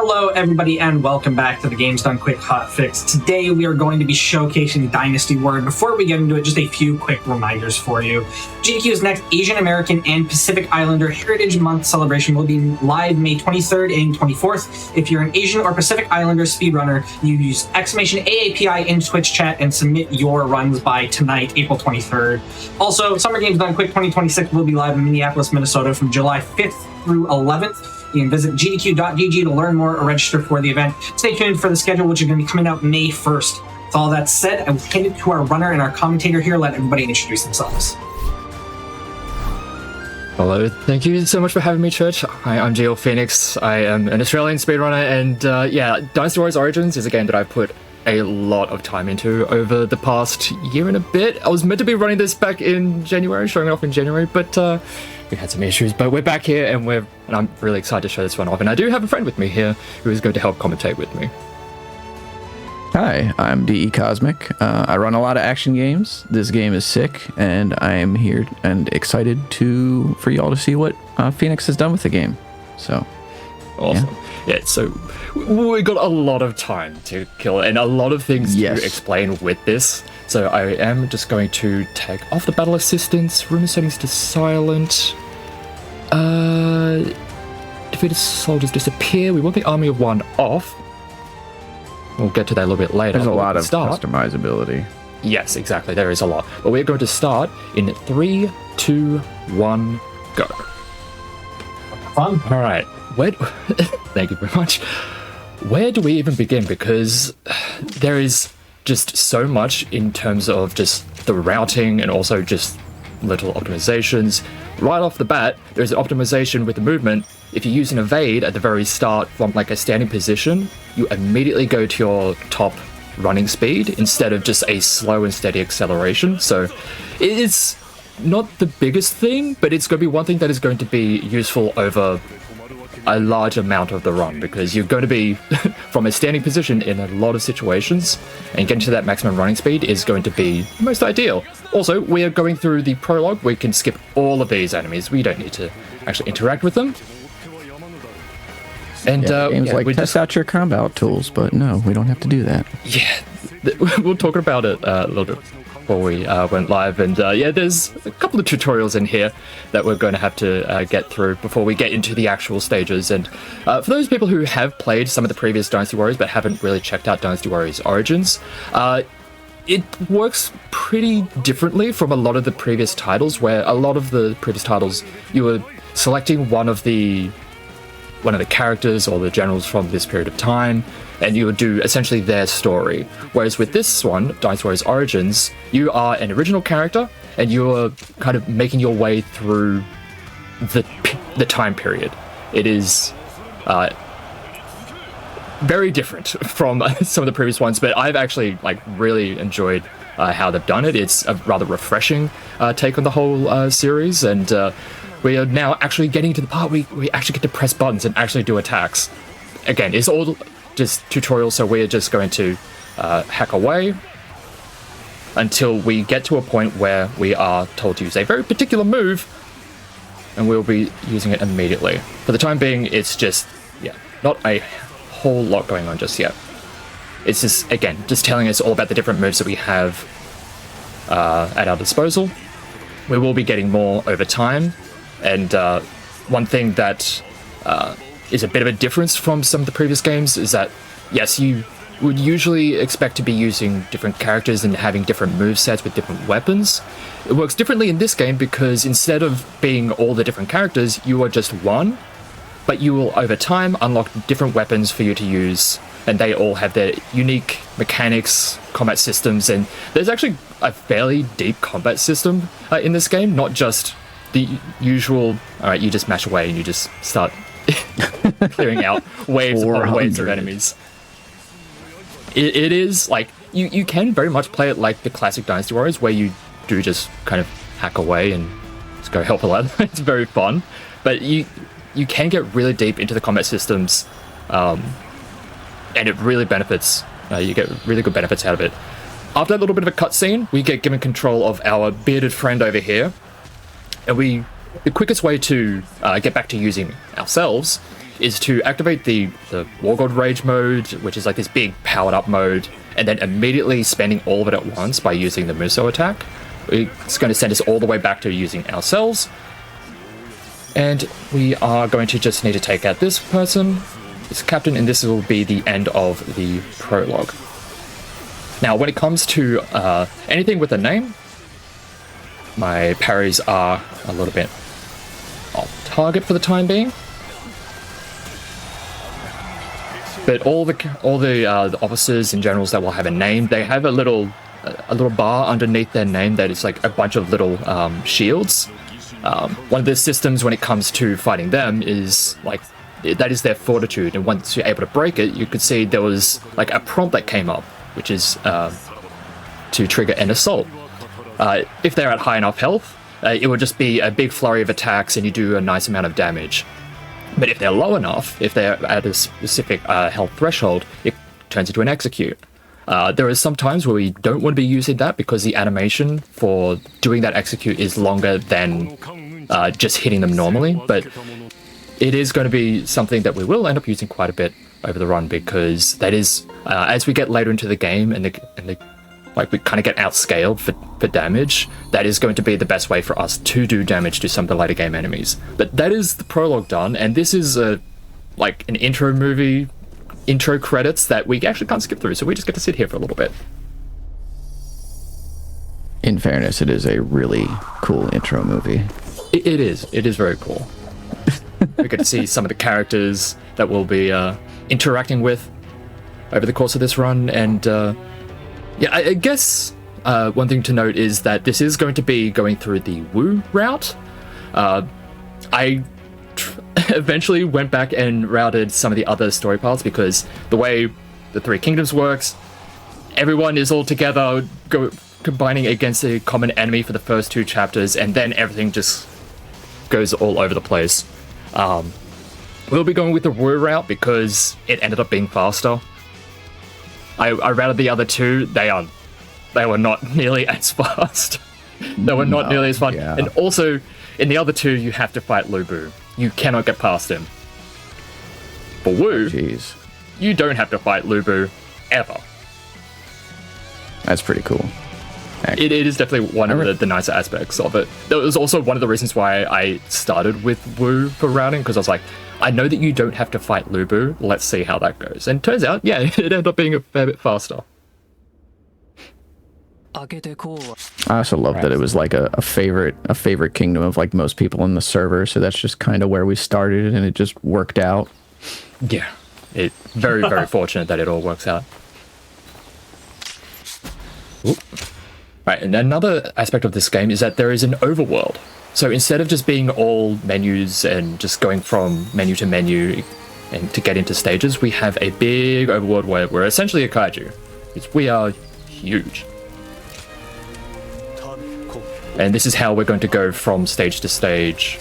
Hello, everybody, and welcome back to the Games Done Quick Hotfix. Today, we are going to be showcasing Dynasty Warriors. Before we get into it, just a few quick reminders for you. GDQ's next Asian American and Pacific Islander Heritage Month celebration will be live May 23rd and 24th. If you're an Asian or Pacific Islander speedrunner, you use !AAPI in Twitch chat and submit your runs by tonight, April 23rd. Also, Summer Games Done Quick 2026 will be live in Minneapolis, Minnesota from July 5th through 11th. You can visit gdq.gg to learn more or register for the event. Stay tuned for the schedule, which is going to be coming out May 1st. With all that said, I will hand it to our runner and our commentator here. Let everybody introduce themselves. Hello, thank you so much for having me, Church. Hi, I'm GDQ Phoenix. I am an Australian speedrunner, and yeah, Dynasty Warriors Origins is a game that I've put a lot of time into over the past year and a bit. I was meant to be running this back in January, showing it off in January, but we had some issues. But we're back here, and I'm really excited to show this one off. And I do have a friend with me here who is going to help commentate with me. Hi, I'm DE Cosmic. I run a lot of action games. This game is sick, and I am here and excited for y'all to see what Phoenix has done with the game. So, awesome. Yeah, so we got a lot of time to kill and a lot of things to explain with this. So I am just going to take off the battle assistance, room settings to silent. Defeated soldiers disappear. We want the army of one off. We'll get to that a little bit later. There's a lot of customizability. Yes, exactly. There is a lot. But we're going to start in 3, 2, 1, go. Fun. All right. Thank you very much. Where do we even begin? Because there is just so much in terms of just the routing and also just little optimizations. Right off the bat, there's an optimization with the movement. If you use an evade at the very start from like a standing position, you immediately go to your top running speed instead of just a slow and steady acceleration. So it's not the biggest thing, but it's going to be one thing that is going to be useful over a large amount of the run, because you're going to be from a standing position in a lot of situations, and getting to that maximum running speed is going to be most ideal. Also, we are going through the prologue. We can skip all of these enemies. We don't need to actually interact with them. And games like test out your combat tools, but no, we don't have to do that. Yeah, we'll talk about it a little bit before we went live, and yeah, there's a couple of tutorials in here that we're going to have to get through before we get into the actual stages. And for those people who have played some of the previous Dynasty Warriors but haven't really checked out Dynasty Warriors Origins, it works pretty differently from a lot of the previous titles, where a lot of the previous titles you were selecting one of the characters or the generals from this period of time, and you would do essentially their story. Whereas with this one, Dynasty Warriors Origins, you are an original character, and you are kind of making your way through the time period. It is very different from some of the previous ones, but I've actually really enjoyed how they've done it. It's a rather refreshing take on the whole series, and we are now actually getting to the part where we actually get to press buttons and actually do attacks. Again, it's all just tutorials, so we're just going to hack away until we get to a point where we are told to use a very particular move, and we'll be using it immediately. For the time being, it's just, not a whole lot going on just yet. It's just, again, just telling us all about the different moves that we have at our disposal. We will be getting more over time. And one thing that is a bit of a difference from some of the previous games is that, yes, you would usually expect to be using different characters and having different movesets with different weapons. It works differently in this game because instead of being all the different characters, you are just one, but you will, over time, unlock different weapons for you to use, and they all have their unique mechanics, combat systems, and there's actually a fairly deep combat system in this game, not just the usual, alright, you just mash away and you just start clearing out waves upon waves of enemies. It is like, you can very much play it like the classic Dynasty Warriors, where you do just kind of hack away and just go help a lot. It's very fun, but you can get really deep into the combat systems, and it really benefits, you get really good benefits out of it. After that little bit of a cutscene, we get given control of our bearded friend over here. And the quickest way to get back to using ourselves is to activate the War God Rage mode, which is like this big powered up mode, and then immediately spending all of it at once by using the Muso attack. It's going to send us all the way back to using our cells. And we are going to just need to take out this person, this captain, and this will be the end of the prologue. Now, when it comes to anything with a name, my parries are a little bit off target for the time being. But all the officers and generals that will have a name, they have a little bar underneath their name that is like a bunch of little shields. One of the systems when it comes to fighting them is like that is their fortitude, and once you're able to break it, you could see there was like a prompt that came up, which is to trigger an assault. If they're at high enough health, it would just be a big flurry of attacks and you do a nice amount of damage. But if they're low enough, if they're at a specific health threshold, it turns into an execute. There is some times where we don't want to be using that because the animation for doing that execute is longer than just hitting them normally, but it is going to be something that we will end up using quite a bit over the run, because that is, as we get later into the game and like we kind of get outscaled for damage, that is going to be the best way for us to do damage to some of the later game enemies. But that is the prologue done, and this is like an intro credits that we actually can't skip through, so we just get to sit here for a little bit. In fairness, it is a really cool intro movie. It is very cool. We get to see some of the characters that we'll be interacting with over the course of this run, and yeah, I guess one thing to note is that this is going to be going through the Wu route. I eventually went back and routed some of the other story paths, because the way the Three Kingdoms works, everyone is all together combining against a common enemy for the first 2 chapters, and then everything just goes all over the place. We'll be going with the Wu route because it ended up being faster. I routed the other 2. They were not nearly as fast. They were not nearly as fun. Yeah. And also, in the other 2, you have to fight Lu Bu. You cannot get past him. For Wu, you don't have to fight Lu Bu ever. That's pretty cool. It is definitely one of the nicer aspects of it. That was also one of the reasons why I started with Wu for routing, because I was like, I know that you don't have to fight Lu Bu, let's see how that goes. And turns out, yeah, it ended up being a fair bit faster. I also love that it was like a favorite kingdom of like most people in the server, so that's just kind of where we started, and it just worked out. Yeah, it very, very fortunate that it all works out. Oop. Right, and another aspect of this game is that there is an overworld. So instead of just being all menus and just going from menu to menu and to get into stages, we have a big overworld where we're essentially a kaiju. We are huge. And this is how we're going to go from stage to stage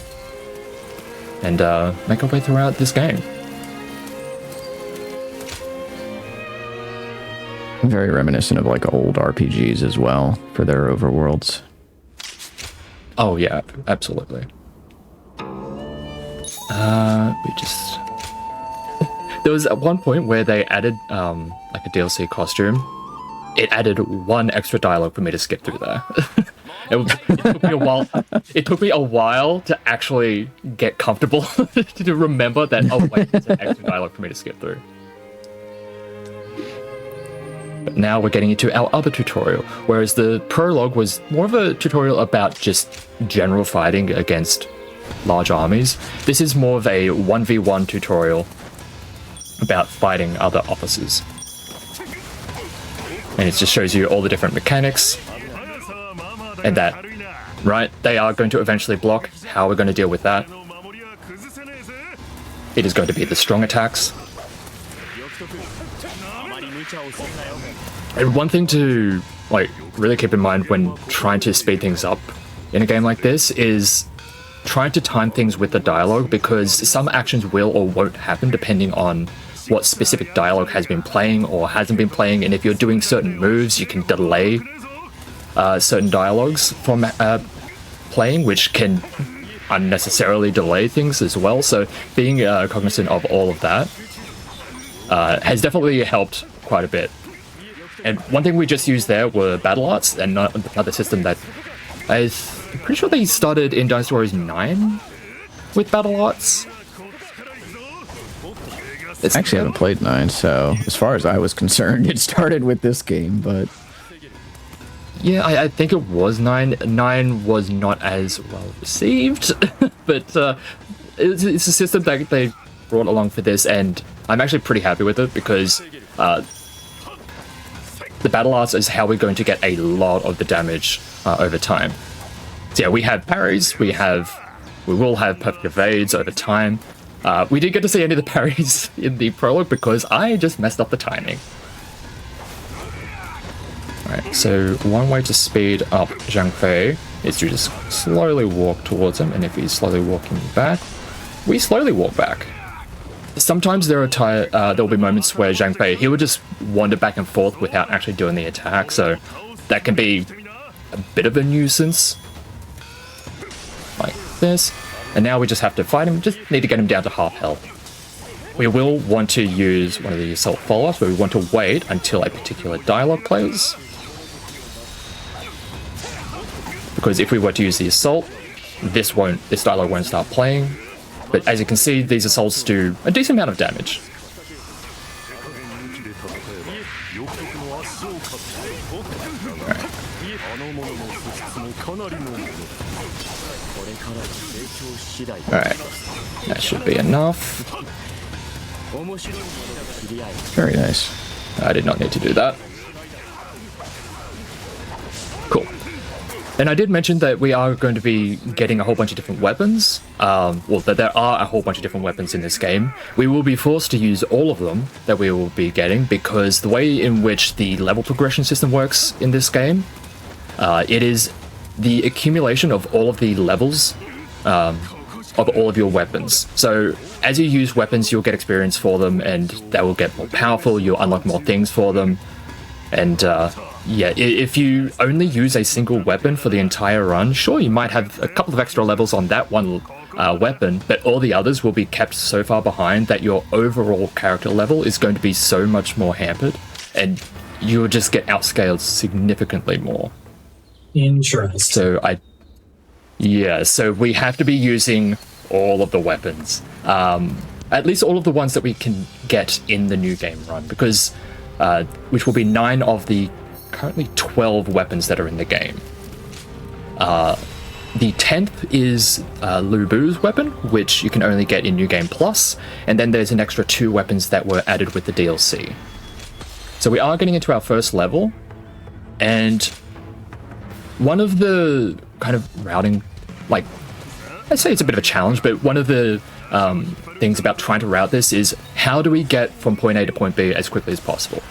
and make our way throughout this game. Very reminiscent of like old RPGs as well for their overworlds. Oh yeah, absolutely. We just... There was at one point where they added like a DLC costume. It added 1 extra dialogue for me to skip through there. It took me a while. It took me a while to actually get comfortable to remember that. Oh wait, there's an extra dialogue for me to skip through. But now we're getting into our other tutorial, whereas the prologue was more of a tutorial about just general fighting against large armies. This is more of a 1v1 tutorial about fighting other officers. And it just shows you all the different mechanics. And that, right, they are going to eventually block. How we're going to deal with that. It is going to be the strong attacks. And one thing to like really keep in mind when trying to speed things up in a game like this is trying to time things with the dialogue, because some actions will or won't happen depending on what specific dialogue has been playing or hasn't been playing, and if you're doing certain moves, you can delay certain dialogues from playing, which can unnecessarily delay things as well. So being cognizant of all of that has definitely helped quite a bit. And one thing we just used there were battle arts, and another system that I'm pretty sure they started in Dynasty Warriors 9 with battle arts. I actually haven't played 9, so as far as I was concerned, it started with this game, but... Yeah, I think it was 9. 9 was not as well received, but it's a system that they brought along for this, and I'm actually pretty happy with it because the battle arts is how we're going to get a lot of the damage over time. So yeah, we have parries, we will have perfect evades over time. We didn't get to see any of the parries in the prologue because I just messed up the timing. Alright, so one way to speed up Zhang Fei is to just slowly walk towards him, and if he's slowly walking back, we slowly walk back. Sometimes there will be moments where Zhang Fei, he will just wander back and forth without actually doing the attack, so that can be a bit of a nuisance. Like this. And now we just have to fight him, just need to get him down to half health. We will want to use one of the assault follow-ups, but we want to wait until a particular dialogue plays. Because if we were to use the assault, this dialogue won't start playing. But as you can see, these assaults do a decent amount of damage. Alright, that should be enough. Very nice. I did not need to do that. Cool. And I did mention that we are going to be getting a whole bunch of different weapons. Well, that there are a whole bunch of different weapons in this game. We will be forced to use all of them that we will be getting because the way in which the level progression system works in this game, it is the accumulation of all of the levels of all of your weapons. So as you use weapons, you'll get experience for them and they will get more powerful, you'll unlock more things for them. And yeah, if you only use a single weapon for the entire run, sure, you might have a couple of extra levels on that one weapon, but all the others will be kept so far behind that your overall character level is going to be so much more hampered, and you'll just get outscaled significantly more. Interesting. So we have to be using all of the weapons. At least all of the ones that we can get in the new game run, because which will be 9 of the currently 12 weapons that are in the game. The 10th is Lu Bu's weapon, which you can only get in New Game Plus, and then there's an extra 2 weapons that were added with the DLC. So we are getting into our first level, and one of the kind of routing, like, I'd say it's a bit of a challenge, but one of the things about trying to route this is how do we get from point A to point B as quickly as possible?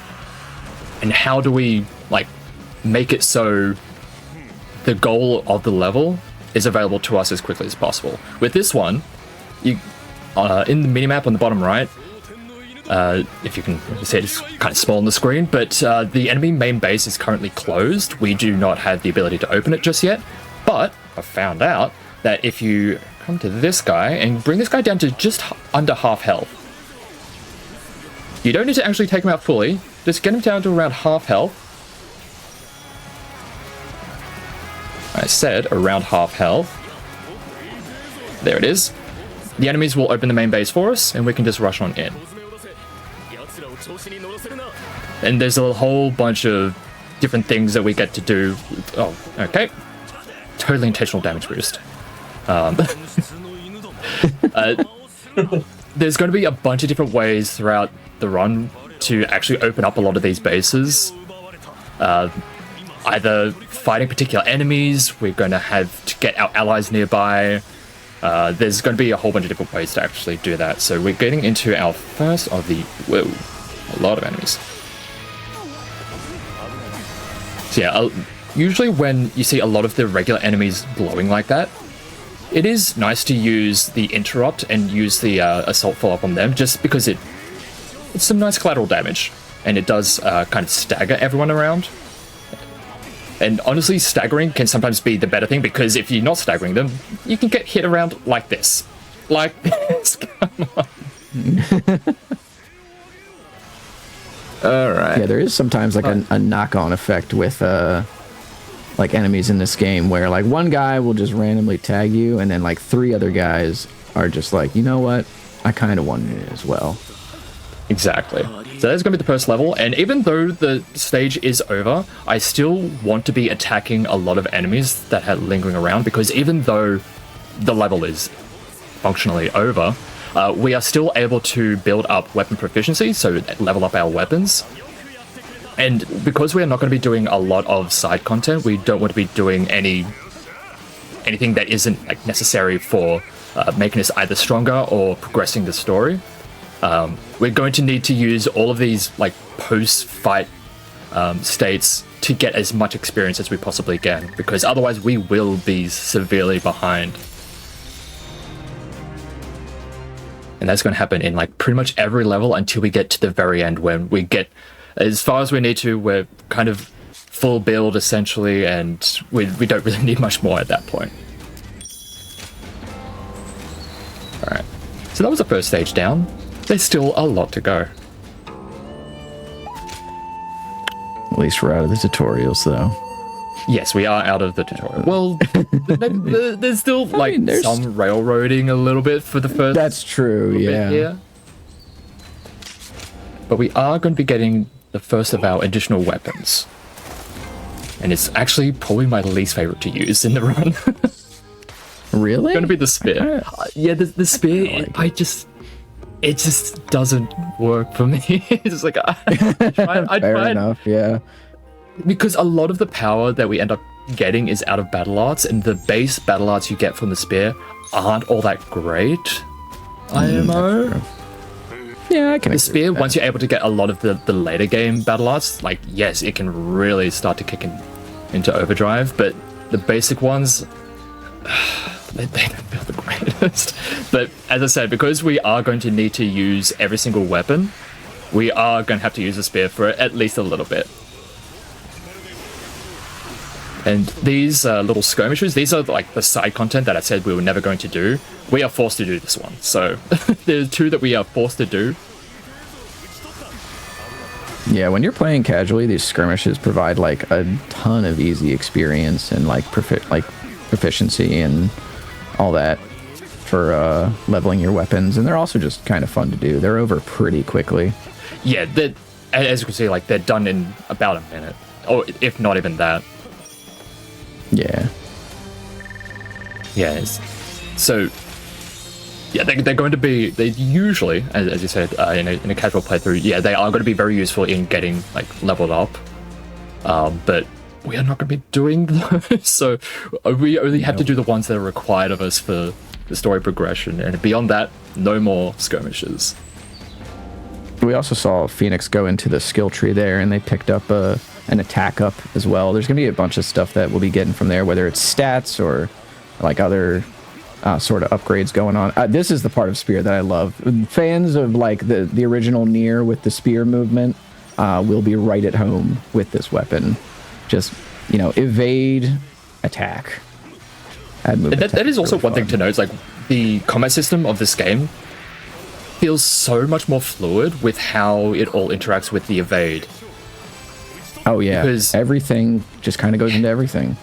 And how do we, like, make it so the goal of the level is available to us as quickly as possible? With this one, you in the minimap on the bottom right, if you can see, it's kind of small on the screen, but the enemy main base is currently closed. We do not have the ability to open it just yet, but I found out that if you come to this guy and bring this guy down to just under half health, you don't need to actually take him out fully, just get him down to around half health. I said around half health. There it is. The enemies will open the main base for us and we can just rush on in. And there's a whole bunch of different things that we get to do. Oh, okay. Totally intentional damage boost. There's going to be a bunch of different ways throughout the run to actually open up a lot of these bases. Either fighting particular enemies, we're going to have to get our allies nearby. There's going to be a whole bunch of different ways to actually do that. So we're getting into our first of the... Whoa, a lot of enemies. So yeah, usually when you see a lot of the regular enemies glowing like that, it is nice to use the interrupt and use the assault follow-up on them, just because it's some nice collateral damage, and it does kind of stagger everyone around. And honestly, staggering can sometimes be the better thing, because if you're not staggering them, you can get hit around like this. Like this. Come on. All right. Yeah, there is sometimes like a knock-on effect with like enemies in this game where like one guy will just randomly tag you, and then like 3 other guys are just like, you know what? I kind of wanted it as well. Exactly. So that's going to be the first level, and even though the stage is over, I still want to be attacking a lot of enemies that are lingering around, because even though the level is functionally over, we are still able to build up weapon proficiency, so level up our weapons. And because we are not going to be doing a lot of side content, we don't want to be doing anything that isn't like necessary for making us either stronger or progressing the story. We're going to need to use all of these like post-fight states to get as much experience as we possibly can, because otherwise we will be severely behind. And that's going to happen in like pretty much every level until we get to the very end, when we get as far as we need to. We're kind of full build essentially, and we don't really need much more at that point. Alright, so that was the first stage down. There's still a lot to go. At least we're out of the tutorials, though. Yes, we are out of the tutorial. Well, there's still like some railroading a little bit for the first. That's true, yeah. Here. But we are going to be getting the first of our additional weapons, and it's actually probably my least favorite to use in the run. Really? It's going to be the spear. Yeah, the spear. It just doesn't work for me. It's just like I Fair enough, yeah. Because a lot of the power that we end up getting is out of battle arts, and the base battle arts you get from the spear aren't all that great. IMO. Yeah, I can. The spear, once you're able to get a lot of the later game battle arts, like yes, it can really start to kick into overdrive. But the basic ones, they don't feel the greatest. But as I said, because we are going to need to use every single weapon, we are going to have to use the spear for at least a little bit. And these little skirmishes, these are like the side content that I said we were never going to do. We are forced to do this one. So there's 2 that we are forced to do. Yeah, when you're playing casually, these skirmishes provide like a ton of easy experience and like proficiency and all that for leveling your weapons. And they're also just kind of fun to do. They're over pretty quickly. Yeah, as you can see, like they're done in about a minute, or if not even that. Yeah. Yes. So, yeah, they're going to be, they usually, as you said, in a casual playthrough, yeah, they are going to be very useful in getting, like, leveled up. But we are not going to be doing those, so we only have to do the ones that are required of us for the story progression, and beyond that, no more skirmishes. We also saw Phoenix go into the skill tree there, and they picked up an attack up as well. There's going to be a bunch of stuff that we'll be getting from there, whether it's stats or like other sort of upgrades going on. This is the part of Spear that I love. Fans of like the original Nier with the spear movement will be right at home with this weapon. Just, you know, evade, attack. That is also one thing to note. It's like the combat system of this game feels so much more fluid with how it all interacts with the evade. Oh yeah, because everything just kind of goes into everything.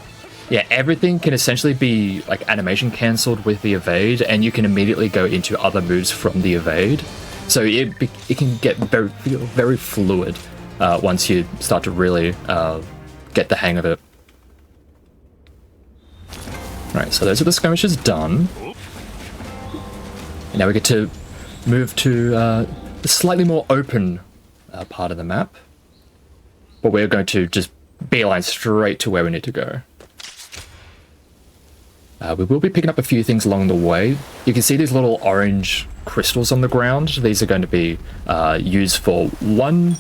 Yeah, everything can essentially be like animation cancelled with the evade, and you can immediately go into other moves from the evade. So it can get very fluid once you start to really get the hang of it. Right, so those are the skirmishes done. And now we get to move to the slightly more open part of the map. But we're going to just beeline straight to where we need to go. We will be picking up a few things along the way. You can see these little orange crystals on the ground. These are going to be used for one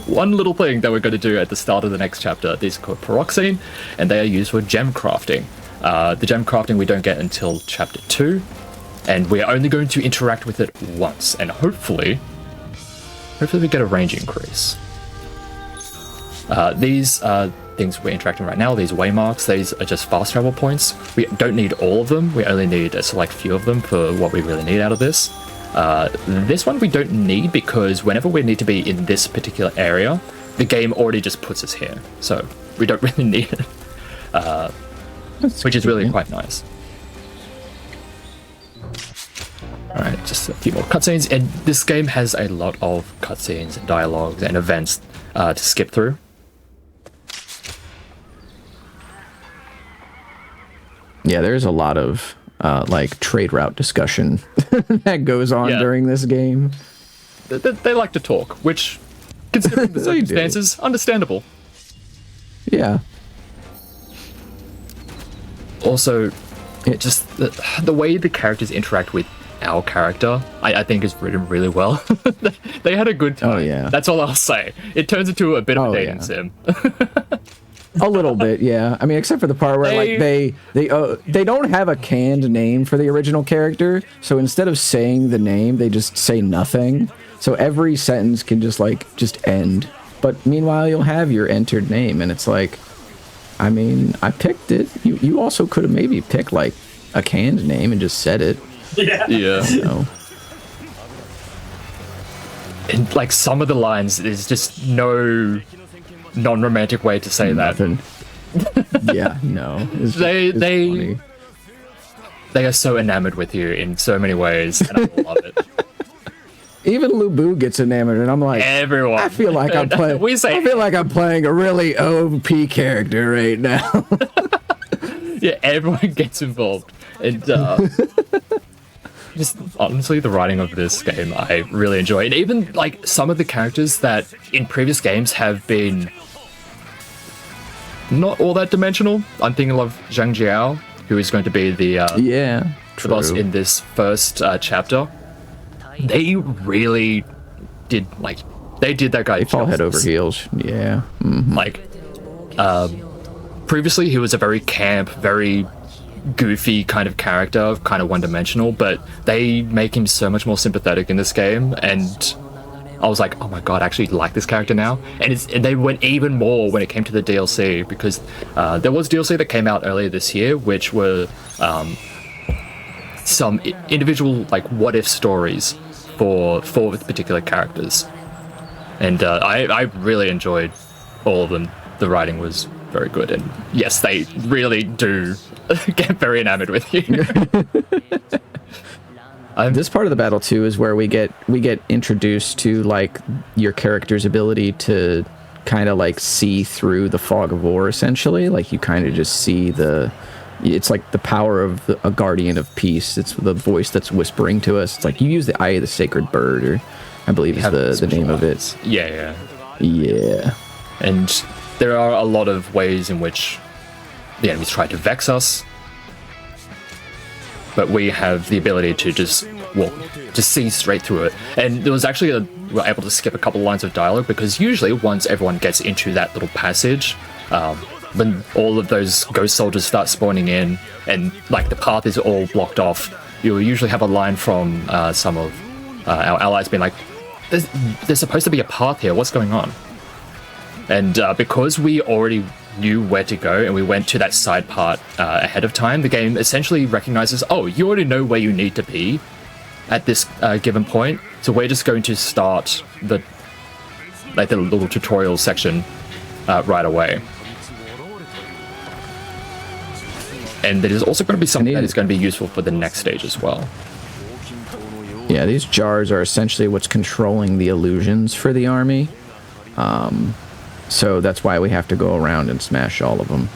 little thing that we're going to do at the start of the next chapter. These are called peroxine, and they are used for gem crafting. The gem crafting we don't get until chapter 2, and we're only going to interact with it once, and hopefully we get a range increase. These things we're interacting right now, these waymarks, these are just fast travel points. We don't need all of them. We only need a select few of them for what we really need out of this. This one we don't need because whenever we need to be in this particular area, the game already just puts us here. So we don't really need it, which is really quite nice. Alright, just a few more cutscenes, and this game has a lot of cutscenes and dialogues and events to skip through. Yeah, there's a lot of like trade route discussion that goes on during this game. They like to talk, which, considering the circumstances, understandable. Yeah. Also, just the way the characters interact with our character, I think is written really well. They had a good time. Oh, yeah. That's all I'll say. It turns into a bit of a dating sim. A little bit, yeah. I mean, except for the part where they don't have a canned name for the original character, so instead of saying the name, they just say nothing. So every sentence can just end. But meanwhile, you'll have your entered name, and it's like, I mean, I picked it. You also could have maybe picked like a canned name and just said it. Yeah. So. And like some of the lines, there's just no non-romantic way to say Nothing. Yeah, no. It's they are so enamored with you in so many ways, and I love it. Even Lubu gets enamored, and I'm like, everyone. I feel like I'm playing. I feel like I'm playing a really OP character right now. Yeah, everyone gets involved, and just honestly, the writing of this game I really enjoy, and even like some of the characters that in previous games have been not all that dimensional. I'm thinking of Zhang Jiao, who is going to be the boss in this first chapter. They really did that guy. They fall head over heels. Yeah. Mm-hmm. Like, previously he was a very camp, very goofy kind of character, kind of one-dimensional, but they make him so much more sympathetic in this game, and I was like, oh my god, I actually like this character now. And they went even more when it came to the DLC, because there was DLC that came out earlier this year, which were some individual like what-if stories for particular characters, and I really enjoyed all of them. The writing was very good, and yes, they really do get very enamored with you. This part of the battle too is where we get introduced to like your character's ability to kind of like see through the fog of war. Essentially, like you kind of just see it's like the power of a guardian of peace. It's the voice that's whispering to us. It's like you use the eye of the sacred bird, or I believe is the name of it. Yeah. And there are a lot of ways in which the enemies try to vex us, but we have the ability to just see straight through it. And there was actually we were able to skip a couple lines of dialogue, because usually once everyone gets into that little passage, when all of those ghost soldiers start spawning in and like the path is all blocked off, you'll usually have a line from some of our allies being like, there's supposed to be a path here, what's going on? And because we already knew where to go and we went to that side part ahead of time, the game essentially recognizes, oh, you already know where you need to be at this given point, so we're just going to start the little tutorial section right away. And there is also going to be something that is going to be useful for the next stage as well. Yeah, these jars are essentially what's controlling the illusions for the army. So that's why we have to go around and smash all of them.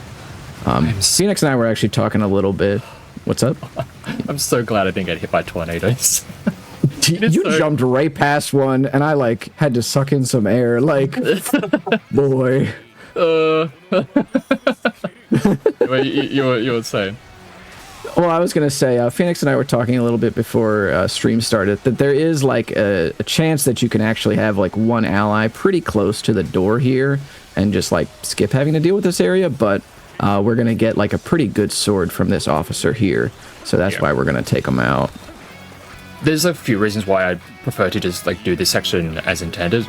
Phoenix and I were actually talking a little bit. What's up? I'm so glad I didn't get hit by tornadoes. You jumped right past one, and I like had to suck in some air. Like, boy. You were saying? Well, I was going to say, Phoenix and I were talking a little bit before stream started, that there is like a chance that you can actually have like one ally pretty close to the door here and just like skip having to deal with this area, but we're going to get like a pretty good sword from this officer here, so that's why we're going to take him out. There's a few reasons why I prefer to just like do this section as intended.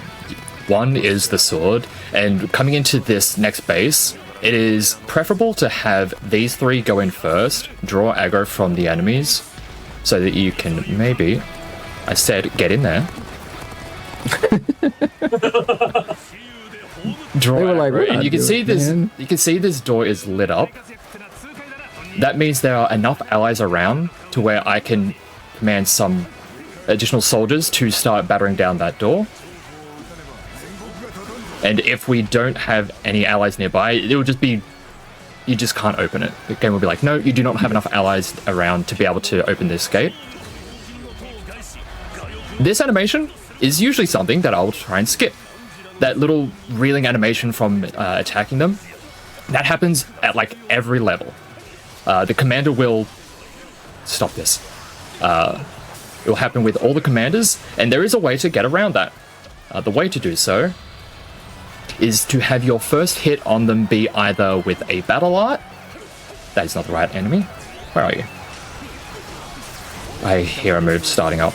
One is the sword, and coming into this next base, it is preferable to have these 3 go in first, draw aggro from the enemies, so that you can maybe, I said, get in there. Draw They were like, aggro, "We're and not you can doing see it, this. man." You can see this door is lit up. That means there are enough allies around to where I can command some additional soldiers to start battering down that door. And if we don't have any allies nearby, it will just be, you just can't open it. The game will be like, no, you do not have enough allies around to be able to open this gate. This animation is usually something that I'll try and skip. That little reeling animation from attacking them, that happens at like every level. The commander will stop this. It will happen with all the commanders, and there is a way to get around that. The way to do so is to have your first hit on them be either with a battle art. That is not the right enemy. Where are you? I hear a move starting up.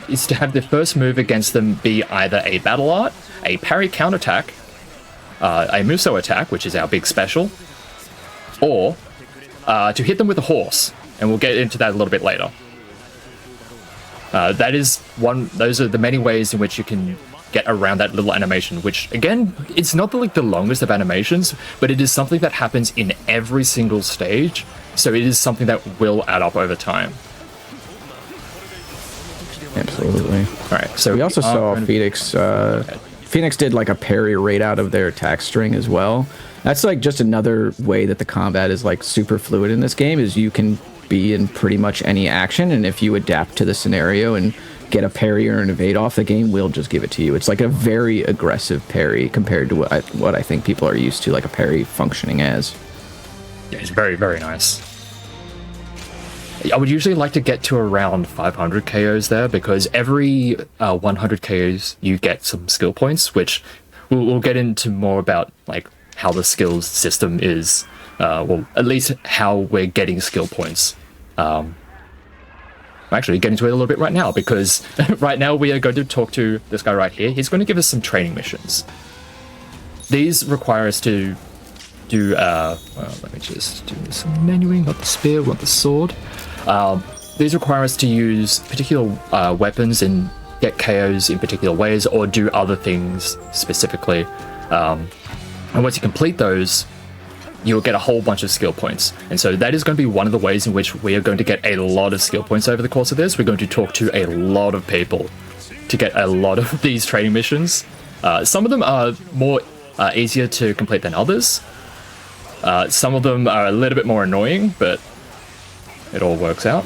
Is to have the first move against them be either a battle art, a parry counterattack, a Muso attack, which is our big special, or to hit them with a horse, and we'll get into that a little bit later. That is one. Those are the many ways in which you can get around that little animation, which again, it's not the longest of animations, but it is something that happens in every single stage, so it is something that will add up over time. Absolutely. All right, so We also saw Phoenix. Phoenix did like a parry right out of their attack string as well. That's like just another way that the combat is like super fluid in this game. Is you can be in pretty much any action, and if you adapt to the scenario and get a parry or an evade off, the game will just give it to you. It's like a very aggressive parry compared to what I think people are used to, like a parry functioning as. Yeah, it's very, very nice. I would usually like to get to around 500 KOs there, because every 100 KOs you get some skill points, which we'll get into more about, like how the skills system is, well, at least how we're getting skill points. I'm actually getting to it a little bit right now, because right now we are going to talk to this guy right here. He's going to give us some training missions. These require us to do, let me just do some menuing, not the spear, not the sword. These require us to use particular weapons and get KOs in particular ways, or do other things specifically. And once you complete those, you'll get a whole bunch of skill points. And so that is going to be one of the ways in which we are going to get a lot of skill points over the course of this. We're going to talk to a lot of people to get a lot of these training missions. Some of them are more easier to complete than others. Some of them are a little bit more annoying, but it all works out.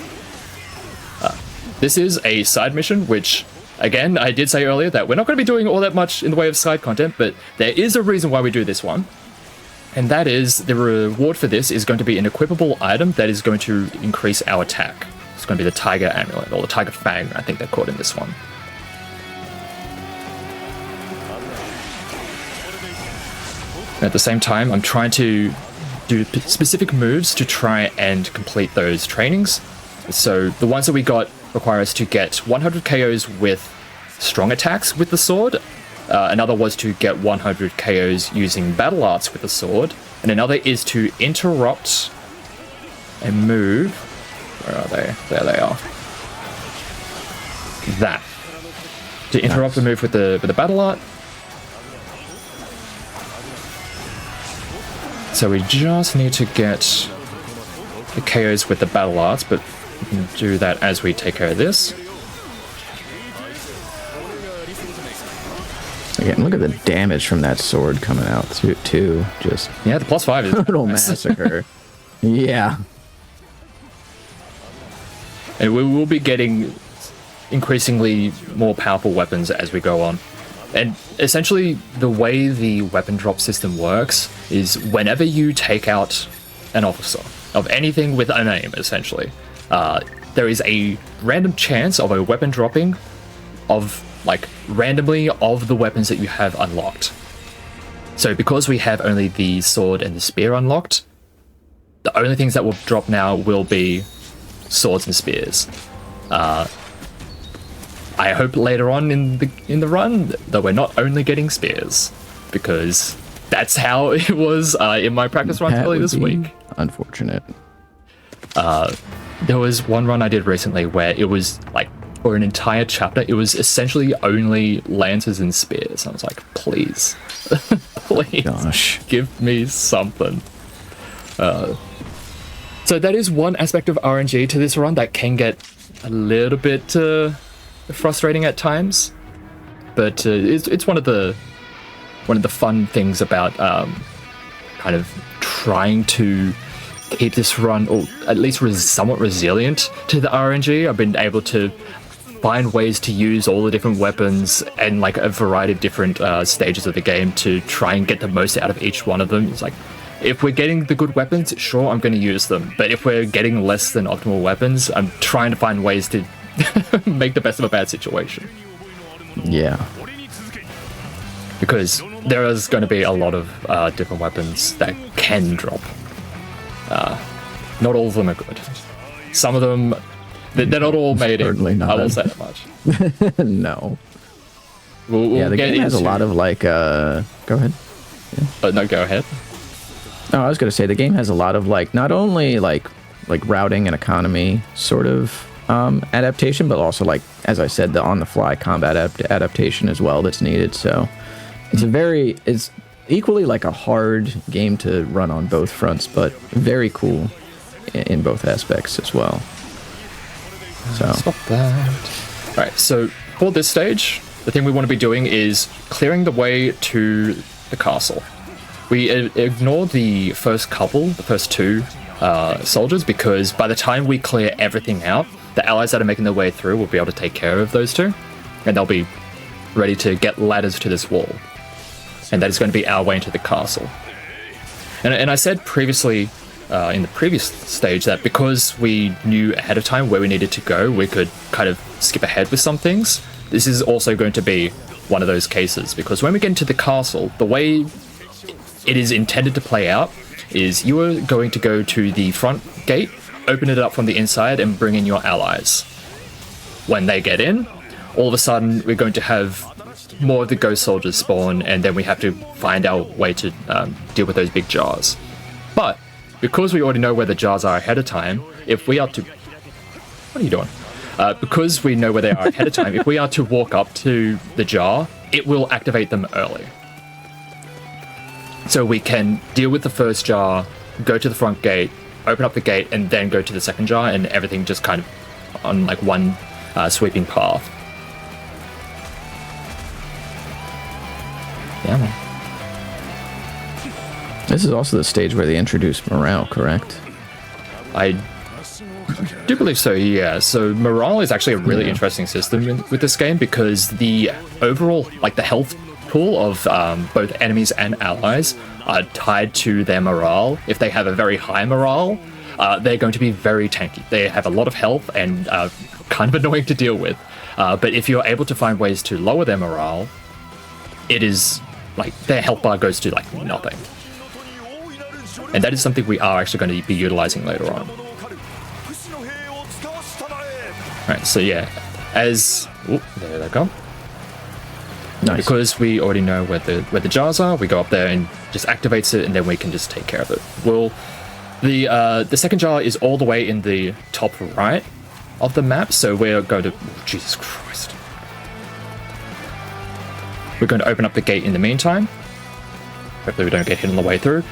This is a side mission, which, again, I did say earlier that we're not going to be doing all that much in the way of side content, but there is a reason why we do this one. And that is, the reward for this is going to be an equipable item that is going to increase our attack. It's going to be the Tiger Amulet, or the Tiger Fang, I think they're called in this one. At the same time, I'm trying to do specific moves to try and complete those trainings. So the ones that we got require us to get 100 KOs with strong attacks with the sword. Another was to get 100 KOs using battle arts with the sword. And another is to interrupt a move. Where are they? There they are. That. To interrupt the move with the battle art. So we just need to get the KOs with the battle arts, but we can do that as we take care of this. Again, look at the damage from that sword coming out too. Just Yeah, the +5 is total nice. massacre. Yeah. And we will be getting increasingly more powerful weapons as we go on. And essentially, the way the weapon drop system works is whenever you take out an officer of anything with a name, essentially, there is a random chance of a weapon dropping of, like, randomly of the weapons that you have unlocked. So because we have only the sword and the spear unlocked, the only things that will drop now will be swords and spears. I hope later on in the run that we're not only getting spears, because that's how it was in my practice runs earlier this week. Unfortunate. There was one run I did recently where it was like, for an entire chapter, it was essentially only lances and spears. I was like, please, please, Gosh, give me something. So that is one aspect of RNG to this run that can get a little bit frustrating at times, but it's one of the fun things about kind of trying to keep this run, or at least somewhat resilient to the RNG. I've been able to find ways to use all the different weapons and like a variety of different stages of the game to try and get the most out of each one of them. It's like, if we're getting the good weapons, sure, I'm going to use them. But if we're getting less than optimal weapons, I'm trying to find ways to make the best of a bad situation. yeah. Because there is going to be a lot of different weapons that can drop. Not all of them are good. Some of them, they're not all made Certainly in. not. I will say that much. No. We'll Yeah, the get game has a into- lot of like. Go ahead. No, go ahead. No, I was gonna say the game has a lot of like not only like routing and economy sort of adaptation, but also like, as I said, the on-the-fly combat adaptation as well that's needed. So it's equally like a hard game to run on both fronts, but very cool in both aspects as well. So Stop that. Alright, so for this stage, the thing we want to be doing is clearing the way to the castle. We ignore the first two soldiers, because by the time we clear everything out, the allies that are making their way through will be able to take care of those two, and they'll be ready to get ladders to this wall. And that is going to be our way into the castle. And I said previously, in the previous stage, that because we knew ahead of time where we needed to go, we could kind of skip ahead with some things. This is also going to be one of those cases, because when we get into the castle, the way it is intended to play out is you are going to go to the front gate, open it up from the inside, and bring in your allies. When they get in, all of a sudden we're going to have more of the ghost soldiers spawn, and then we have to find our way to deal with those big jars. But because we already know where the jars are ahead of time, if we are to... What are you doing? Because we know where they are ahead of time, if we are to walk up to the jar, it will activate them early. So we can deal with the first jar, go to the front gate, open up the gate, and then go to the second jar, and everything just kind of on like one sweeping path. Yeah, man. this is also the stage where they introduced morale, correct? I do believe so, yeah. So morale is actually a really interesting system with this game, because the overall, like the health pool of both enemies and allies are tied to their morale. If they have a very high morale, they're going to be very tanky. They have a lot of health and kind of annoying to deal with. But if you're able to find ways to lower their morale, it is like their health bar goes to like nothing. And that is something we are actually going to be utilizing later on. Right, so yeah, there they go. Nice. Because we already know where the jars are, we go up there and just activates it, and then we can just take care of it. Well, the second jar is all the way in the top right of the map, so we're going to... Jesus Christ. We're going to open up the gate in the meantime. Hopefully we don't get hit on the way through.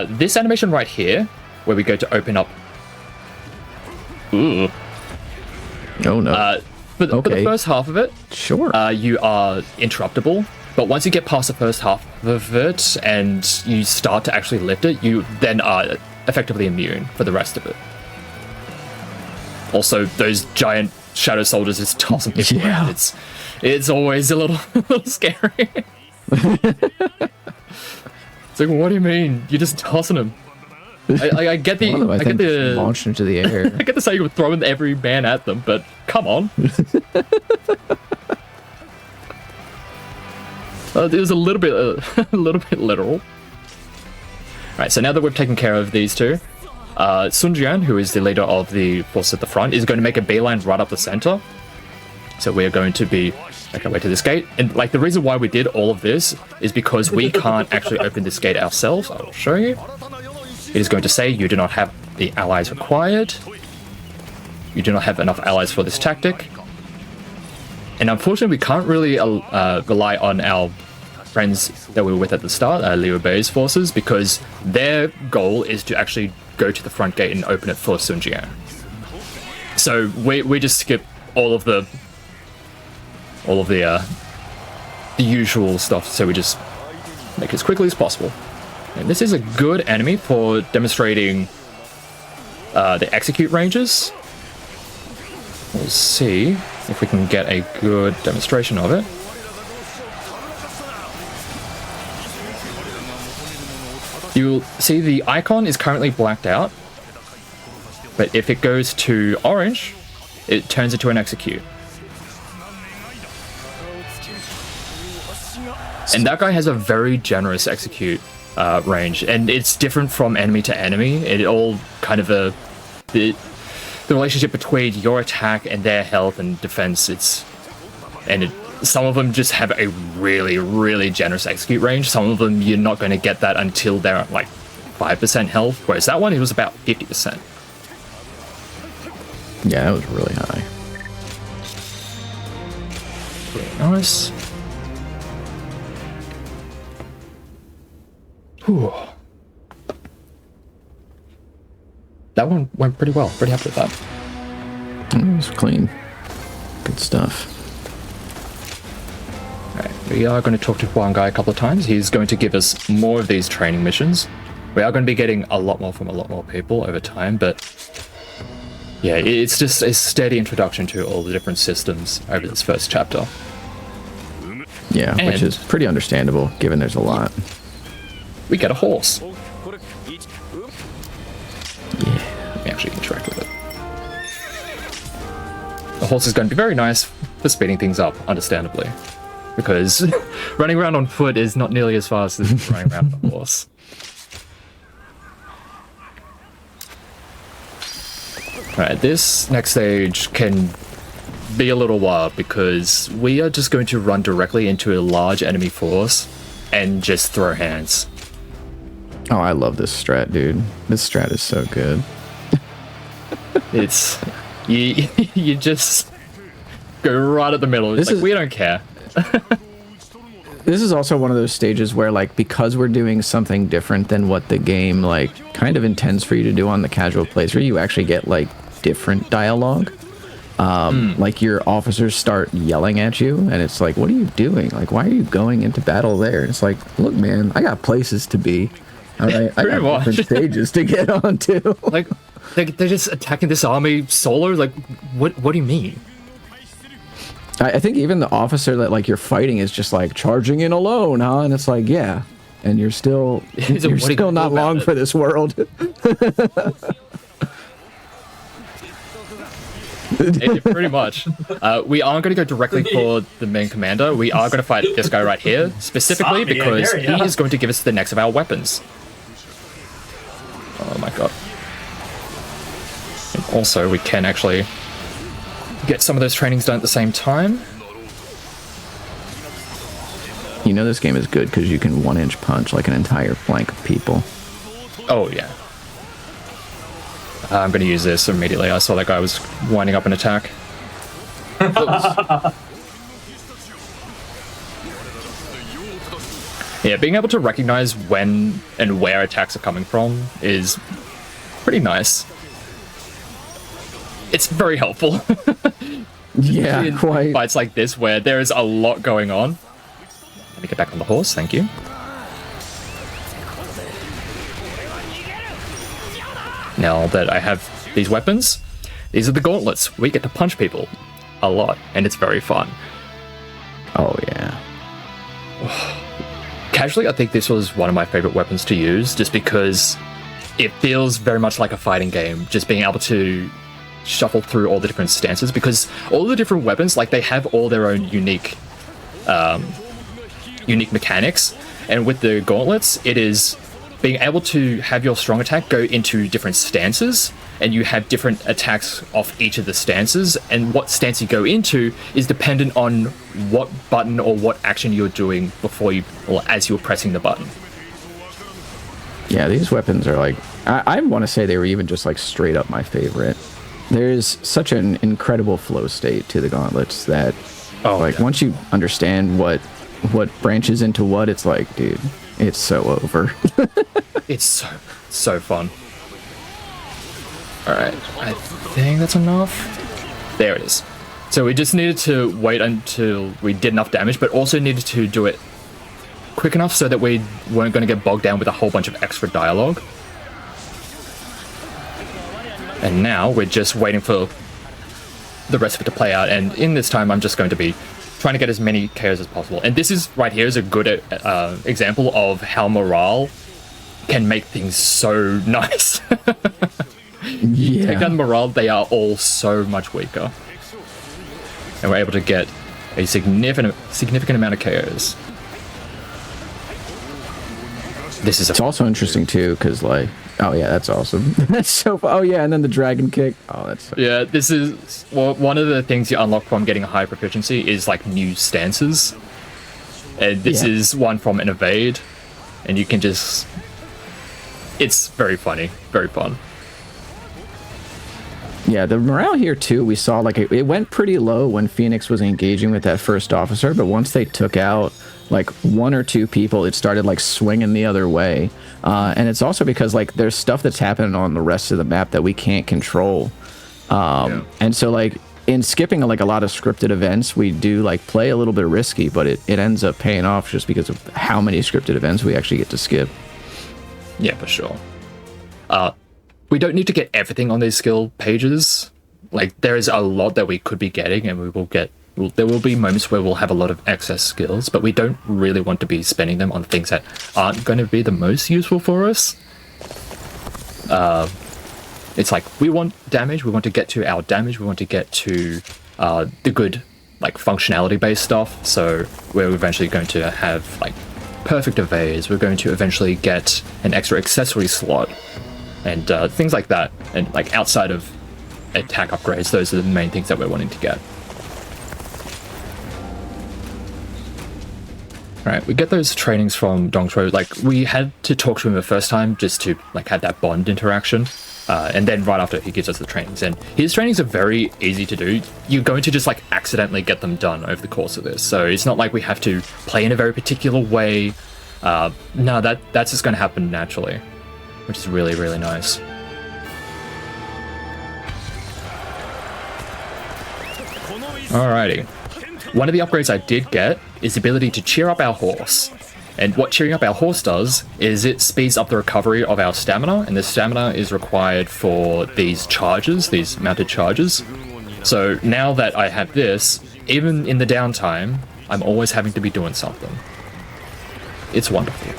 This animation right here, where we go to open up... Ooh. Oh no. For the first half of it, Sure. you are interruptible, but once you get past the first half of it and you start to actually lift it, you then are effectively immune for the rest of it. Also, those giant shadow soldiers just tossing people Yeah. around. It's always a little scary. It's like, what do you mean? You're just tossing them. I get the... One of them, I think, get the... launched into the air. I get to say you were throwing every man at them, but come on. It was a little bit literal. Right, so now that we've taken care of these two, Sun Jian, who is the leader of the force at the front, is going to make a beeline right up the center. So we're going to be Make our way to this gate. And like the reason why we did all of this is because we can't actually open this gate ourselves. I will show you. It is going to say you do not have the allies required. You do not have enough allies for this tactic. And unfortunately, we can't really rely on our friends that we were with at the start, Liu Bei's forces, because their goal is to actually go to the front gate and open it for Sunjiang. So we just skip all of the usual stuff, so we just make it as quickly as possible. And this is a good enemy for demonstrating the execute ranges. We'll see if we can get a good demonstration of it. You'll see the icon is currently blacked out, but if it goes to orange, it turns into an execute. And that guy has a very generous execute range, and it's different from enemy to enemy. It all kind of the relationship between your attack and their health and defense. Some of them just have a really, really generous execute range. Some of them you're not going to get that until they're at like 5% health, whereas that one, it was about 50%. Yeah, that was really high. Really nice. Whew. That one went pretty well. Pretty happy with that. It was clean. Good stuff. Alright, we are going to talk to Huang Gai a couple of times. He's going to give us more of these training missions. We are going to be getting a lot more from a lot more people over time, but yeah, it's just a steady introduction to all the different systems over this first chapter. Yeah, which is pretty understandable, given there's a lot. We get a horse. Yeah. We actually interact with it. The horse is going to be very nice for speeding things up, understandably. Because running around on foot is not nearly as fast as running around on a horse. Alright, this next stage can be a little wild because we are just going to run directly into a large enemy force and just throw hands. Oh, I love this strat, dude. This strat is so good. It's you just go right at the middle. It's we don't care. This is also one of those stages where, like, because we're doing something different than what the game, like, kind of intends for you to do on the casual playthrough, you actually get, like, different dialogue. Like, your officers start yelling at you, and it's like, what are you doing? Like, why are you going into battle there? It's like, look, man, I got places to be. All right, I got different stages to get onto. Like, they're just attacking this army solo? Like, what do you mean? I think even the officer that, like, you're fighting is just like charging in alone, huh? And it's like, yeah, and you're still not long for this world. Pretty much. We aren't going to go directly for the main commander. We are going to fight this guy right here, specifically because he is going to give us the next of our weapons. Oh my god. And also, we can actually get some of those trainings done at the same time. You know this game is good because you can one-inch punch like an entire flank of people. Oh yeah. I'm going to use this immediately. I saw that guy was winding up an attack. Yeah, being able to recognize when and where attacks are coming from is pretty nice. It's very helpful. Yeah, in quite. Fights like this where there is a lot going on. Let me get back on the horse, thank you. Now that I have these weapons, these are the gauntlets. We get to punch people a lot, and it's very fun. Oh, yeah. Casually, I think this was one of my favorite weapons to use, just because it feels very much like a fighting game, just being able to shuffle through all the different stances, because all the different weapons, like, they have all their own unique mechanics, and with the gauntlets, it is being able to have your strong attack go into different stances, and you have different attacks off each of the stances, and what stance you go into is dependent on what button or what action you're doing before you, or as you're pressing the button. Yeah, these weapons are like, I want to say they were even just like straight up my favorite. There's such an incredible flow state to the gauntlets that, once you understand what branches into what, it's like, dude, it's so over. It's so fun. Alright, I think that's enough. There it is. So we just needed to wait until we did enough damage, but also needed to do it quick enough so that we weren't going to get bogged down with a whole bunch of extra dialogue. And now we're just waiting for the rest of it to play out, and in this time I'm just going to be trying to get as many KOs as possible. And this is right here is a good example of how morale can make things so nice. Yeah. Take down morale, they are all so much weaker. And we're able to get a significant amount of KOs. It's also interesting too, because like, oh yeah, that's awesome. That's so fun. Oh yeah, and then the dragon kick. Oh, that's so yeah. This is one of the things you unlock from getting a high proficiency is like new stances, and this is one from an evade, and you can just. It's very funny, very fun. Yeah, the morale here too, we saw like it went pretty low when Phoenix was engaging with that first officer, but once they took out like one or two people, it started like swinging the other way. And it's also because like there's stuff that's happening on the rest of the map that we can't control. And so like in skipping like a lot of scripted events, we do like play a little bit risky, but it ends up paying off just because of how many scripted events we actually get to skip. Yeah, for sure. We don't need to get everything on these skill pages. Like, there is a lot that we could be getting, and we will get. There will be moments where we'll have a lot of excess skills, but we don't really want to be spending them on things that aren't going to be the most useful for us. It's like, we want damage, we want to get to our damage, we want to get to the good, like, functionality-based stuff, so we're eventually going to have, like, perfect evades, we're going to eventually get an extra accessory slot, and things like that, and, like, outside of attack upgrades, those are the main things that we're wanting to get. Alright, we get those trainings from Dongchuo. Like, we had to talk to him the first time just to, like, have that bond interaction. And then right after, he gives us the trainings. And his trainings are very easy to do. You're going to just, like, accidentally get them done over the course of this. So it's not like we have to play in a very particular way. No, that's just going to happen naturally, which is really, really nice. Alrighty. One of the upgrades I did get is the ability to cheer up our horse. And what cheering up our horse does is it speeds up the recovery of our stamina, and the stamina is required for these charges, these mounted charges. So now that I have this, even in the downtime, I'm always having to be doing something. It's wonderful.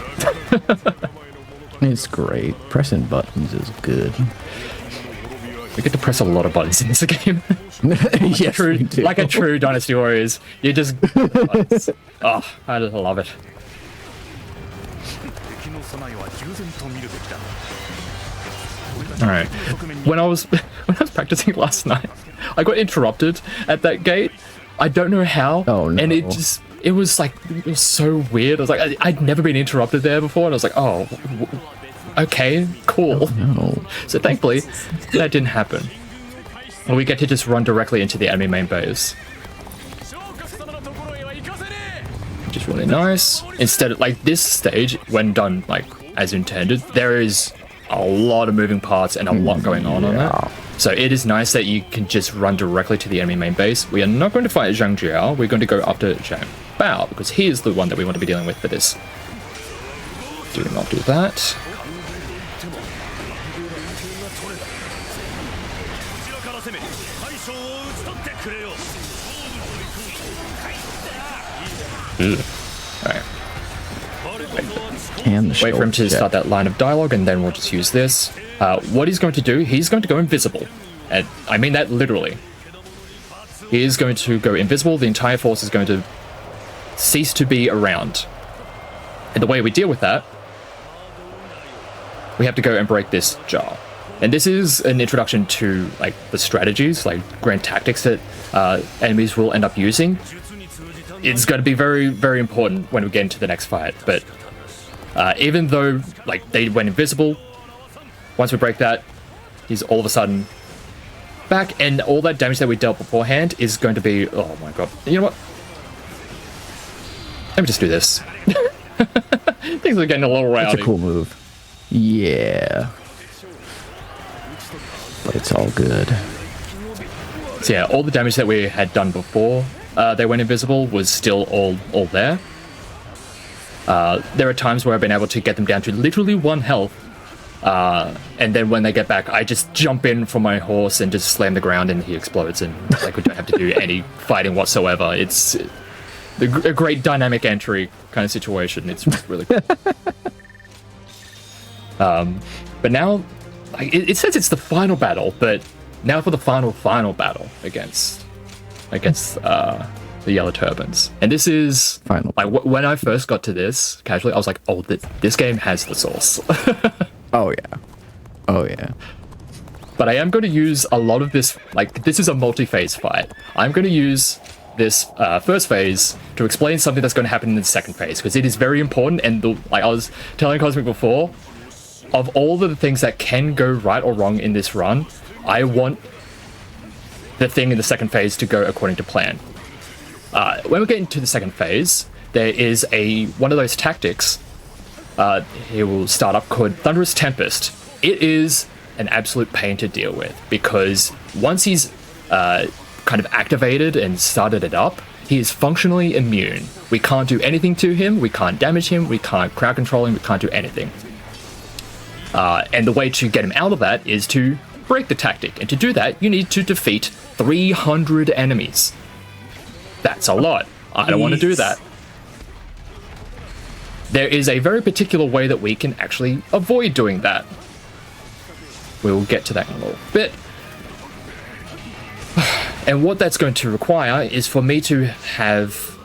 It's great. Pressing buttons is good. We get to press a lot of buttons in this game. Yes, we do. Like a true Dynasty Warriors. You just... Oh, I just love it. Alright. When I was practicing last night, I got interrupted at that gate. I don't know how. Oh, no. And it was so weird. I was like, I'd never been interrupted there before, and I was like, oh, okay, cool. Oh, no. So thankfully, that didn't happen. And we get to just run directly into the enemy main base, which is really nice. Instead of, like, this stage, when done, like, as intended, there is a lot of moving parts and a lot going on it. So it is nice that you can just run directly to the enemy main base. We are not going to fight Zhang Jiao, we're going to go after Zhang Bao, because he is the one that we want to be dealing with for this. Do not do that. Alright. And the Wait for him to start that line of dialogue, and then we'll just use this. What he's going to do, he's going to go invisible. And I mean that literally. He is going to go invisible, the entire force is going to cease to be around. And the way we deal with that we have to go and break this jar. And this is an introduction to like the strategies, like grand tactics that enemies will end up using. It's going to be very, very important when we get into the next fight. But even though like they went invisible, once we break that, he's all of a sudden back, and all that damage that we dealt beforehand is going to be, oh my god. You know what? Let me just do this. Things are getting a little rowdy. That's a cool move. Yeah. But it's all good. So yeah, all the damage that we had done before they went invisible was still all there. There are times where I've been able to get them down to literally 1 health. And then when they get back, I just jump in from my horse and just slam the ground and he explodes, and like we don't have to do any fighting whatsoever. It's a great dynamic entry kind of situation. It's really cool. But now, like, it says it's the final battle, but now for the final battle against the Yellow Turbans. And this is Final. like when I first got to this casually, I was like, oh, this game has the sauce. Oh yeah. Oh yeah. But I am going to use a lot of this, like, this is a multi-phase fight. I'm going to use this first phase to explain something that's going to happen in the second phase, because it is very important. And like I was telling Cosmic before, of all the things that can go right or wrong in this run, I want the thing in the second phase to go according to plan. When we get into the second phase, there is one of those tactics. He will start up called Thunderous Tempest. It is an absolute pain to deal with, because once he's kind of activated and started it up, he is functionally immune. We can't do anything to him, we can't damage him, we can't crowd control him, we can't do anything. And the way to get him out of that is to break the tactic, and to do that, you need to defeat 300 enemies. That's a lot. I don't want to do that. There is a very particular way that we can actually avoid doing that. We'll get to that in a little bit. And what that's going to require is for me to have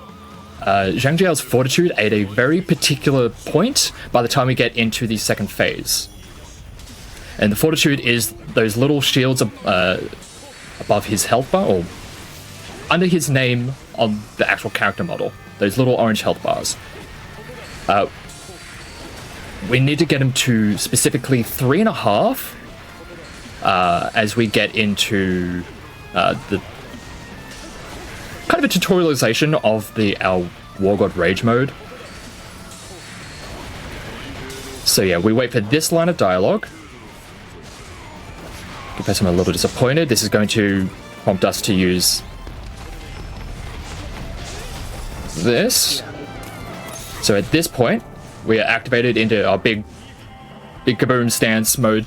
Zhang Jiao's fortitude at a very particular point by the time we get into the second phase. And the fortitude is those little shields above his health bar, or under his name on the actual character model. Those little orange health bars. We need to get him to specifically 3.5 as we get into the kind of a tutorialization of our War God Rage mode. So yeah, we wait for this line of dialogue. Confess I'm a little disappointed. This is going to prompt us to use this. So at this point, we are activated into our big kaboom stance mode.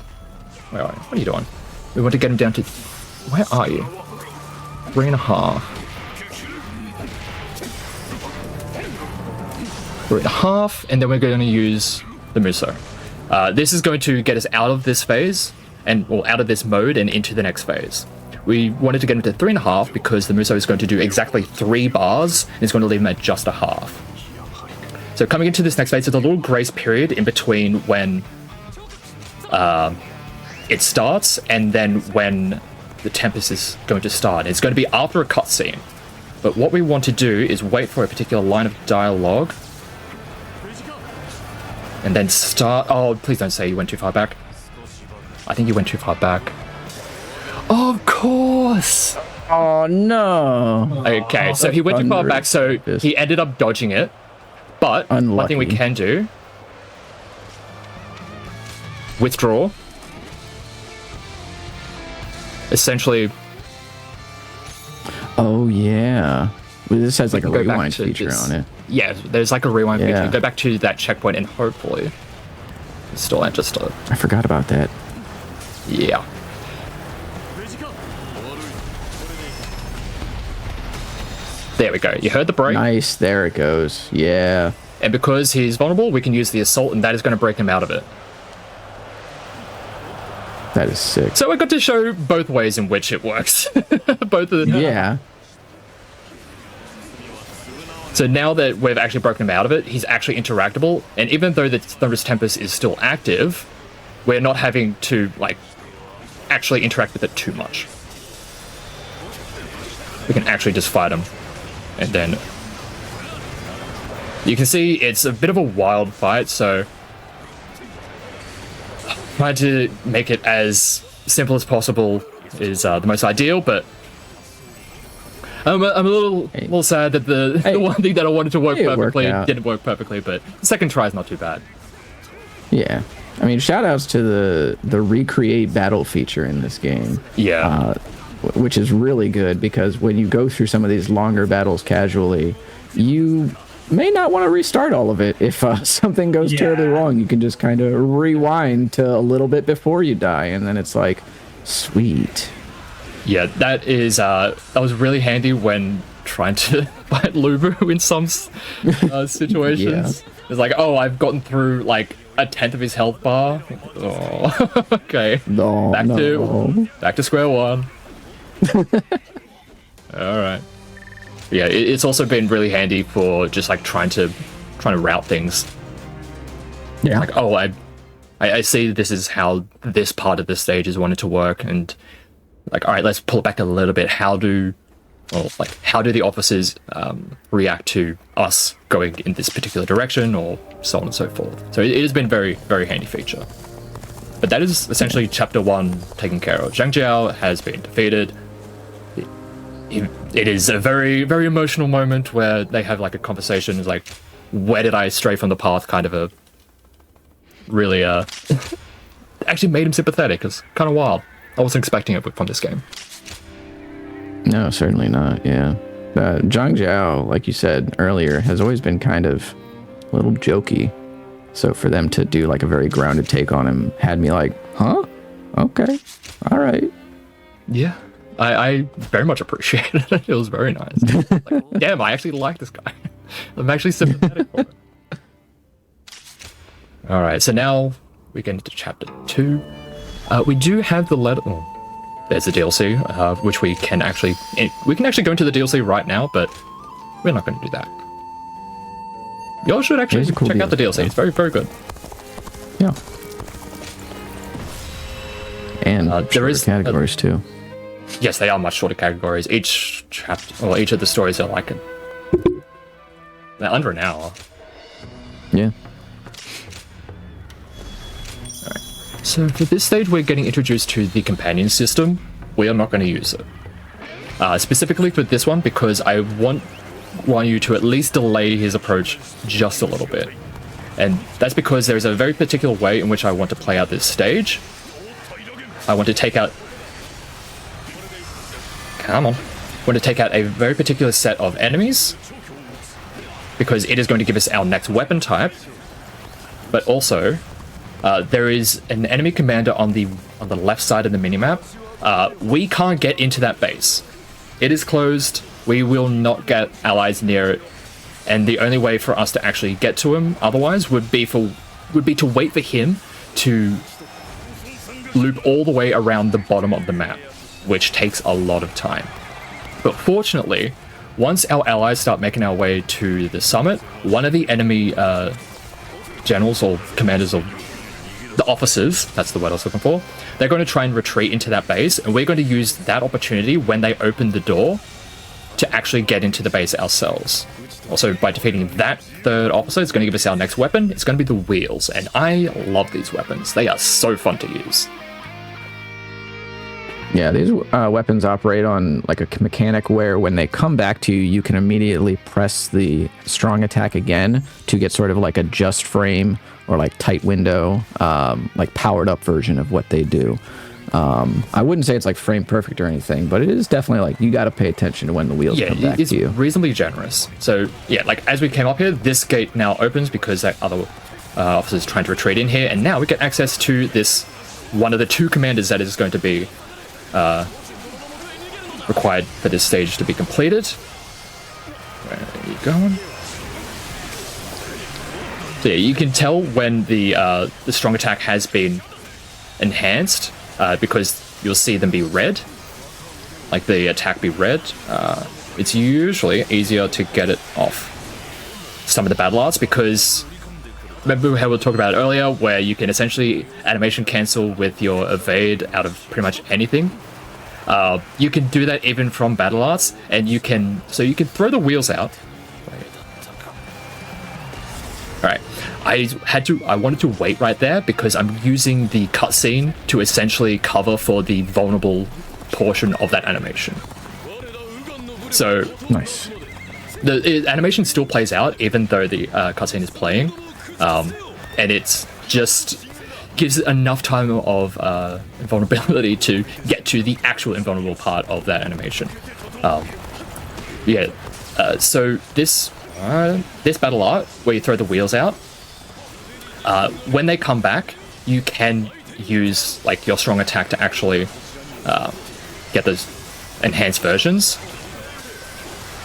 Where are you? What are you doing? We want to get him down to... Where are you? 3.5. 3.5, and then we're going to use the Muso. This is going to get us out of this phase, out of this mode and into the next phase. We wanted to get him to 3.5 because the Muso is going to do exactly 3 bars, and it's going to leave him at just a half. So coming into this next phase, there's a little grace period in between when it starts and then when the Tempest is going to start. It's going to be after a cutscene. But what we want to do is wait for a particular line of dialogue and then start... Oh, please don't say you went too far back. I think you went too far back. Of course! Oh no. Okay, so he went too far back, so he ended up dodging it. But Unlucky. one thing we can do... Withdraw. Essentially... Oh yeah. Well, this has like a rewind feature on it. Yeah, there's like a rewind feature. Go back to that checkpoint and hopefully still just I forgot about that. Yeah. There we go. You heard the break. Nice. There it goes. Yeah. And because he's vulnerable, we can use the assault, and that is going to break him out of it. That is sick. So I got to show both ways in which it works. Both of the... Yeah. So now that we've actually broken him out of it, he's actually interactable, and even though the Thunderous Tempest is still active, we're not having to like actually interact with it too much. We can actually just fight them, and then you can see it's a bit of a wild fight, so trying to make it as simple as possible is the most ideal, but I'm a little sad that the one thing that I wanted to work perfectly didn't work perfectly, but the second try is not too bad. Yeah. I mean, shout outs to the recreate battle feature in this game. Yeah. Which is really good, because when you go through some of these longer battles casually, you may not want to restart all of it. If something goes terribly wrong, you can just kind of rewind to a little bit before you die, and then it's like, sweet. Yeah, that was really handy when trying to fight Lubu in some situations. It's like, oh, I've gotten through like a tenth of his health bar. Oh, okay. No, back to square one. All right. Yeah, it's also been really handy for just like trying to route things. Yeah. Like, oh, I see this is how this part of the stage is wanted to work, and like, all right, let's pull it back a little bit. How do the officers react to us going in this particular direction, or so on and so forth? So it has been very, very handy feature. But that is essentially chapter 1 taken care of. Zhang Jiao has been defeated. It is a very, very emotional moment where they have like a conversation. It's like, where did I stray from the path? Kind of a really actually made him sympathetic. It's kind of wild. I wasn't expecting it from this game. No, certainly not. Yeah. Zhang Jiao, like you said earlier, has always been kind of a little jokey. So for them to do like a very grounded take on him had me like, huh? Okay. All right. Yeah. I very much appreciated it. It was very nice. Like, damn, I actually like this guy. I'm actually sympathetic for him. All right, so now we get into chapter 2. We do have the letter. Oh, there's the DLC, which we can actually go into the DLC right now, but we're not going to do that. Y'all should actually check out the DLC. It's very, very good. Yeah. And there is categories too. Yes, they are much shorter categories. Each chapter, or each of the stories are like they're under an hour. Yeah. Alright. So for this stage, we're getting introduced to the companion system. We are not going to use it. Specifically for this one, because I want you to at least delay his approach just a little bit. And that's because there's a very particular way in which I want to play out this stage. I want to take out... Come on. I want to take out a very particular set of enemies, because it is going to give us our next weapon type. But also, there is an enemy commander on the left side of the minimap. We can't get into that base. It is closed. We will not get allies near it. And the only way for us to actually get to him otherwise would be to wait for him to loop all the way around the bottom of the map, which takes a lot of time. But fortunately, once our allies start making our way to the summit, one of the enemy generals or commanders or the officers, that's the word I was looking for, they're going to try and retreat into that base, and we're going to use that opportunity when they open the door to actually get into the base ourselves. Also, by defeating that third officer, it's going to give us our next weapon. It's going to be the wheels, and I love these weapons. They are so fun to use. Yeah, these weapons operate on like a mechanic where when they come back to you, you can immediately press the strong attack again to get sort of like a just frame or like tight window, like powered up version of what they do. I wouldn't say it's like frame perfect or anything, but it is definitely like you got to pay attention to when the wheels come back to you. It's reasonably generous. So yeah, like as we came up here, this gate now opens because that other officer is trying to retreat in here, and now we get access to this one of the two commanders that is going to be required for this stage to be completed. Where are you going? So yeah, you can tell when the strong attack has been enhanced because you'll see them be red, like the attack be red. It's usually easier to get it off some of the battle arts because remember how we talked about it earlier, where you can essentially animation cancel with your evade out of pretty much anything. You can do that even from battle arts, and you can throw the wheels out. Alright, I wanted to wait right there because I'm using the cutscene to essentially cover for the vulnerable portion of that animation. So Nice. the animation still plays out even though the cutscene is playing, and it's just gives enough time of invulnerability to get to the actual invulnerable part of that animation. So this battle art where you throw the wheels out, when they come back, you can use like your strong attack to actually get those enhanced versions,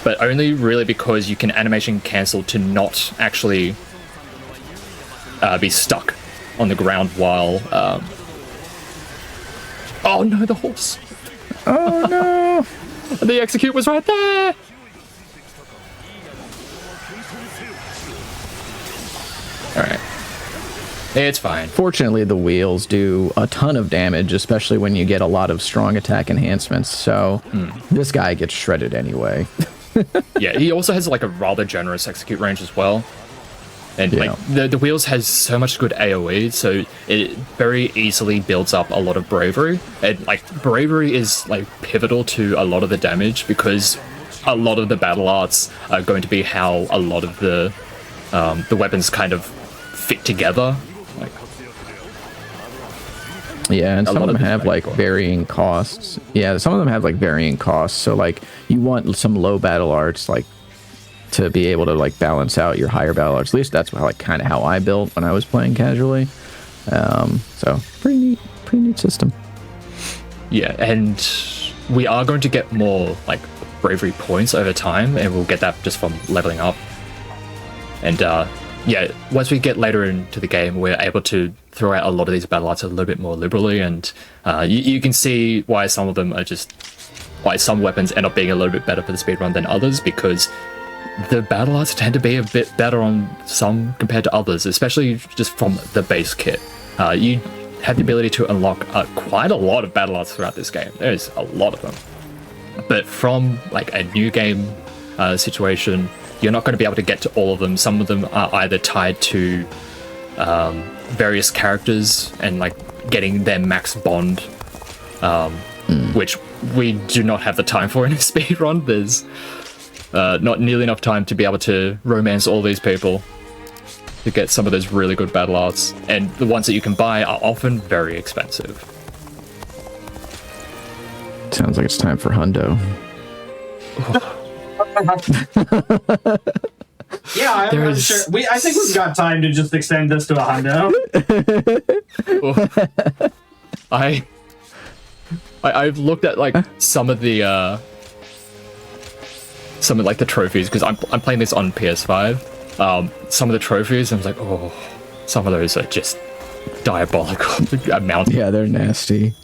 but only really because you can animation cancel to not actually be stuck on the ground while oh no, the horse. Oh no! The execute was right there. Alright. It's fine. Fortunately, the wheels do a ton of damage, especially when you get a lot of strong attack enhancements, so this guy gets shredded anyway. Yeah, he also has like a rather generous execute range as well. And Yeah. like the wheels has so much good AoE, so it very easily builds up a lot of bravery. And like bravery is like pivotal to a lot of the damage because a lot of the battle arts are going to be how a lot of the weapons kind of fit together. Like, Yeah, and some of them have very like cool. varying costs. Yeah, some of them have like varying costs. So like you want some low battle arts like to be able to like balance out your higher battle arts. At least that's how, like kind of how I built when I was playing casually. So pretty neat system. yeah, and we are going to get more like bravery points over time, and we'll get that just from leveling up. And yeah, once we get later into the game, we're able to throw out a lot of these battle arts a little bit more liberally, and you can see why some of them are just why some weapons end up being a little bit better for the speedrun than others, because the battle arts tend to be a bit better on some compared to others, especially just from the base kit. You have the ability to unlock quite a lot of battle arts throughout this game. There's a lot of them. But from like a new game situation, you're not going to be able to get to all of them. Some of them are either tied to various characters and like getting their max bond, which we do not have the time for in a speedrun. There's not nearly enough time to be able to romance all these people to get some of those really good battle arts, and the ones that you can buy are often very expensive. Sounds like it's time for Hundo. Yeah, I'm sure. I think we've got time to just extend this to a hundo. I've looked at like some of the like the trophies, because I'm playing this on PS5. Some of the trophies, I was like, oh, some of those are just diabolical amounts. Yeah, they're nasty.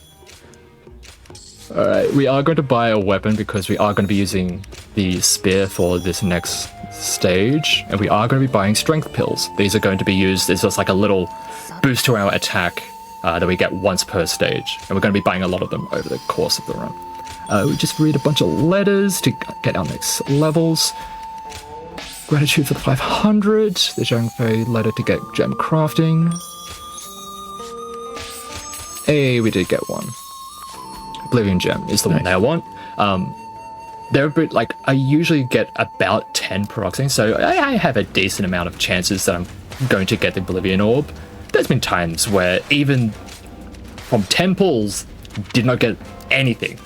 Alright, we are going to buy a weapon because we are going to be using the spear for this next stage, and we are going to be buying strength pills. These are going to be used as just like a little boost to our attack that we get once per stage, and we're going to be buying a lot of them over the course of the run. We just read a bunch of letters to get our next levels. Gratitude for the 500. The Zhang Fei letter to get gem crafting. Hey, we did get one. Oblivion gem is the one that I want. They're a bit like, I usually get about 10 per oxine, so I have a decent amount of chances that I'm going to get the Oblivion orb. There's been times where even from 10 pulls, did not get anything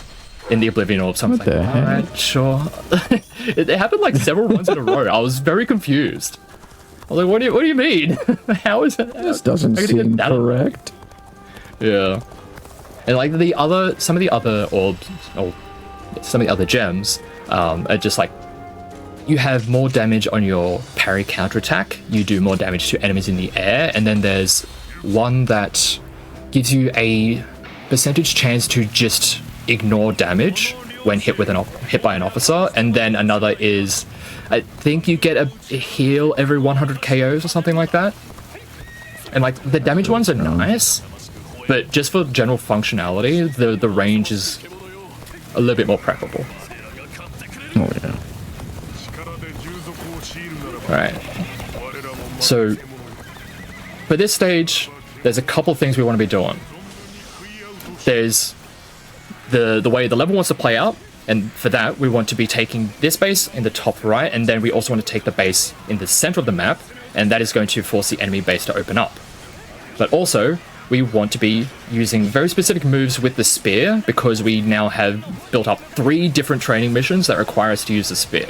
in the Oblivion orb. So I'm like, alright, sure. It happened like several runs in a row. I was very confused. I was like, what do you mean? How is it? This doesn't seem correct. Yeah. And like some of the other orbs, or some of the other gems, are just like, you have more damage on your parry counterattack, you do more damage to enemies in the air, and then there's one that gives you a percentage chance to just ignore damage when hit by an officer, and then another is, I think you get a heal every 100 KOs or something like that. And like the damage ones are nice, but just for general functionality, the range is a little bit more preferable. Oh yeah. Alright. So for this stage, there's a couple of things we want to be doing. There's the way the level wants to play out, and for that we want to be taking this base in the top right, and then we also want to take the base in the center of the map, and that is going to force the enemy base to open up. But also, we want to be using very specific moves with the spear, because we now have built up 3 different training missions that require us to use the spear.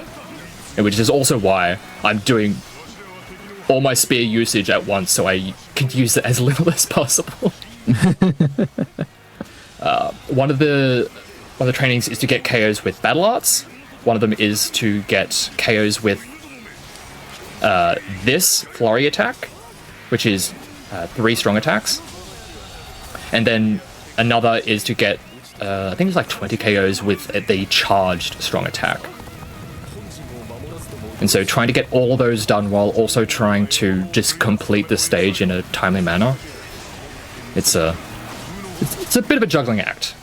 And which is also why I'm doing all my spear usage at once, so I can use it as little as possible. One of the trainings is to get KOs with battle arts. One of them is to get KOs with this flurry attack, which is 3 strong attacks. And then another is to get, I think it's like 20 KOs with the charged strong attack. And so trying to get all those done while also trying to just complete the stage in a timely manner, it's a bit of a juggling act.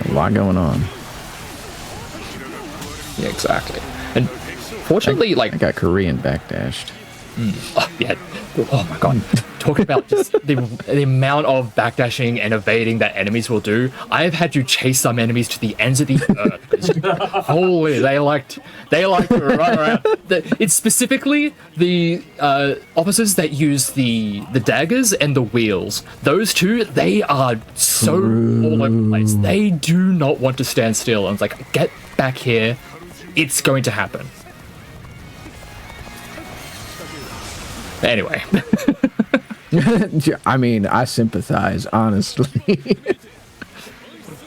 A lot going on. Yeah, exactly. And fortunately, I got Korean backdashed. Oh, yeah. Oh my god. Talking about just the amount of backdashing and evading that enemies will do. I have had to chase some enemies to the ends of the earth. Holy, they like to run around. It's specifically the officers that use the daggers and the wheels. Those two, they are so all over the place. They do not want to stand still. And it's like, get back here. It's going to happen. Anyway. I mean, I sympathize, honestly.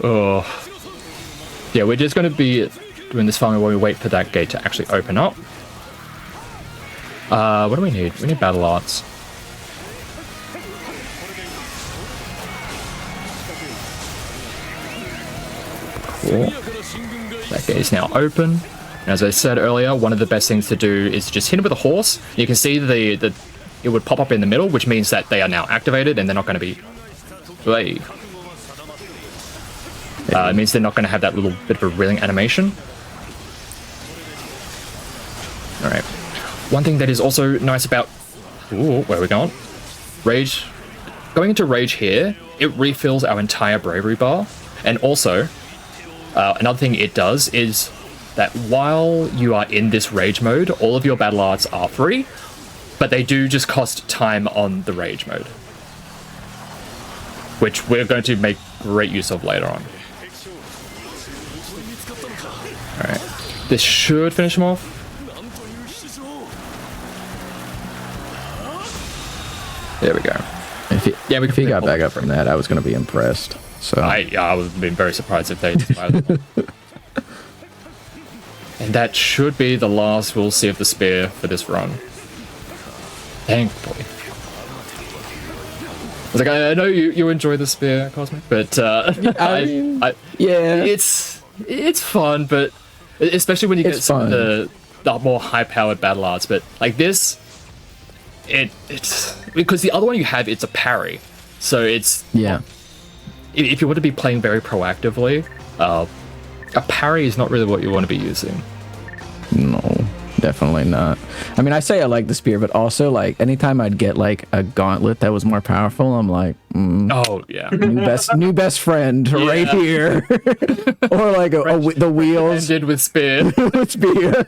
Oh. Yeah, we're just going to be doing this finally while we wait for that gate to actually open up. What do we need? We need battle arts. Cool. That gate is now open. As I said earlier, one of the best things to do is just hit him with a horse. You can see it would pop up in the middle, which means that they are now activated and they're not going to be... It means they're not going to have that little bit of a reeling animation. Alright. One thing that is also nice about... Ooh, where are we going? Rage. Going into Rage here, it refills our entire Bravery bar. And also, another thing it does is that while you are in this Rage mode, all of your battle arts are free, but they do just cost time on the Rage mode, which we're going to make great use of later on. Alright, this should finish him off. There we go. If he got back up from that, I was going to be impressed. So I would have been very surprised if they survived. And that should be the last we'll see of the spear for this run. Thankfully. I was like, I know you enjoy the spear, Cosmic, but yeah, it's fun, but especially when you get some of the more high-powered battle arts. But like this, it's because the other one you have, it's a parry, so it's if you want to be playing very proactively, a parry is not really what you want to be using. No, definitely not. I mean, I say I like the spear, but also like anytime I'd get like a gauntlet that was more powerful, I'm like, oh yeah, new best friend right here, or like the wheels ended with spear. with spear.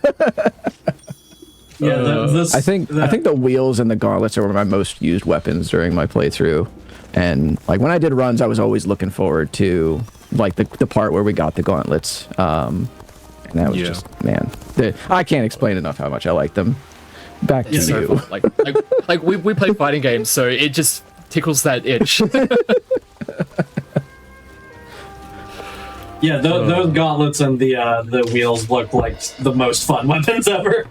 Yeah, I think the wheels and the gauntlets are one of my most used weapons during my playthrough. And like when I did runs, I was always looking forward to like the part where we got the gauntlets. And that was just, man, I can't explain enough how much I like them. Back to you. Like we play fighting games, so it just tickles that itch. Yeah, those gauntlets and the wheels look like the most fun weapons ever.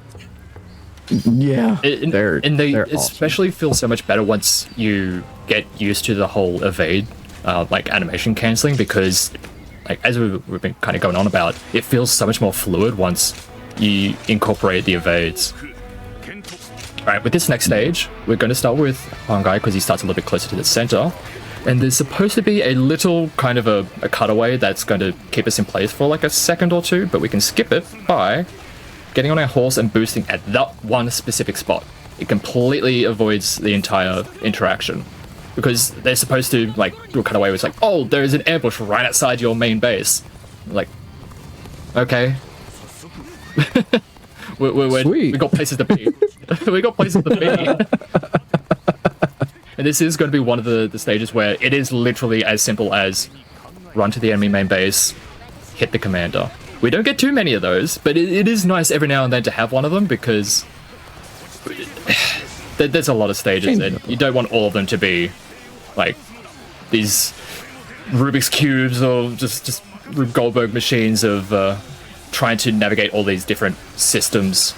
Yeah, they're especially awesome. feel so much better once you get used to the whole evade, like animation canceling, because like as we've been kind of going on about, it feels so much more fluid once you incorporate the evades. Alright, with this next stage, we're going to start with Hongai because he starts a little bit closer to the center. And there's supposed to be a little kind of a cutaway that's going to keep us in place for like a second or two, but we can skip it by getting on our horse and boosting at that one specific spot. It completely avoids the entire interaction. Because they're supposed to like do a cutaway where it's like, oh, there's an ambush right outside your main base. Like, okay. we got places to be. We got places to be. And this is going to be one of the stages where it is literally as simple as run to the enemy main base, hit the commander. We don't get too many of those, but it is nice every now and then to have one of them because there's a lot of stages and you don't want all of them to be like these Rubik's Cubes or just Rube Goldberg machines of trying to navigate all these different systems.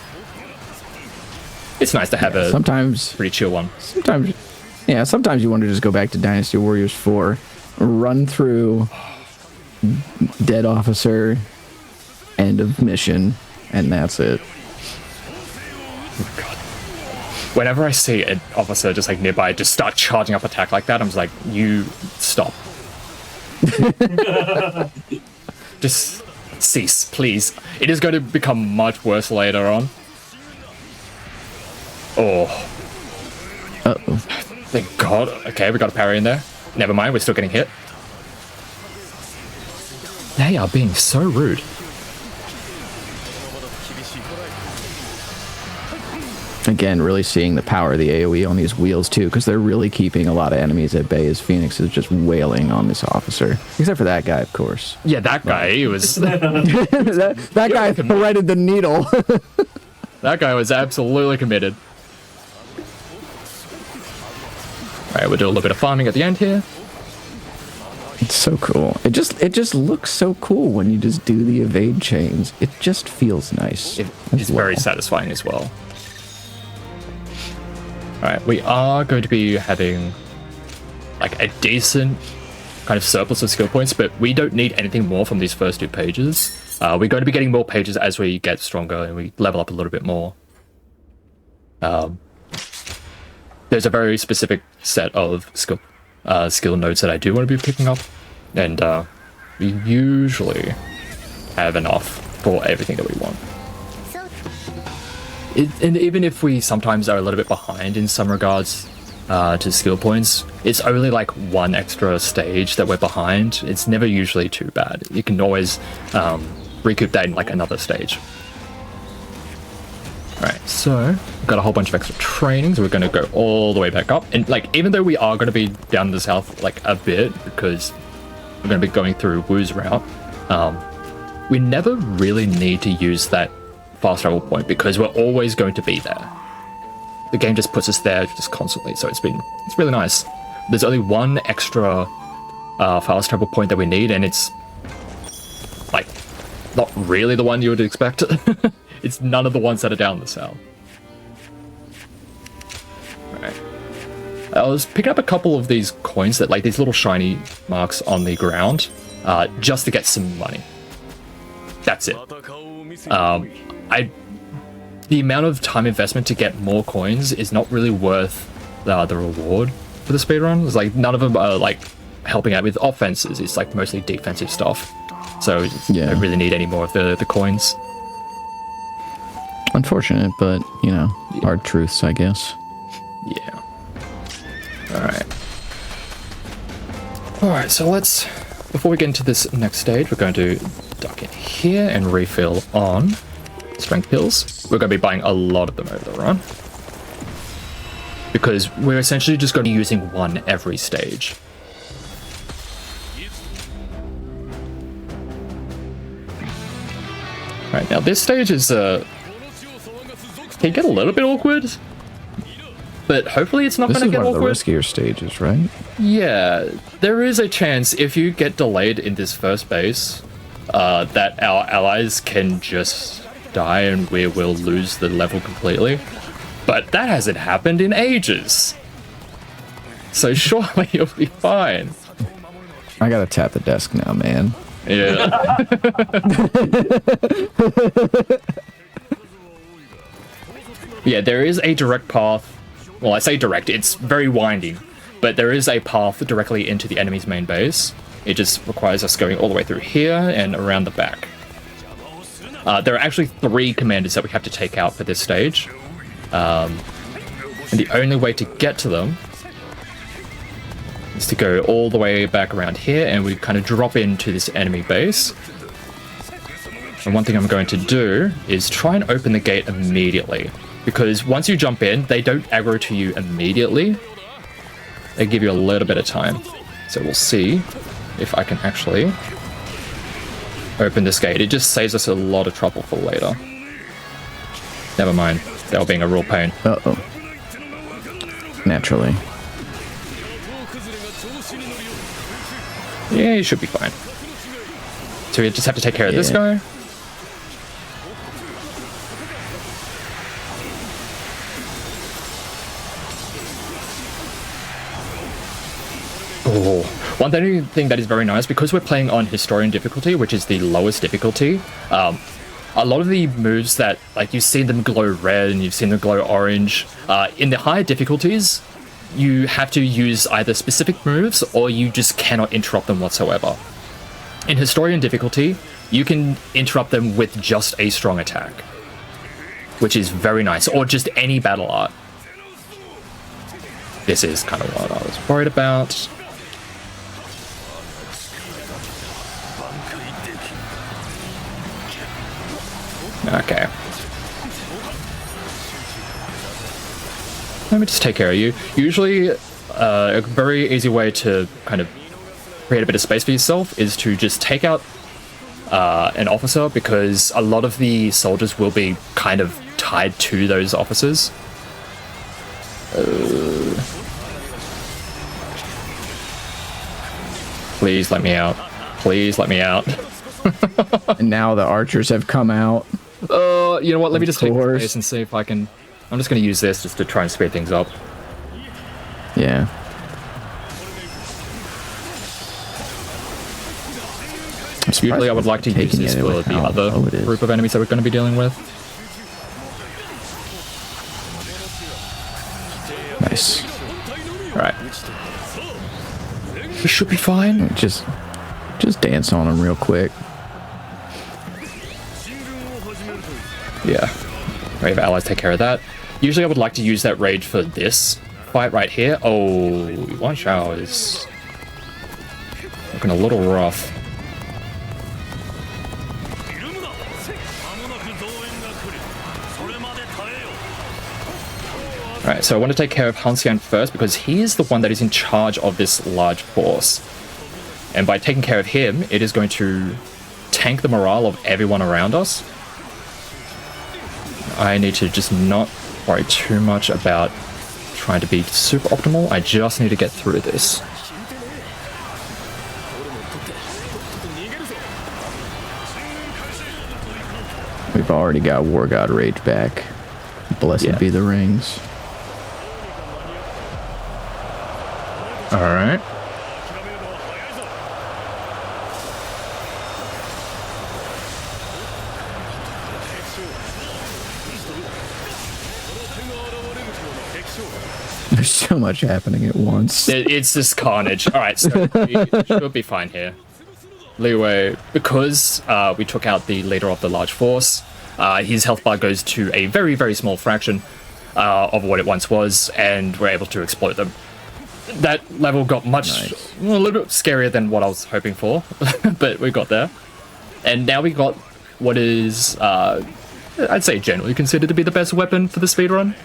It's nice to have a sometimes pretty chill one. Sometimes you want to just go back to Dynasty Warriors 4, run through dead officer, end of mission, and that's it. Oh God. Whenever I see an officer just like nearby just start charging up attack like that, I'm just like, you stop. Just cease, please. It is going to become much worse later on. Oh. Uh-oh. Thank God. Okay, we got a parry in there. Never mind, we're still getting hit. They are being so rude. Again, really seeing the power of the AoE on these wheels too, because they're really keeping a lot of enemies at bay as Phoenix is just wailing on this officer. Except for that guy, of course. Yeah, that guy, he was... that guy threaded the needle. That guy was absolutely committed. Alright, we'll do a little bit of farming at the end here. It's so cool. It just looks so cool when you just do the evade chains. It just feels nice. It's very satisfying as well. Alright, we are going to be having like a decent kind of surplus of skill points, but we don't need anything more from these first two pages. We're going to be getting more pages as we get stronger and we level up a little bit more. There's a very specific set of skill nodes that I do want to be picking up, and we usually have enough for everything that we want. And even if we sometimes are a little bit behind in some regards to skill points, it's only like one extra stage that we're behind. It's never usually too bad. You can always recoup that in like another stage. Alright, so we've got a whole bunch of extra trainings. We're going to go all the way back up. And like, even though we are going to be down in the south like a bit, because we're going to be going through Wu's route, we never really need to use that fast travel point because we're always going to be there. The game just puts us there just constantly, so it's really nice. There's only one extra fast travel point that we need, and it's like not really the one you would expect. It's none of the ones that are down the south. Alright. I was picking up a couple of these coins that like these little shiny marks on the ground just to get some money. That's it. The amount of time investment to get more coins is not really worth the reward for the speedrun. It's like none of them are like helping out with offenses. It's like mostly defensive stuff. So yeah. I don't really need any more of the coins. Unfortunate, but you know, hard truths, I guess. Yeah. Alright, so let's, before we get into this next stage, we're going to duck in here and refill on strength pills. We're going to be buying a lot of them over the run, because we're essentially just going to be using one every stage. Right, now this stage is can get a little bit awkward, but hopefully it's not going to get awkward. This is one of the riskier stages, right? Yeah, there is a chance if you get delayed in this first base, that our allies can just die and we will lose the level completely. But that hasn't happened in ages. So surely you'll be fine. I gotta tap the desk now, man. Yeah. Yeah, there is a direct path. Well, I say direct, it's very winding, but there is a path directly into the enemy's main base. It just requires us going all the way through here and around the back. There are actually 3 commanders that we have to take out for this stage. And the only way to get to them is to go all the way back around here, and we kind of drop into this enemy base. And one thing I'm going to do is try and open the gate immediately, because once you jump in, they don't aggro to you immediately. They give you a little bit of time. So we'll see if I can actually open this gate. It just saves us a lot of trouble for later. Never mind. They were being a real pain. Uh-oh. Naturally. Yeah, you should be fine. So we just have to take care of this guy. Oh, one thing that is very nice, because we're playing on Historian difficulty, which is the lowest difficulty, a lot of the moves that, like, you've seen them glow red and you've seen them glow orange, in the higher difficulties, you have to use either specific moves or you just cannot interrupt them whatsoever. In Historian difficulty, you can interrupt them with just a strong attack, which is very nice, or just any battle art. This is kind of what I was worried about. Okay. Let me just take care of you. Usually, a very easy way to kind of create a bit of space for yourself is to just take out an officer, because a lot of the soldiers will be kind of tied to those officers. Please let me out. Please let me out. And now the archers have come out. You know what? Let me just take course. space and see if I can. I'm just going to use this just to try and speed things up. Yeah. Usually I would like to use this for the other group of enemies that we're going to be dealing with. Nice. Right. We should be fine. Just dance on them real quick. Yeah. Brave allies take care of that. Usually I would like to use that rage for this fight right here. Oh, one shower is looking a little rough. Alright, so I want to take care of Hansian first, because he is the one that is in charge of this large force. And by taking care of him, it is going to tank the morale of everyone around us. I need to just not worry too much about trying to be super optimal. I just need to get through this. We've already got War God Rage back. Blessed be the rings. Alright. There's so much happening at once. It's just carnage. Alright, so we should be fine here. Leeway, because we took out the leader of the large force, his health bar goes to a very, very small fraction of what it once was, and we're able to exploit them. That level got much, well, a little bit scarier than what I was hoping for, but we got there. And now we got what is, I'd say generally considered to be the best weapon for the speedrun.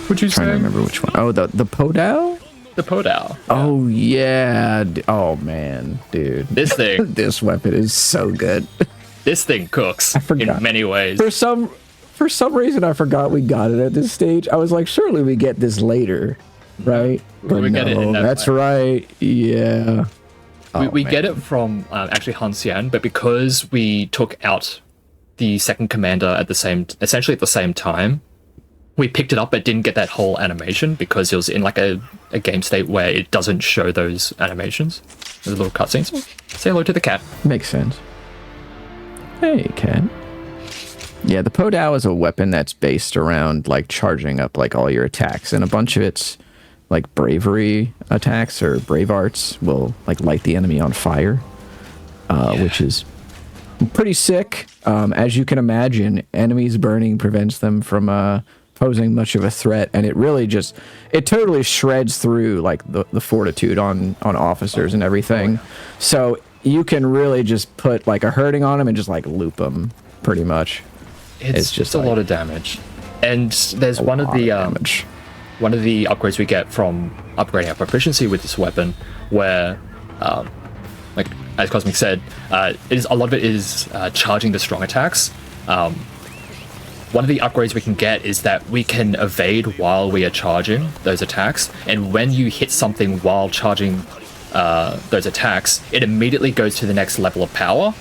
Would you say? Trying to remember which one. Oh, the Podao? The Podao. Yeah. Oh, yeah. Oh, man, dude. This thing. This weapon is so good. This thing cooks in many ways. For some reason, I forgot we got it at this stage. I was like, surely we get this later, right? But we get it in that that's fight. right. Yeah. We get it from actually Hansian, but because we took out the second commander at essentially at the same time, we picked it up but didn't get that whole animation because it was in like a game state where it doesn't show those animations. There's a little cutscene. So say hello to the cat. Makes sense. Hey, cat. Yeah, the Podao is a weapon that's based around like charging up like all your attacks, and a bunch of its like bravery attacks or brave arts will like light the enemy on fire, which is pretty sick. As you can imagine, enemies burning prevents them from posing much of a threat, and it really just it totally shreds through like the fortitude on officers and everything. So you can really just put like a hurting on them and just like loop them pretty much. It's just a lot of damage. And there's one of the upgrades we get from upgrading our proficiency with this weapon, where like as Cosmic said, a lot of it is charging the strong attacks. One of the upgrades we can get is that we can evade while we are charging those attacks, and when you hit something while charging those attacks, it immediately goes to the next level of power.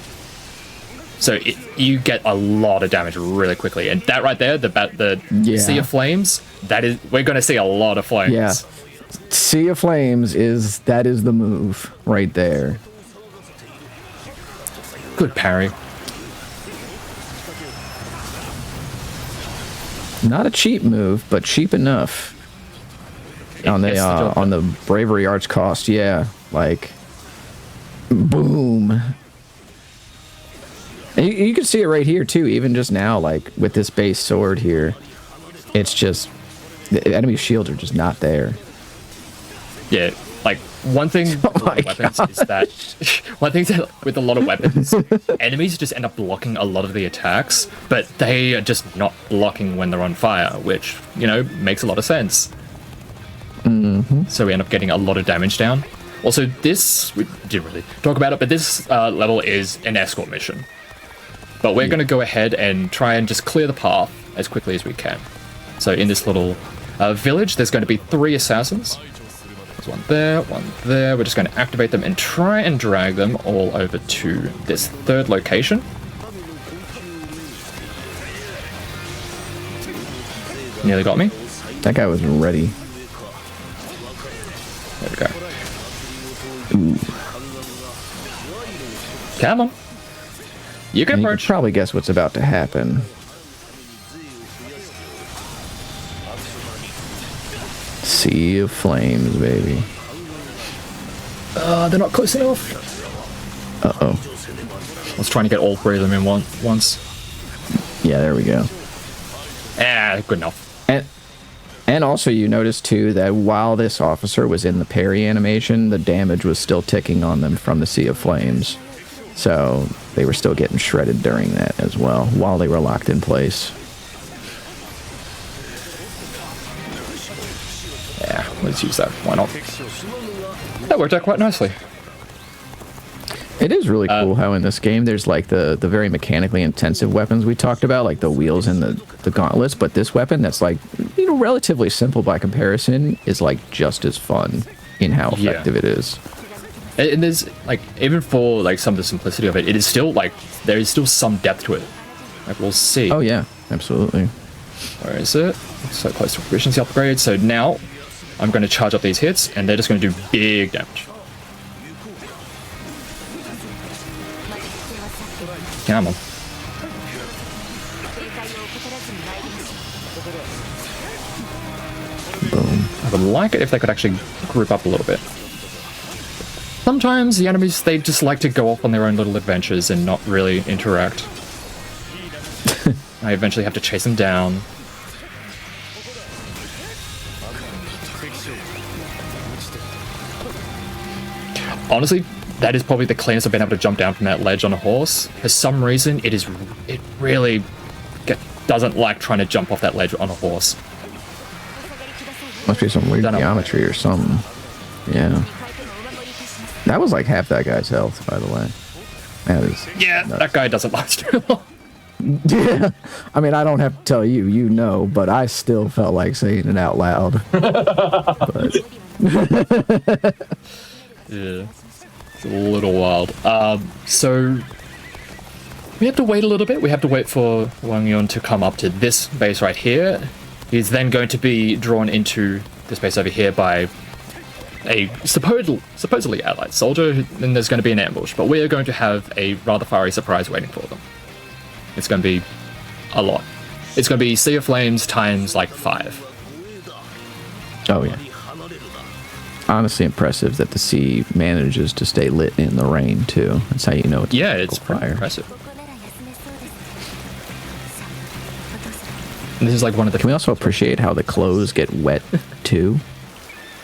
So you get a lot of damage really quickly, and that right there, the Sea of Flames, we're going to see a lot of flames. Yeah, Sea of Flames is the move right there. Good parry. Not a cheap move, but cheap enough. On the bravery arts cost, yeah, like boom. And you can see it right here too, even just now, like with this base sword here. It's just the enemy shields are just not there. Yeah, like one thing with weapons is that with a lot of weapons, enemies just end up blocking a lot of the attacks, but they are just not blocking when they're on fire, which, you know, makes a lot of sense. So we end up getting a lot of damage down. Also, this, we didn't really talk about it, but this level is an escort mission. But we're going to go ahead and try and just clear the path as quickly as we can. So in this little village, there's going to be 3 assassins. There's one there, one there. We're just going to activate them and try and drag them all over to this 3rd location. Nearly got me. That guy was ready. There we go. Ooh. Come on. You can approach. You can probably guess what's about to happen. Sea of Flames, baby. They're not close enough. Uh-oh. I was trying to get all 3 of them in once. Yeah, there we go. Good enough. And also you notice too that while this officer was in the parry animation, the damage was still ticking on them from the Sea of Flames. So they were still getting shredded during that as well, while they were locked in place. Yeah, let's use that. Why not? That worked out quite nicely. It is really cool how in this game there's like the very mechanically intensive weapons we talked about, like the wheels and the gauntlets, but this weapon that's like, you know, relatively simple by comparison is like just as fun in how effective it is. And there's like, even for like some of the simplicity of it, it is still like, there is still some depth to it. Like we'll see. Oh yeah, absolutely. Where is it? It's so close to proficiency upgrade. So now I'm going to charge up these hits and they're just going to do big damage. Come on. Boom. I would like it if they could actually group up a little bit. Sometimes the enemies, they just like to go off on their own little adventures and not really interact. I eventually have to chase them down. Honestly, that is probably the cleanest I've been able to jump down from that ledge on a horse. For some reason, it really doesn't like trying to jump off that ledge on a horse. Must be some weird geometry or something. Yeah. That was like half that guy's health, by the way. That is nuts. That guy doesn't last too long. Yeah. I mean, I don't have to tell you, you know, but I still felt like saying it out loud. But. Yeah. It's a little wild. So we have to wait a little bit. We have to wait for Wang Yun to come up to this base right here. He's then going to be drawn into this base over here by a supposedly allied soldier, and there's going to be an ambush, but we're going to have a rather fiery surprise waiting for them. It's going to be a lot. It's going to be Sea of Flames times like 5. Oh yeah. Honestly impressive that the sea manages to stay lit in the rain too. That's how you know it's It's pretty fire. impressive. And this is like one of the... Can we also appreciate how the clothes get wet too?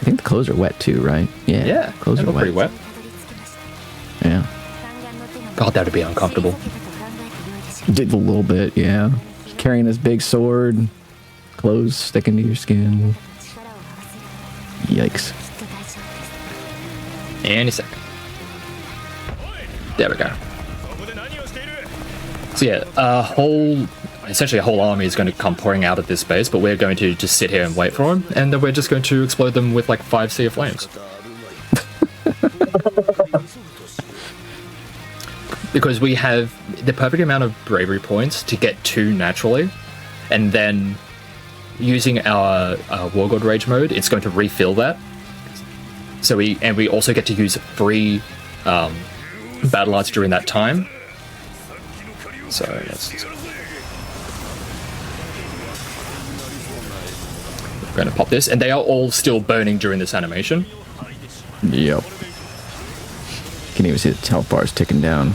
I think the clothes are wet too, right? Yeah, clothes they are look wet. pretty wet. Yeah. God, that would be uncomfortable. Did a little bit, yeah. Carrying this big sword, clothes sticking to your skin. Yikes. Any second. There we go. So yeah, essentially a whole army is going to come pouring out of this base, but we're going to just sit here and wait for them, and then we're just going to explode them with like 5 Sea of Flames. Because we have the perfect amount of bravery points to get 2 naturally, and then using our War God Rage mode, it's going to refill that. So we also get to use 3 battle arts during that time. So we're going to pop this, and they are all still burning during this animation. Yep. Can even see the health bars ticking down.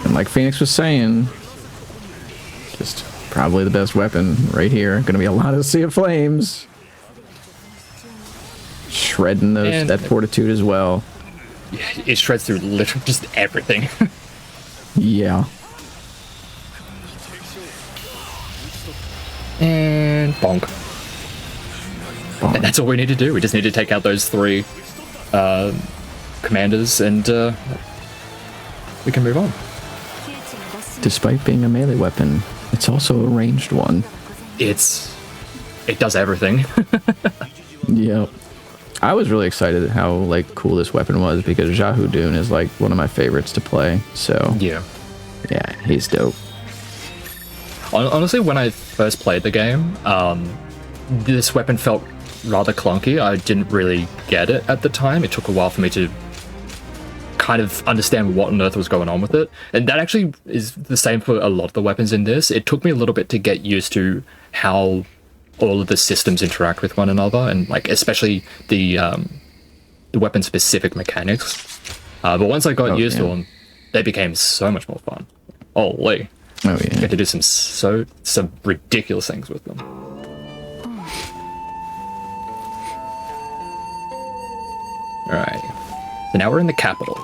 And like Phoenix was saying, just probably the best weapon right here. Gonna be a lot of Sea of Flames. Shredding that fortitude as well. It shreds through literally just everything. Yeah. And bonk. And that's all we need to do. We just need to take out those 3 commanders, and we can move on. Despite being a melee weapon, it's also a ranged one. It does everything. Yep. I was really excited at how like cool this weapon was because Jahu Dune is like one of my favorites to play. So yeah, he's dope. Honestly, when I first played the game, this weapon felt rather clunky. I didn't really get it at the time. It took a while for me to kind of understand what on earth was going on with it. And that actually is the same for a lot of the weapons in this. It took me a little bit to get used to how all of the systems interact with one another, and like especially the weapon specific mechanics. But once I got used to them, they became so much more fun. Holy. Oh yeah. Get to do some ridiculous things with them. Alright. So now we're in the capital.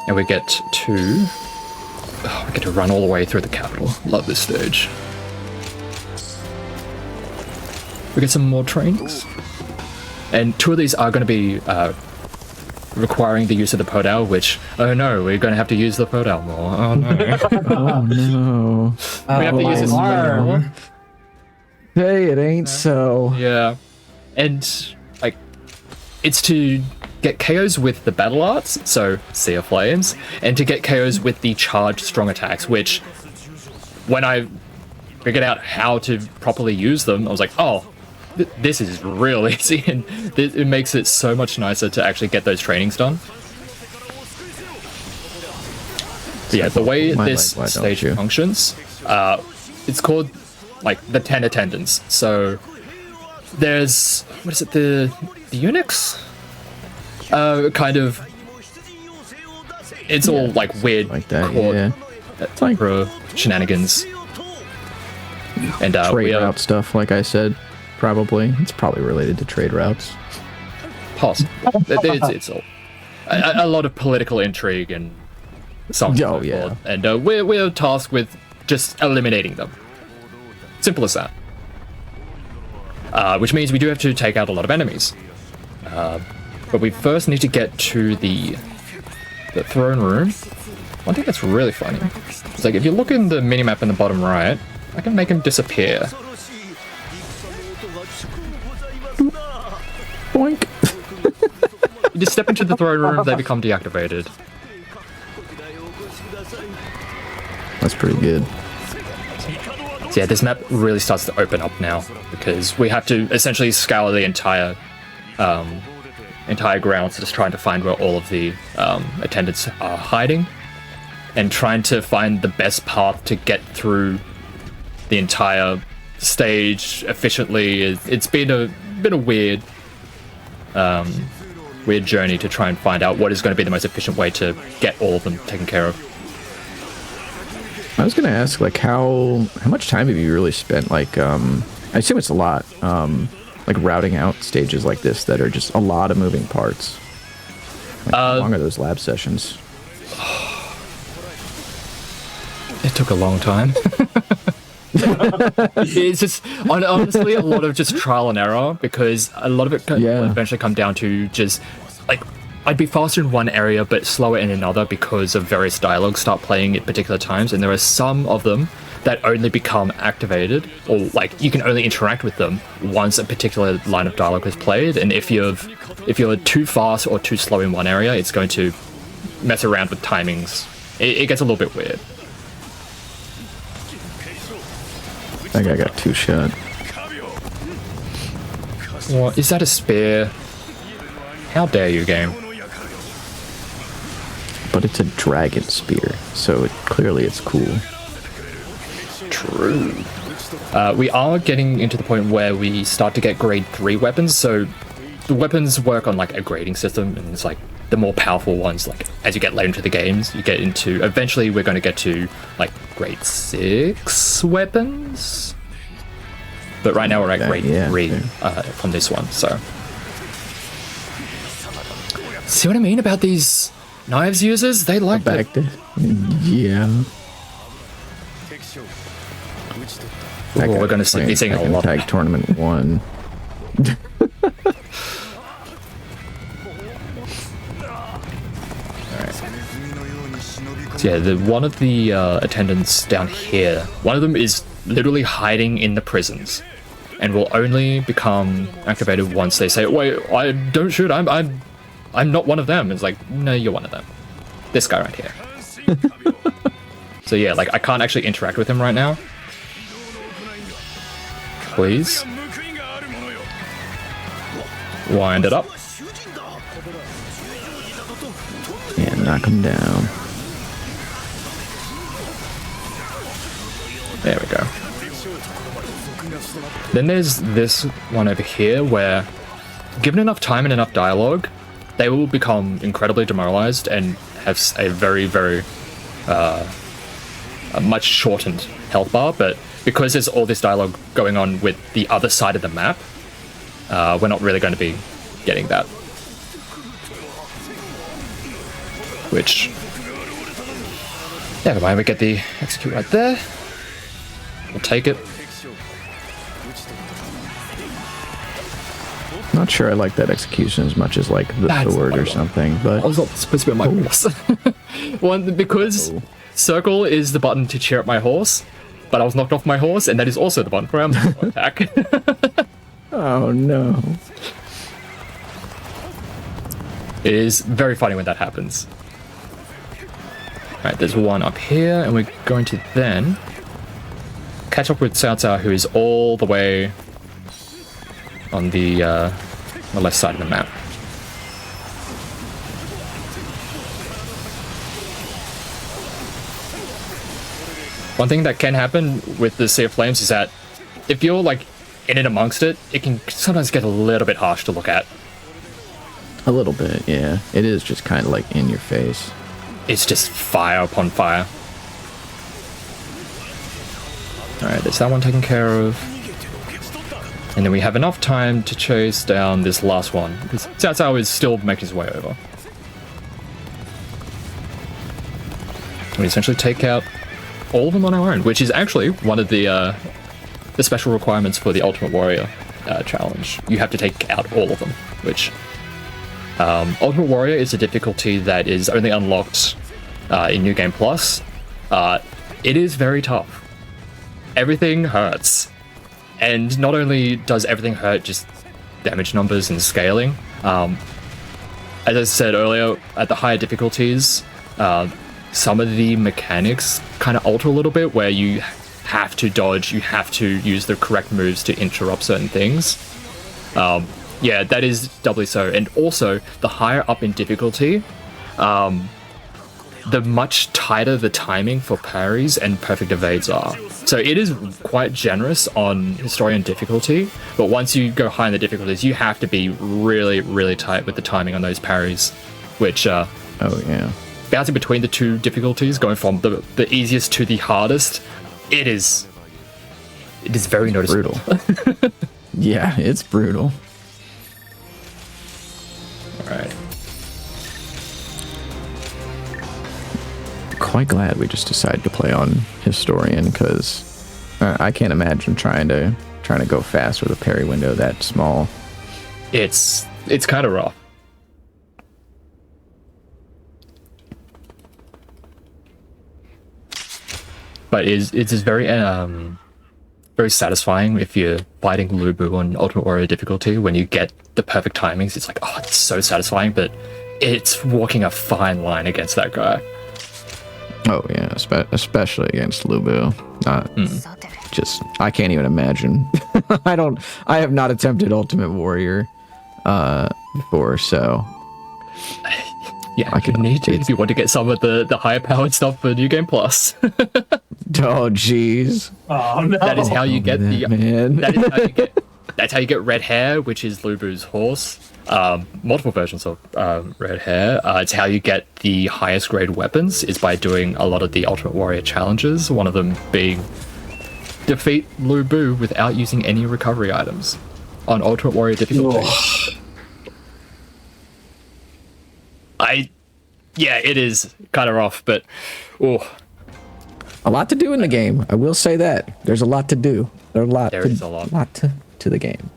And we get to run all the way through the capital. Love this stage. We get some more trainings. And 2 of these are going to be requiring the use of the Podal, which, oh no, we're going to have to use the Podal more. Oh no. Oh no. We have to use this more. Hey, it ain't so. Yeah. And, like, it's to get KOs with the battle arts, so Sea of Flames, and to get KOs with the charged strong attacks, which, when I figured out how to properly use them, I was like, oh, this is real easy, and it makes it so much nicer to actually get those trainings done. But yeah, the way this stage functions, it's called, like, the 10 attendants. So there's, what is it, the eunuchs? Kind of, it's all like weird like that, court, yeah. It's like shenanigans. And trade route stuff, like I said, probably. It's probably related to trade routes. Possible. It's all a lot of political intrigue and so on and so forth. And we're tasked with just eliminating them. Simple as that. Which means we do have to take out a lot of enemies. But we first need to get to the throne room. One thing that's really funny is, like, if you look in the minimap in the bottom right, I can make him disappear. Boink. You just step into the throne room, they become deactivated. That's pretty good. So yeah, this map really starts to open up now, because we have to essentially scour the entire entire grounds, just trying to find where all of the attendants are hiding, and trying to find the best path to get through the entire stage efficiently. It's been a weird journey to try and find out what is going to be the most efficient way to get all of them taken care of. I was gonna ask, like, how much time have you really spent, like, I assume it's a lot, like, routing out stages like this that are just a lot of moving parts. Like, how long are those lab sessions? It took a long time. It's just honestly a lot of just trial and error, because a lot of it will eventually come down to just like, I'd be faster in one area but slower in another because of various dialogues start playing at particular times, and there are some of them that only become activated, or like you can only interact with them once a particular line of dialogue is played, and if you're too fast or too slow in one area, it's going to mess around with timings. It gets a little bit weird. I think I got 2 shot. Well, is that a spear? How dare you, game? But it's a dragon spear, so clearly it's cool. True. We are getting into the point where we start to get grade 3 weapons, so the weapons work on like a grading system, and it's like the more powerful ones, like as you get later into the games, you get into, eventually we're going to get to like grade 6 weapons. But right now we're at grade 3 from this one, so. See what I mean about these knives users? They like that. Yeah. We're going to be seeing a lot. Tag Tournament 1. So yeah, one of the attendants down here, one of them is literally hiding in the prisons, and will only become activated once they say, "Wait, don't shoot! I'm not one of them." It's like, no, you're one of them. This guy right here. So yeah, like I can't actually interact with him right now. Please. Wind it up. Yeah, knock him down. There we go. Then there's this one over here where, given enough time and enough dialogue, they will become incredibly demoralized and have a very, very a much shortened health bar, but because there's all this dialogue going on with the other side of the map, we're not really going to be getting that. Which, never mind, we get the execute right there. We'll take it. Not sure I like that execution as much as like the sword or something, but I was not supposed to be on my horse. One, because circle is the button to cheer up my horse, but I was knocked off my horse, and that is also the button for our attack. Oh no. It is very funny when that happens. Alright, there's one up here, and we're going to then catch up with Cao Cao, who is all the way on the left side of the map. One thing that can happen with the Sea of Flames is that if you're like in and amongst it, it can sometimes get a little bit harsh to look at. A little bit, yeah. It is just kind of like in your face. It's just fire upon fire. Alright, there's that one taken care of. And then we have enough time to chase down this last one, because Cao Cao is still making his way over. We essentially take out all of them on our own, which is actually one of the special requirements for the Ultimate Warrior challenge. You have to take out all of them, which Ultimate Warrior is a difficulty that is only unlocked in New Game Plus. It is very tough. Everything hurts. And not only does everything hurt, just damage numbers and scaling. As I said earlier, at the higher difficulties, some of the mechanics kind of alter a little bit, where you have to dodge, you have to use the correct moves to interrupt certain things. Yeah, that is doubly so. And also, the higher up in difficulty, the much tighter the timing for parries and perfect evades are. So it is quite generous on Historian difficulty, but once you go high in the difficulties, you have to be really, really tight with the timing on those parries, which, oh yeah, bouncing between the two difficulties, going from the easiest to the hardest, it is very noticeable. Brutal. Yeah, it's brutal. Alright. Quite glad we just decided to play on Historian, because I can't imagine trying to go fast with a parry window that small. It's kind of rough. But it's just very very satisfying if you're fighting Lubu on Ultimate Warrior difficulty. When you get the perfect timings, it's like, oh, it's so satisfying, but it's walking a fine line against that guy. Oh yeah, especially against Lubu. Just, I can't even imagine. I have not attempted Ultimate Warrior before, so yeah, I could need to if you want to get some of the higher powered stuff for New Game Plus. Oh jeez. Oh no. That is how you get man. That's how you get red hair, which is Lubu's horse. Multiple versions of red hair. It's how you get the highest grade weapons is by doing a lot of the Ultimate Warrior challenges. One of them being defeat Lubu without using any recovery items on Ultimate Warrior difficulty. Yeah, it is kind of rough, but a lot to do in the game. I will say that there's a lot to do. There is a lot. Lot to the game.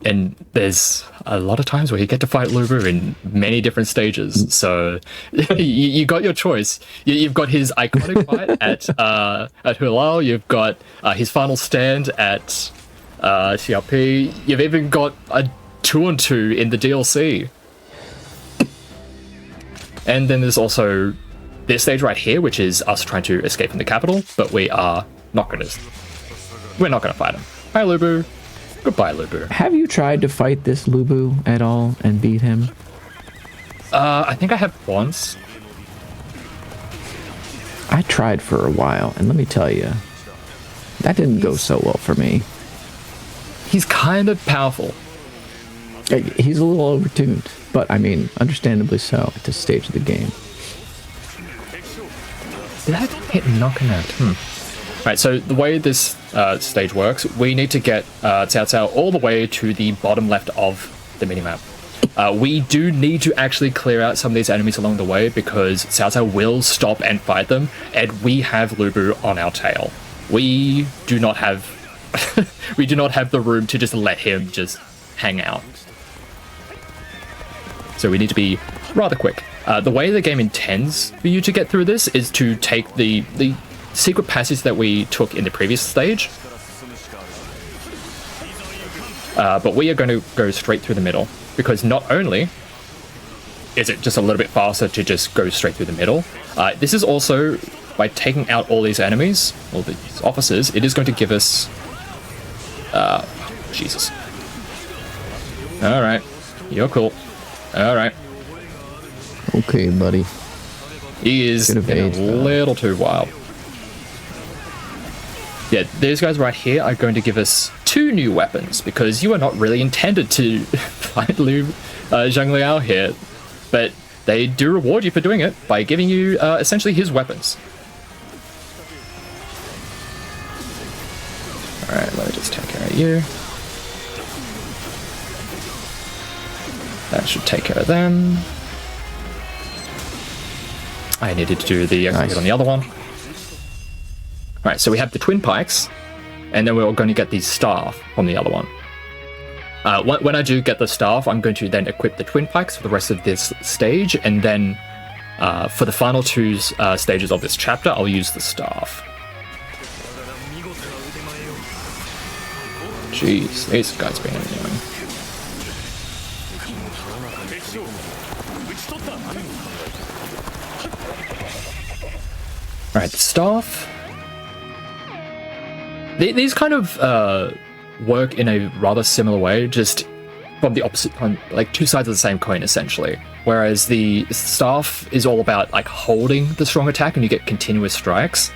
And there's a lot of times where you get to fight Lubu in many different stages. So you got your choice. You've got his iconic fight at Hulal. You've got his final stand at CRP. You've even got a 2-on-2 in the DLC. And then there's also this stage right here, which is us trying to escape from the capital, but we're not gonna fight him. Hi, Lubu. Goodbye, Lubu. Have you tried to fight this Lubu at all and beat him? I think I have once. I tried for a while, and let me tell you, that didn't go so well for me. He's kind of powerful. He's a little overtuned, but I mean, understandably so at this stage of the game. Did I hit knocking out? Right, so the way this stage works, we need to get Cao Cao all the way to the bottom left of the minimap. We do need to actually clear out some of these enemies along the way because Cao Cao will stop and fight them, and we have Lubu on our tail. We do not have the room to just let him just hang out. So we need to be rather quick. The way the game intends for you to get through this is to take the secret passage that we took in the previous stage. But we are going to go straight through the middle, because not only is it just a little bit faster to just go straight through the middle, this is also, by taking out all these enemies, all these officers, it is going to give us... Jesus. Alright, you're cool. Alright. Okay, buddy. He is a little too wild. Yeah, these guys right here are going to give us 2 new weapons, because you are not really intended to fight Zhang Liao here, but they do reward you for doing it by giving you essentially his weapons. Alright, let me just take care of you. That should take care of them. I needed to do the execute on the other one. Alright, so we have the twin pikes, and then we're going to get the staff from the other one. When I do get the staff, I'm going to then equip the twin pikes for the rest of this stage, and then for the final 2 stages of this chapter, I'll use the staff. Jeez, these guys being annoying. Alright, the staff. These kind of work in a rather similar way, just from the opposite, on like two sides of the same coin essentially. Whereas the staff is all about like holding the strong attack and you get continuous strikes.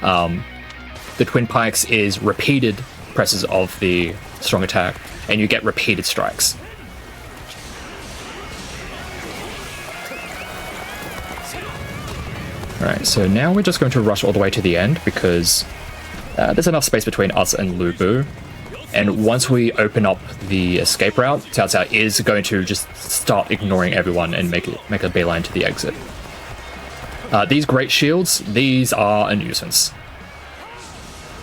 The twin pikes is repeated presses of the strong attack and you get repeated strikes. Alright, so now we're just going to rush all the way to the end because there's enough space between us and Lu Bu. And once we open up the escape route, Cao Cao is going to just start ignoring everyone and make a beeline to the exit. These great shields, these are a nuisance.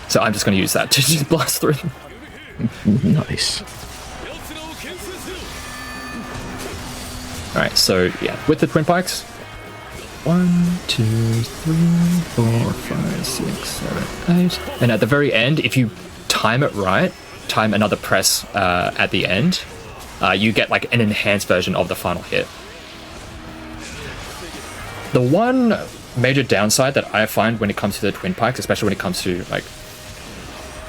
So I'm just going to use that to just blast through them. Nice. Alright, so yeah, with the twin pikes. 1, 2, 3, 4, 5, 6, 7, 8. And at the very end, if you time it right, time another press at the end, you get like an enhanced version of the final hit. The one major downside that I find when it comes to the twin pikes, especially when it comes to like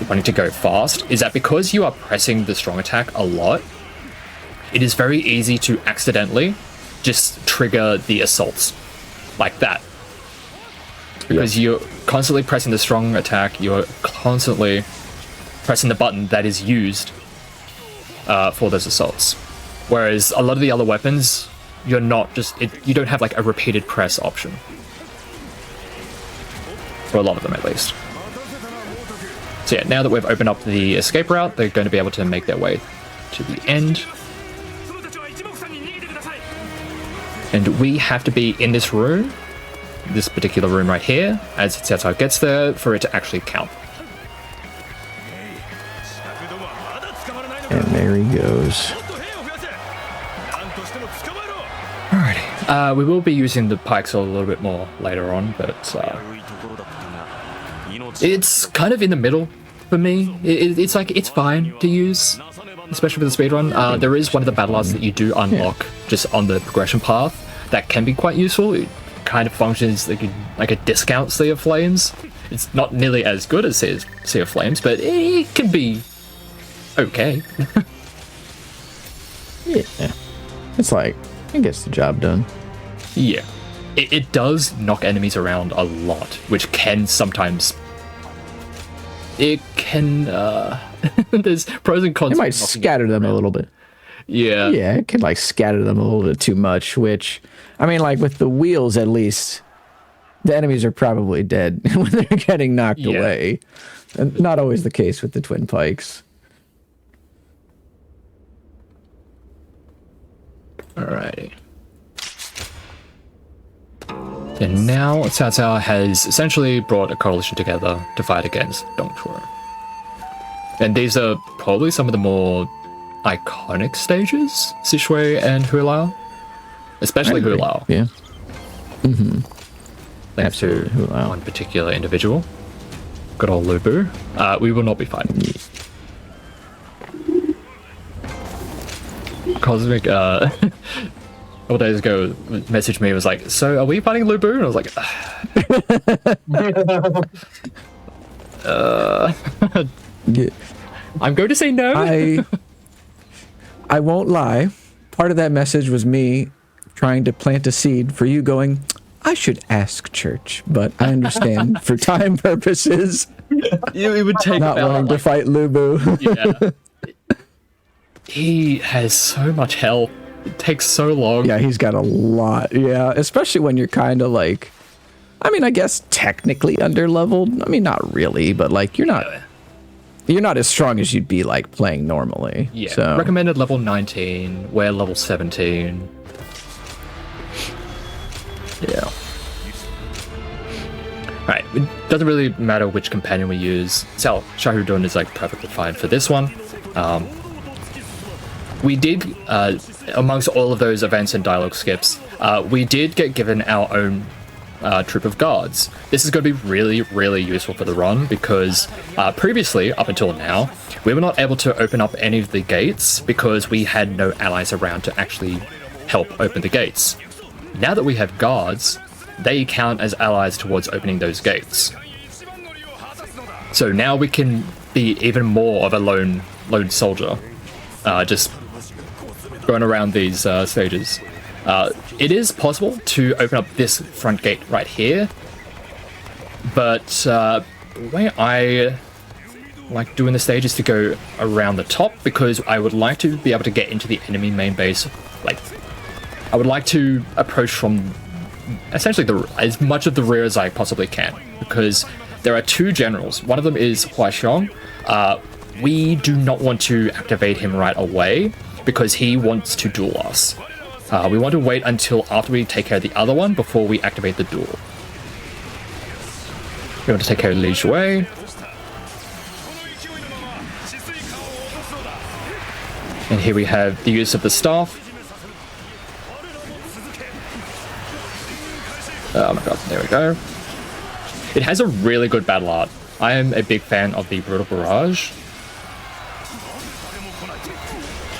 wanting to go fast, is that because you are pressing the strong attack a lot, it is very easy to accidentally just trigger the assaults like that. Because you're constantly pressing the strong attack, you're constantly pressing the button that is used for those assaults. Whereas a lot of the other weapons, you're not just, you don't have like a repeated press option. For a lot of them at least. So yeah, now that we've opened up the escape route, they're going to be able to make their way to the end. And we have to be in this room, this particular room right here, as Cao Cao gets there, for it to actually count. And there he goes. Alrighty. We will be using the pikes a little bit more later on, but it's kind of in the middle for me. It's like, it's fine to use, especially with the speedrun. There is one of the battle arts that you do unlock just on the progression path that can be quite useful. It kind of functions like a discount Sea of Flames. It's not nearly as good as Sea of Flames, but it can be okay. Yeah. It's like, it gets the job done. Yeah. It does knock enemies around a lot, which can sometimes... It can... there's pros and cons. It might scatter them a little bit. Yeah. Yeah, it can like scatter them a little bit too much, which, I mean, like with the wheels at least, the enemies are probably dead when they're getting knocked away. And not always the case with the twin pikes. Alrighty. And now Cao Cao has essentially brought a coalition together to fight against Dongchuo. And these are probably some of the more iconic stages, Sishui and Hulao. Especially Hulao. Yeah. Mm-hmm. Thanks to Hulao. One particular individual. Good old Lu Bu. We will not be fighting. Cosmic, a couple days ago, messaged me, was like, so are we fighting Lu Bu? And I was like, I'm going to say no. I won't lie. Part of that message was me trying to plant a seed for you going, I should ask church, but I understand for time purposes. It would take not wanting to fight Lu Bu. Yeah. He has so much health. It takes so long. Yeah, he's got a lot. Yeah, especially when you're kind of like, I mean, I guess technically under-leveled. I mean, not really, but like you're not as strong as you'd be like playing normally. Yeah. So. Recommended level 19. We're level 17. Yeah. Right. It doesn't really matter which companion we use. So Shahudun is like perfectly fine for this one. We did, amongst all of those events and dialogue skips, we did get given our own troop of guards. This is going to be really, really useful for the run because previously, up until now, we were not able to open up any of the gates because we had no allies around to actually help open the gates. Now that we have guards, they count as allies towards opening those gates. So now we can be even more of a lone soldier, just going around these stages. It is possible to open up this front gate right here, but the way I like doing the stage is to go around the top, because I would like to be able to get into the enemy main base. Like, I would like to approach from essentially as much of the rear as I possibly can, because there are two generals. One of them is Huaxiong. We do not want to activate him right away because he wants to duel us. We want to wait until after we take care of the other one before we activate the duel. We want to take care of Li Shui. And here we have the use of the staff. Oh my god, there we go. It has a really good battle art. I am a big fan of the Brutal Barrage.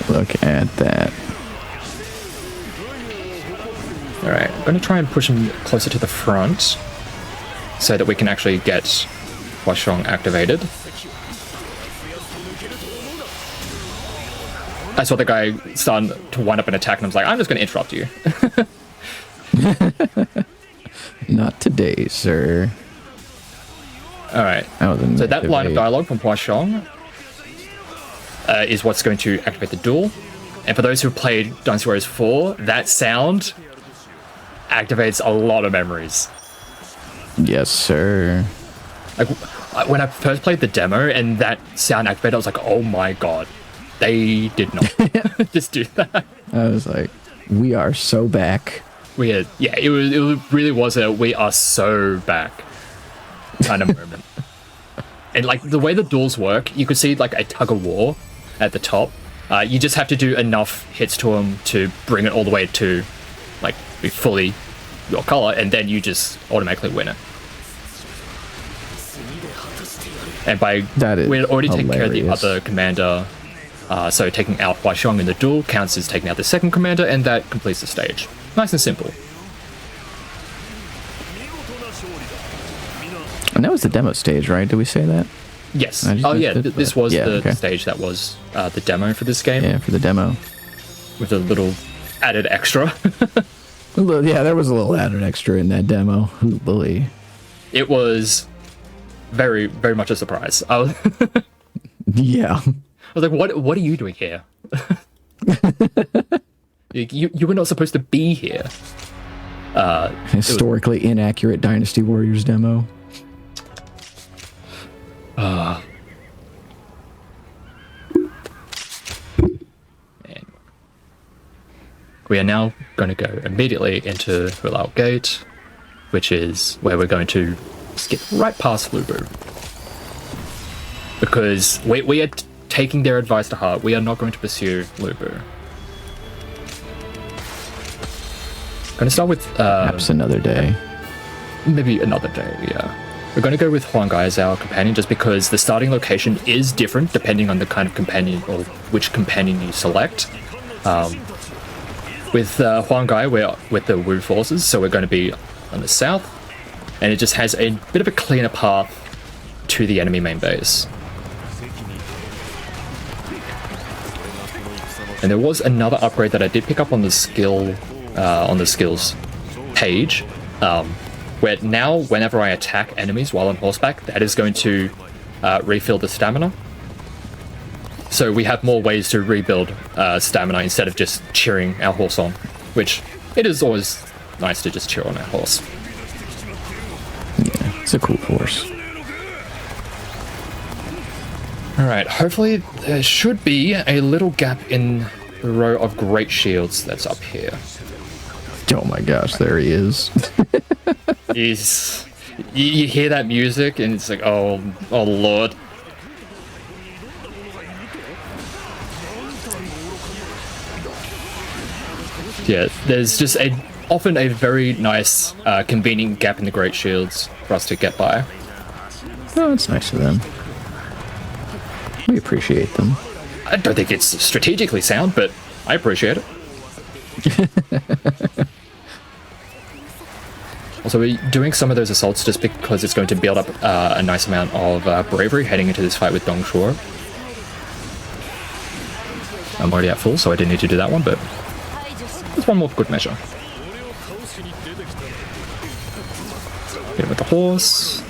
Look at that. Alright, I'm going to try and push him closer to the front so that we can actually get Huaxiong activated. I saw the guy starting to wind up an attack and I was like, I'm just going to interrupt you. Not today, sir. Alright, so that line of dialogue from Huaxiong is what's going to activate the duel. And for those who played Dynasty Warriors 4, that sound activates a lot of memories. Yes, sir. Like, when I first played the demo and that sound activated, I was like, oh my god, they did not just do that. I was like, we are so back. Weird. Yeah, it really was a we are so back kind of moment. And like the way the duels work, you could see like a tug of war at the top. You just have to do enough hits to him to bring it all the way to like be fully your color, and then you just automatically win it. And we're already taking care of the other commander, so taking out Huaxiong in the duel counts as taking out the second commander, and that completes the stage. Nice and simple. And that was the demo stage, right? Did we say that? Yes. Oh yeah, this was the stage that was the demo for this game. Yeah, for the demo. With a little added extra. Yeah, there was a little added extra in that demo. Ooh, boy. It was very, very much a surprise. Yeah. I was like, what are you doing here? you were not supposed to be here. Historically inaccurate Dynasty Warriors demo. And we are now going to go immediately into Hulao Gate, which is where we're going to skip right past Lubu. Because we are taking their advice to heart. We are not going to pursue Lubu. Going to start with... perhaps another day. Maybe another day, yeah. We're going to go with Huangai as our companion, just because the starting location is different depending on the kind of companion or which companion you select. With Huangai, we're with the Wu forces, so we're going to be on the south, and it just has a bit of a cleaner path to the enemy main base. And there was another upgrade that I did pick up on the skills page, where now whenever I attack enemies while on horseback, that is going to refill the stamina. So we have more ways to rebuild stamina instead of just cheering our horse on, which it is always nice to just cheer on our horse. Yeah, it's a cool horse. Alright, hopefully there should be a little gap in the row of great shields that's up here. Oh my gosh, there he is. You hear that music and it's like, oh lord. Yeah, there's just often a very nice, convenient gap in the great shields for us to get by. Oh, it's nice of them. We appreciate them. I don't think it's strategically sound, but I appreciate it. Also, we're doing some of those assaults just because it's going to build up a nice amount of bravery heading into this fight with Dongshuo. I'm already at full, so I didn't need to do that one, but there's one more for good measure. Hit him with the horse.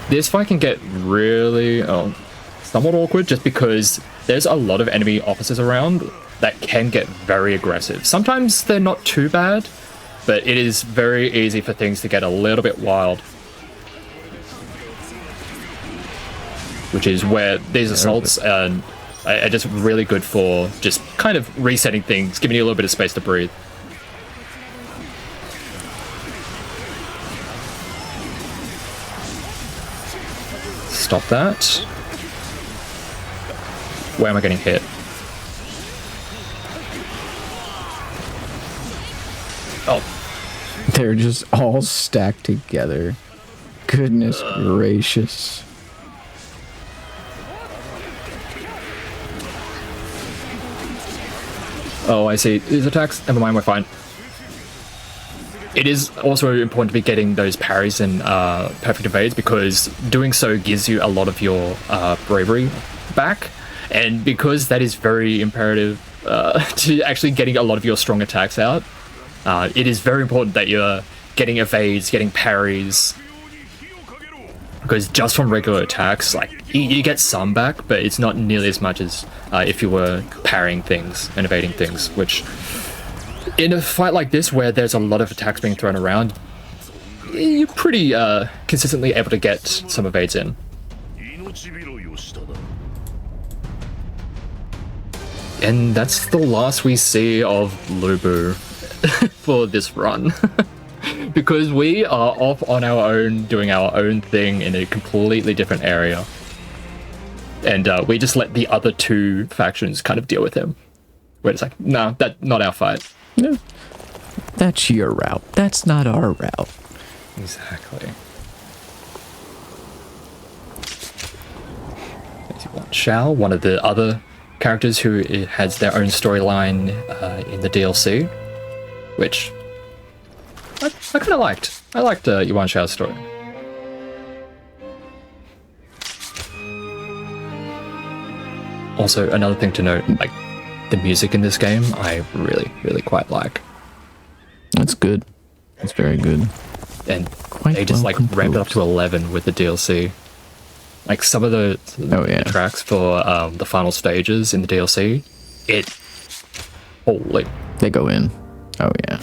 This fight can get really somewhat awkward just because there's a lot of enemy officers around that can get very aggressive. Sometimes they're not too bad, but it is very easy for things to get a little bit wild. Which is where these assaults are just really good for just kind of resetting things, giving you a little bit of space to breathe. Stop that. Where am I getting hit? Oh. They're just all stacked together. Goodness gracious. Oh, I see. These attacks? Never mind, we're fine. It is also important to be getting those parries and perfect evades, because doing so gives you a lot of your bravery back, and because that is very imperative to actually getting a lot of your strong attacks out, it is very important that you're getting evades, getting parries, because just from regular attacks, like you get some back, but it's not nearly as much as if you were parrying things and evading things, which in a fight like this where there's a lot of attacks being thrown around, you're pretty consistently able to get some evades in. And that's the last we see of Lubu for this run. Because we are off on our own, doing our own thing in a completely different area. And we just let the other two factions kind of deal with him. We're just like, no, that's not our fight. No, that's your route. That's not our route. Exactly. Shao, one of the other characters who has their own storyline in the DLC, which I kind of liked. I liked Yuan Shao's story. Also, another thing to note, like, the music in this game, I really, really quite like. That's good. That's very good. And Quite they just, well like, ramped it up to 11 with the DLC. Like, some of the tracks for the final stages in the DLC, holy. They go in. Oh, yeah.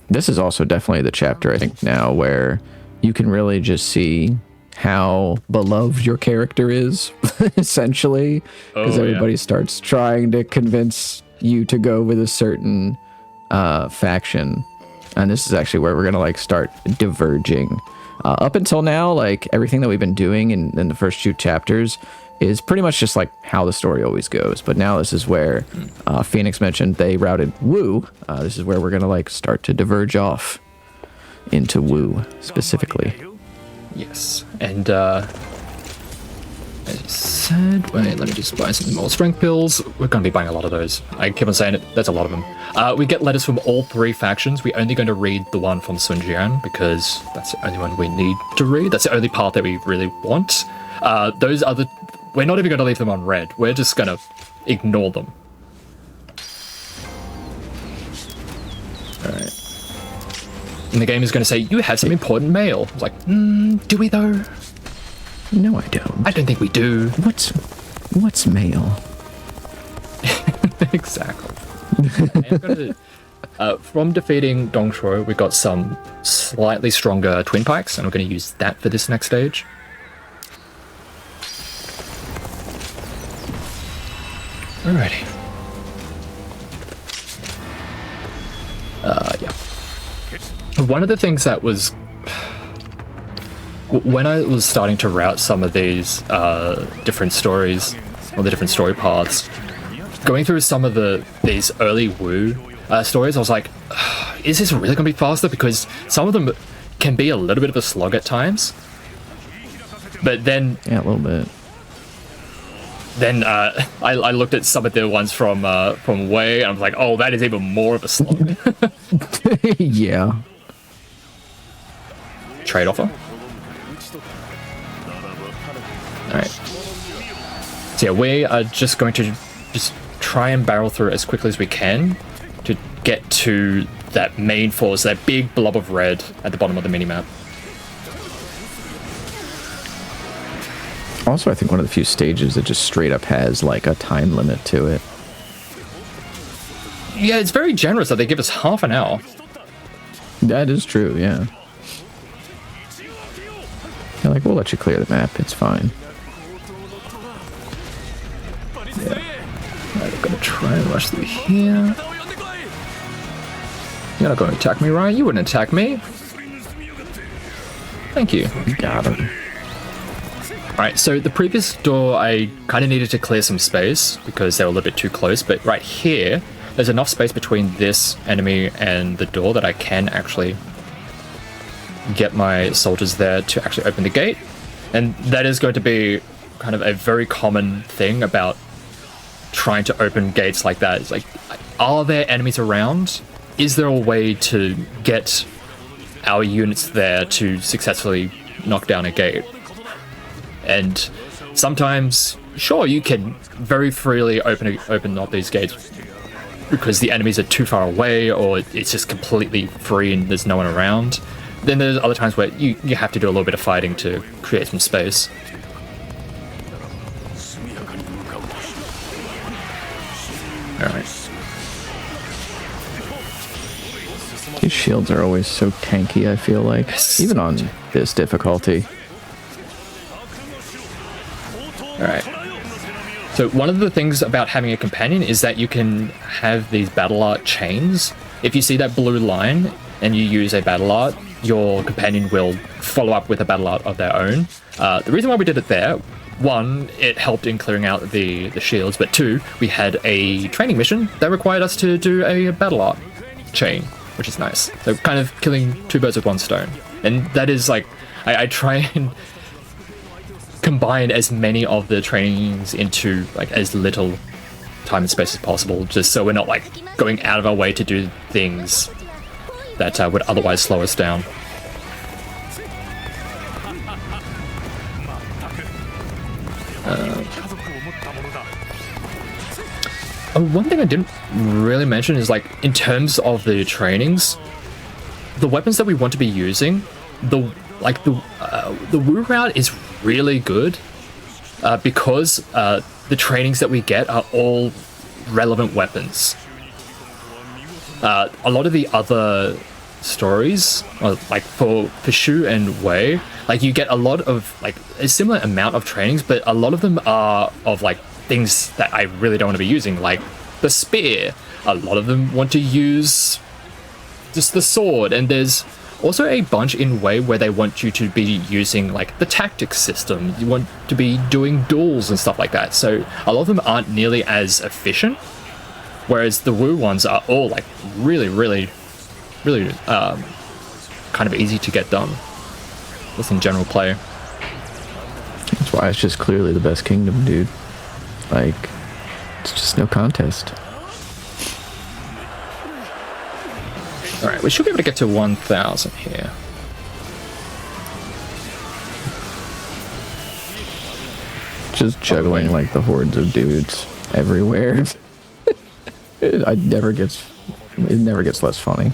This is also definitely the chapter, I think, now where you can really just see how beloved your character is, essentially. Because everybody starts trying to convince you to go with a certain faction. And this is actually where we're going to, like, start diverging. Up until now, like, everything that we've been doing in the first two chapters is pretty much just like how the story always goes. But now this is where Phoenix mentioned they routed Wu. This is where we're gonna like start to diverge off into Wu specifically. Yes, and as you said, wait, let me just buy some more strength pills. We're gonna be buying a lot of those. I keep on saying it, there's a lot of them. We get letters from all three factions. We're only going to read the one from Sun Jian because that's the only one we need to read. That's the only part that we really want. Those other, we're not even going to leave them on red. We're just going to ignore them. Alright. And the game is going to say, you have some important mail. I was like, do we though? No, I don't. I don't think we do. What's mail? Exactly. From defeating Dongshuo, we got some slightly stronger twin pikes, and we're going to use that for this next stage. Alrighty. Yeah. One of the things that was... When I was starting to route some of these different stories, or the different story paths, going through some of these early Wu stories, I was like, is this really going to be faster? Because some of them can be a little bit of a slog at times. But then... Yeah, a little bit. Then I looked at some of the ones from Wei, and I was like, oh, that is even more of a slog. Yeah. Trade offer. Alright. So yeah, we are just going to just try and barrel through as quickly as we can to get to that main force, that big blob of red at the bottom of the minimap. Also, I think one of the few stages that just straight up has like a time limit to it. Yeah, it's very generous that they give us half an hour. That is true, yeah. They're like, we'll let you clear the map, it's fine. Yeah. Right, I'm gonna try and rush through here. You're not going to attack me, right? You wouldn't attack me. Thank you. Got him. Alright, so the previous door, I kind of needed to clear some space because they were a little bit too close, but right here, there's enough space between this enemy and the door that I can actually get my soldiers there to actually open the gate. And that is going to be kind of a very common thing about trying to open gates like that. It's like, are there enemies around? Is there a way to get our units there to successfully knock down a gate? And sometimes, sure, you can very freely open up these gates because the enemies are too far away or it's just completely free and there's no one around. Then there's other times where you have to do a little bit of fighting to create some space. Alright. These shields are always so tanky, I feel like. Even on this difficulty. Alright. So one of the things about having a companion is that you can have these battle art chains. If you see that blue line and you use a battle art, your companion will follow up with a battle art of their own. The reason why we did it there, one, it helped in clearing out the shields, but two, we had a training mission that required us to do a battle art chain, which is nice. So kind of killing two birds with one stone. And that is like, I try and combine as many of the trainings into like as little time and space as possible, just so we're not like going out of our way to do things that would otherwise slow us down. One thing I didn't really mention is like in terms of the trainings, the weapons that we want to be using, the Wu route is really good because the trainings that we get are all relevant weapons. A lot of the other stories, like for Shu and Wei, like you get a lot of like a similar amount of trainings, but a lot of them are of like things that I really don't want to be using, like the spear. A lot of them want to use just the sword, and there's also a bunch in Wei where they want you to be using like the tactics system. You want to be doing duels and stuff like that. So a lot of them aren't nearly as efficient, whereas the Wu ones are all like really kind of easy to get done just in general play. That's why it's just clearly the best kingdom, dude. Like, it's just no contest. Alright, we should be able to get to 1,000 here. Just juggling like the hordes of dudes everywhere. It never gets less funny.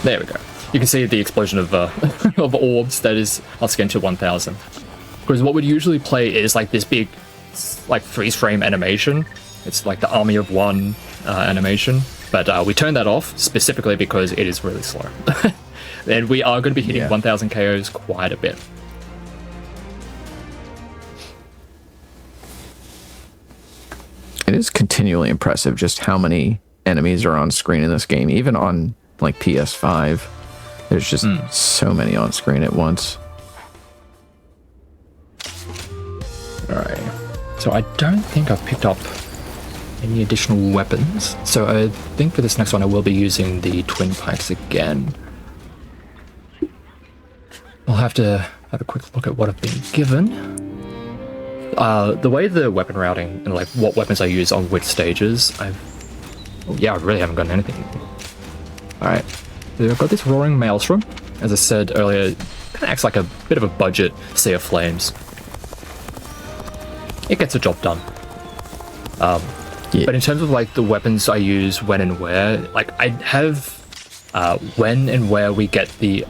There we go. You can see the explosion of of orbs that is us getting to 1,000. Because what we'd usually play is like this big, like freeze frame animation. It's like the army of one animation, but we turned that off specifically because it is really slow. And we are going to be hitting 1,000 KOs quite a bit. It is continually impressive just how many enemies are on screen in this game, even on like PS5. There's just so many on screen at once. Alright, so I don't think I've picked up any additional weapons. So I think for this next one I will be using the twin pikes again. I'll have to have a quick look at what I've been given. The way the weapon routing and like what weapons I use on which stages, I really haven't gotten anything. Alright, so I've got this Roaring Maelstrom. As I said earlier, kind of acts like a bit of a budget Sea of Flames. It gets the job done. Yeah. But in terms of like the weapons I use when and where, like I have when and where we get the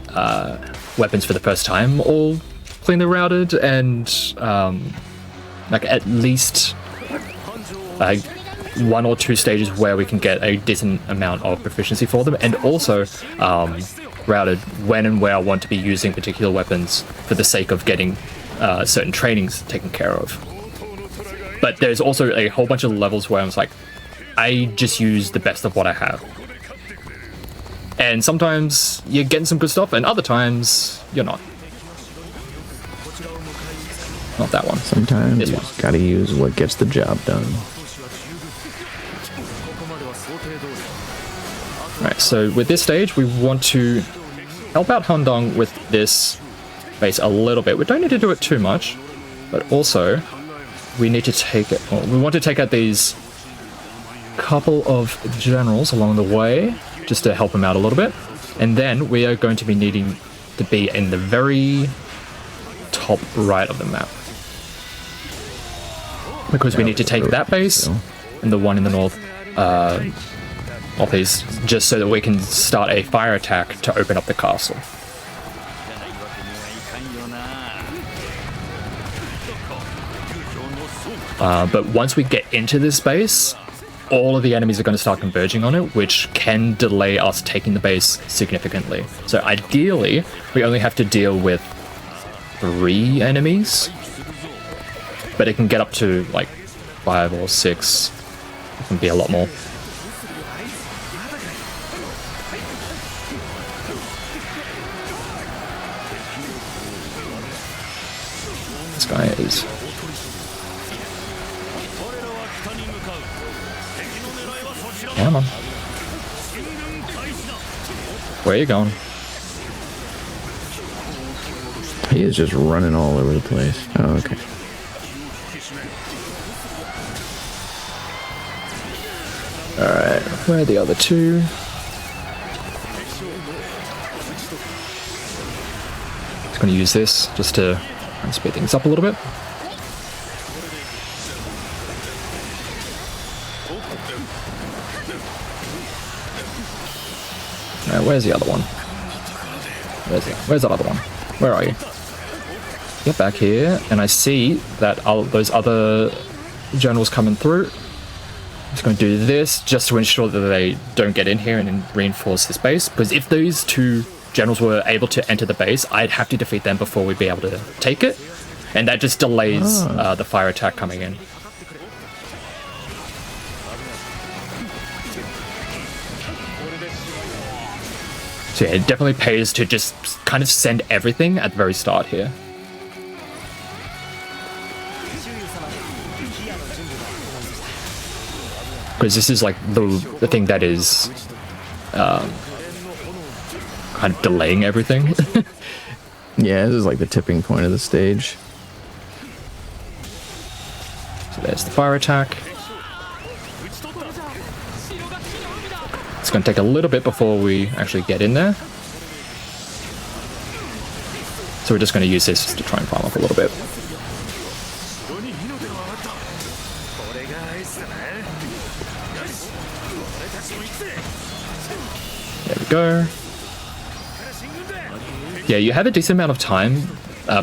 weapons for the first time all cleanly routed, and like at least like 1 or 2 stages where we can get a decent amount of proficiency for them, and also routed when and where I want to be using particular weapons for the sake of getting certain trainings taken care of. But there's also a whole bunch of levels where I'm like, I just use the best of what I have. And sometimes you're getting some good stuff, and other times you're not. Not that one. Sometimes This you one. just gotta use what gets the job done. Right, so with this stage, we want to help out Hundong with this base a little bit. We don't need to do it too much, but also we need to take it. Well, we want to take out these couple of generals along the way, just to help them out a little bit. And then we are going to be needing to be in the very top right of the map, because we need to take that base and the one in the northeast, just so that we can start a fire attack to open up the castle. But once we get into this base, all of the enemies are going to start converging on it, which can delay us taking the base significantly. So ideally, we only have to deal with 3 enemies, but it can get up to like 5 or 6. It can be a lot more. This guy is... Come on. Where are you going? He is just running all over the place. Oh, okay. Alright, where are the other 2? Just gonna use this just to speed things up a little bit. Where's the other one? Where's that other one? Where are you? Get back here, and I see that those other generals coming through. I'm just going to do this just to ensure that they don't get in here and then reinforce this base, because if those 2 generals were able to enter the base, I'd have to defeat them before we'd be able to take it, and that just delays the fire attack coming in. So yeah, it definitely pays to just kind of send everything at the very start here. Because this is like the thing that is kind of delaying everything. Yeah, this is like the tipping point of the stage. So there's the fire attack. It's going to take a little bit before we actually get in there. So we're just going to use this to try and farm up a little bit. There we go. Yeah, you have a decent amount of time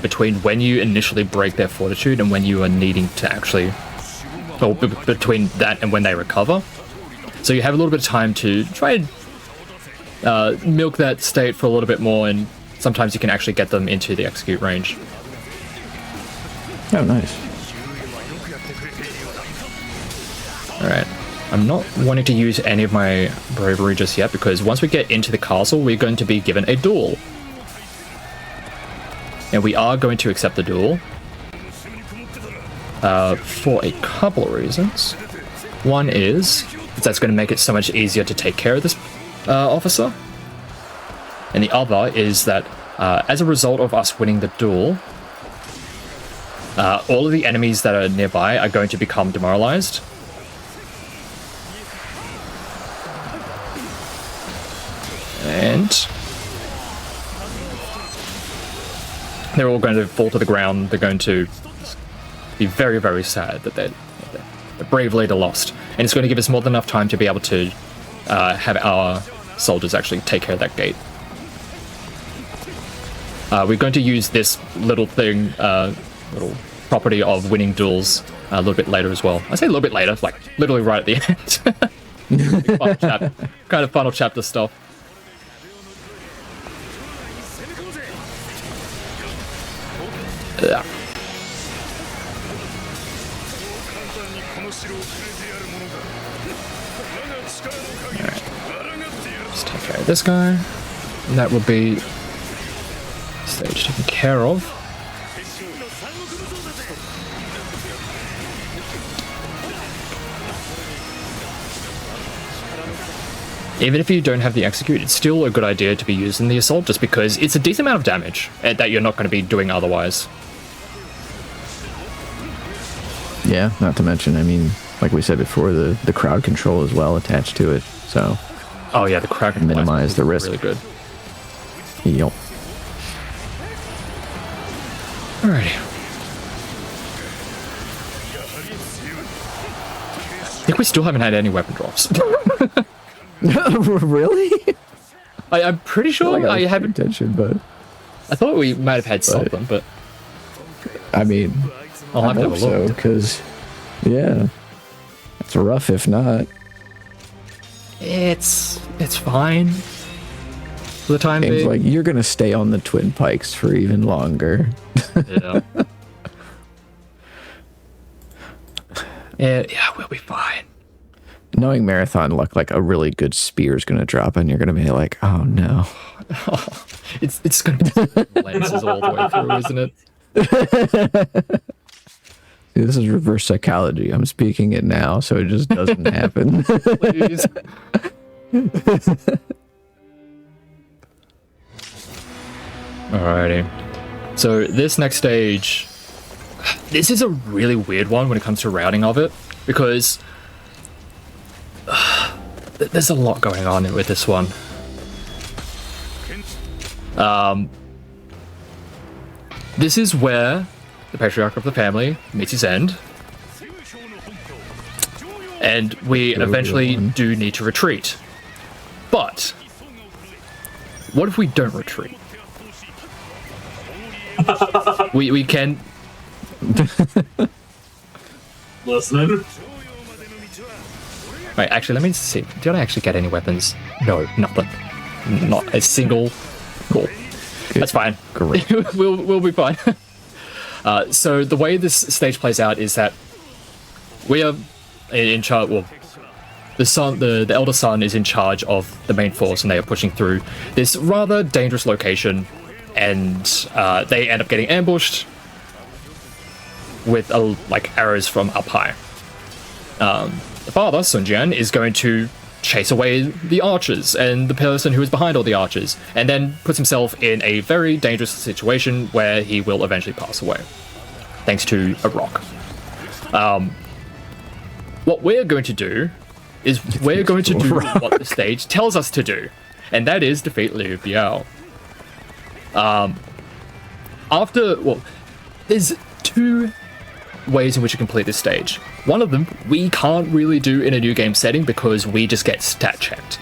between when you initially break their fortitude and when you are needing to actually... Or between that and when they recover. So you have a little bit of time to try and milk that state for a little bit more, and sometimes you can actually get them into the execute range. Oh, nice. Alright. I'm not wanting to use any of my bravery just yet, because once we get into the castle, we're going to be given a duel. And we are going to accept the duel. For a couple of reasons. One is that's going to make it so much easier to take care of this officer. And the other is that as a result of us winning the duel, all of the enemies that are nearby are going to become demoralized. And they're all going to fall to the ground. They're going to be very, very sad that the brave leader lost. And it's going to give us more than enough time to be able to have our soldiers actually take care of that gate. We're going to use this little thing, little property of winning duels a little bit later as well. I say a little bit later, like literally right at the end. Kind of final chapter stuff. Yeah. Alright. Let's take care of this guy. And that will be stage taken care of. Even if you don't have the execute, it's still a good idea to be using the assault just because it's a decent amount of damage that you're not going to be doing otherwise. Yeah, not to mention, I mean, like we said before, the crowd control is well attached to it, so... Oh yeah, the crowd control minimize the risk. Really good. Yep. Alrighty. I think we still haven't had any weapon drops. Really? I'm pretty sure I haven't. Attention, but I thought we might have had something, but I mean, I'll have to have a so look. because, yeah, it's rough if not. It's fine for the time Seems being. like you're gonna stay on the Twin Pikes for even longer. Yeah. Yeah, we'll be fine. Knowing marathon luck, like a really good spear is gonna drop, and you're gonna be like, "Oh no!" It's gonna be lenses all the way through, isn't it? See, this is reverse psychology. I'm speaking it now, so it just doesn't happen. Please. Alrighty. So this next stage, this is a really weird one when it comes to routing of it, because there's a lot going on with this one. This is where the patriarch of the family meets his end, and we eventually do need to retreat. But what if we don't retreat? we can Listening. Wait, actually, let me see. Did I actually get any weapons? No, nothing. Not a single. Cool. Good. That's fine. Great. we'll be fine. So the way this stage plays out is that we are in charge. Well, the elder son is in charge of the main force, and they are pushing through this rather dangerous location, and they end up getting ambushed with like arrows from up high. The father, Sun Jian, is going to chase away the archers and the person who is behind all the archers, and then puts himself in a very dangerous situation where he will eventually pass away, thanks to a rock. What we're going to do is we're going to do what the stage tells us to do, and that is defeat Liu Biao. There's two ways in which you complete this stage. One of them we can't really do in a new game setting because we just get stat checked.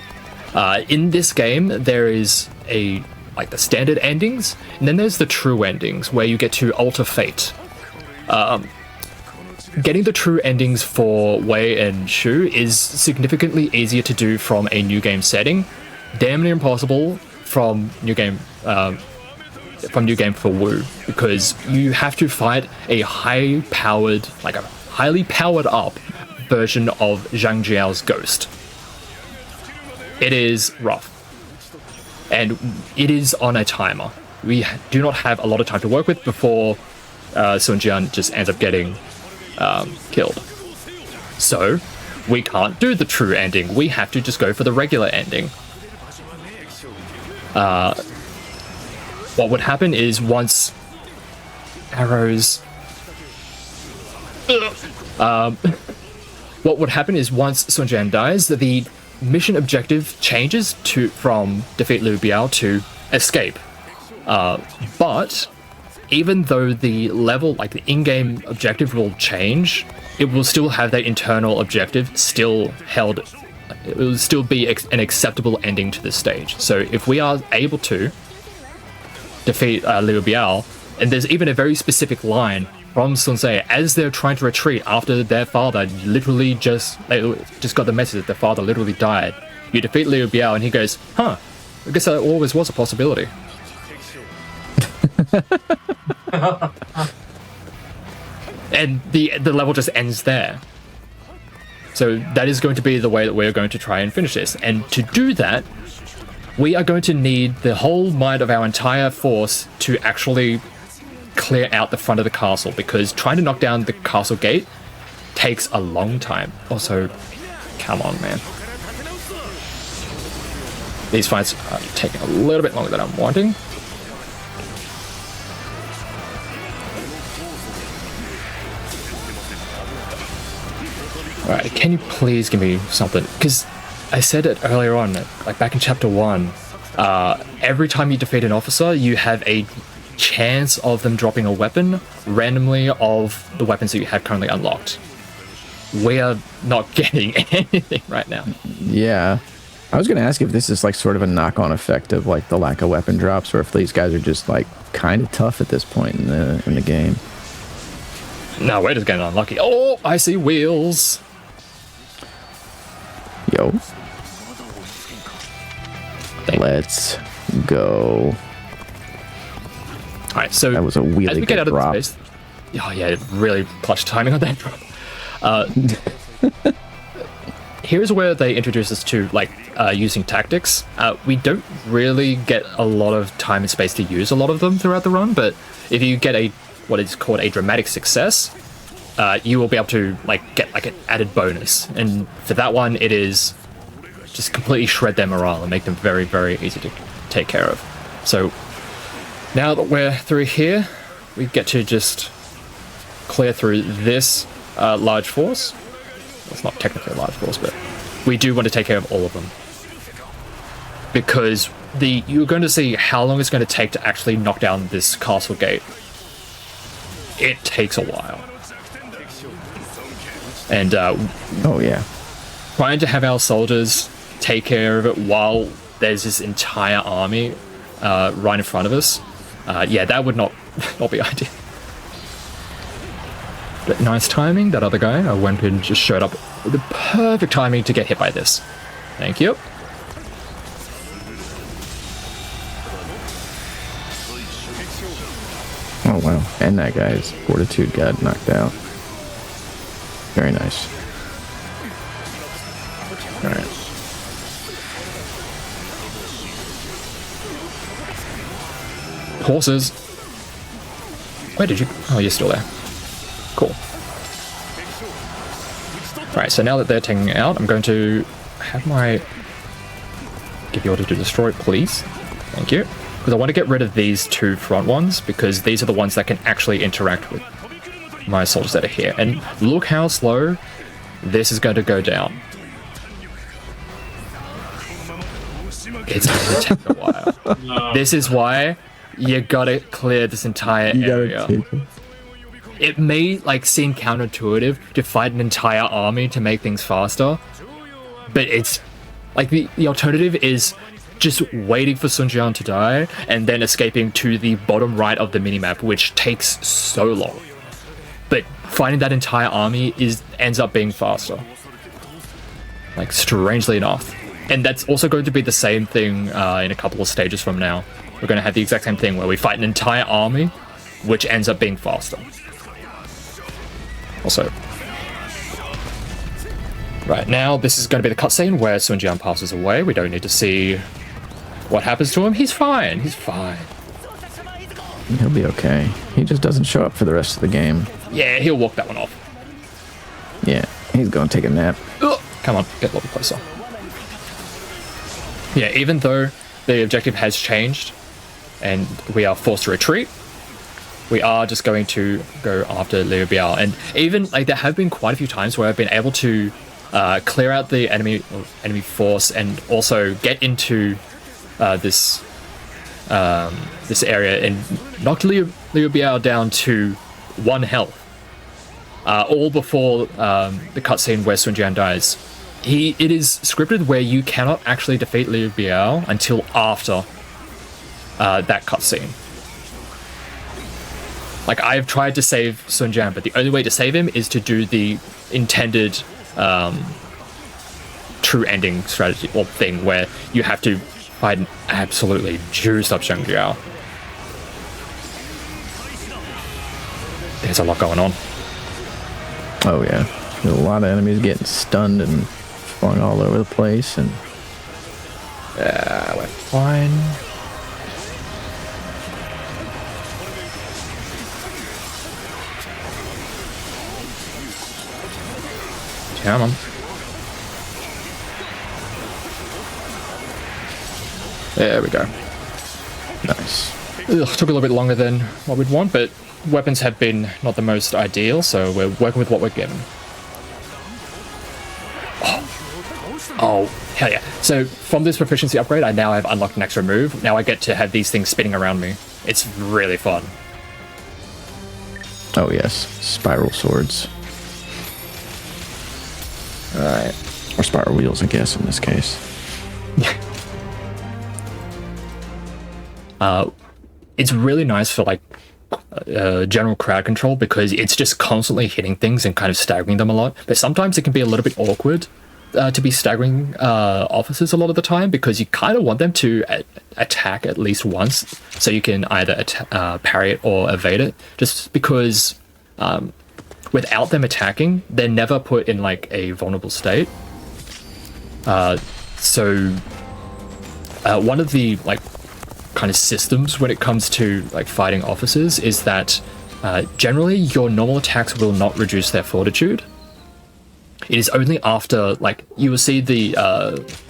In this game there is the standard endings, and then there's the true endings where you get to alter fate. Getting the true endings for Wei and Shu is significantly easier to do from a new game setting, damn near impossible from new game for Wu, because you have to fight a highly powered up version of Zhang Jiao's ghost. It is rough, and it is on a timer. We do not have a lot of time to work with before Sun Jian just ends up getting killed. So we can't do the true ending. We have to just go for the regular ending. What would happen is once arrows... what would happen is once Sun Jian dies, the mission objective changes from defeat Liu Biao to escape. But even though the level, like the in-game objective will change, it will still have that internal objective still held. It will still be an acceptable ending to this stage. So if we are able to defeat Liu Biao, and there's even a very specific line from Sun Ce as they're trying to retreat after their father literally just got the message that their father literally died. You defeat Liu Biao and he goes, huh, I guess that always was a possibility. And the level just ends there. So that is going to be the way that we're going to try and finish this. And to do that, we are going to need the whole might of our entire force to actually clear out the front of the castle, because trying to knock down the castle gate takes a long time. Also, come on, man. These fights are taking a little bit longer than I'm wanting. Alright, can you please give me something? Because I said it earlier on, like back in chapter 1, every time you defeat an officer, you have a chance of them dropping a weapon randomly of the weapons that you have currently unlocked. We are not getting anything right now. Yeah. I was going to ask if this is like sort of a knock-on effect of like the lack of weapon drops, or if these guys are just like kind of tough at this point in the game. No, we're just getting unlucky. Oh, I see wheels. Yo. Let's go. Alright, so that was a really as we get out drop. of the space, oh yeah, really clutch timing on that drop. Here's where they introduce us to like using tactics. We don't really get a lot of time and space to use a lot of them throughout the run, but if you get what is called a dramatic success, you will be able to like get like an added bonus. And for that one, it is just completely shred their morale and make them very, very easy to take care of. So now that we're through here, we get to just clear through this large force. Well, it's not technically a large force, but we do want to take care of all of them. Because you're going to see how long it's going to take to actually knock down this castle gate. It takes a while. And oh yeah, trying to have our soldiers take care of it while there's this entire army right in front of us, yeah, that would not be ideal. But nice timing, that other guy. I went and just showed up with the perfect timing to get hit by this. Thank you. Oh wow, and that guy's fortitude got knocked out. Very nice. Alright. Horses. Where did you... Oh, you're still there. Cool. Right, so now that they're taking it out, I'm going to have my... Give the order to destroy, please. Thank you. Because I want to get rid of these two front ones, because these are the ones that can actually interact with my soldiers that are here. And look how slow this is going to go down. It's going to take a while. No. This is why you gotta clear this entire area. It may like seem counterintuitive to fight an entire army to make things faster, but it's like the alternative is just waiting for Sun Jian to die and then escaping to the bottom right of the minimap, which takes so long. But fighting that entire army ends up being faster. Like, strangely enough. And that's also going to be the same thing in a couple of stages from now. We're going to have the exact same thing where we fight an entire army, which ends up being faster. Also, right now, this is going to be the cutscene where Sun Jian passes away. We don't need to see what happens to him. He's fine. He's fine. He'll be okay. He just doesn't show up for the rest of the game. Yeah, he'll walk that one off. Yeah, he's going to take a nap. Ugh. Come on, get a little closer. Yeah, even though the objective has changed and we are forced to retreat, we are just going to go after Liu Biao. And even, like, there have been quite a few times where I've been able to clear out the enemy force and also get into this area and knock Liu Liu Biao down to 1 health. All before the cutscene where Sun Jian dies. It is scripted where you cannot actually defeat Liu Biao until after that cutscene. Like, I've tried to save Sun Jian, but the only way to save him is to do the intended true ending strategy or thing where you have to fight an absolutely juiced up Zheng Jiao. There's a lot going on. Oh yeah, there's a lot of enemies getting stunned and flung all over the place, and we're fine. Come on. There we go. nice. Ugh, took a little bit longer than what we'd want, but weapons have been not the most ideal, so we're working with what we're given. Oh, hell yeah. So from this proficiency upgrade, I now have unlocked an extra move. Now I get to have these things spinning around me. It's really fun. Oh yes, spiral swords. Alright. Or spiral wheels, I guess, in this case. It's really nice for like general crowd control because it's just constantly hitting things and kind of staggering them a lot. But sometimes it can be a little bit awkward to be staggering officers a lot of the time because you kind of want them to attack at least once so you can either parry it or evade it. Just because without them attacking, they're never put in like a vulnerable state. So one of the like kind of systems when it comes to like fighting officers is that generally your normal attacks will not reduce their fortitude. It is only after like you will see the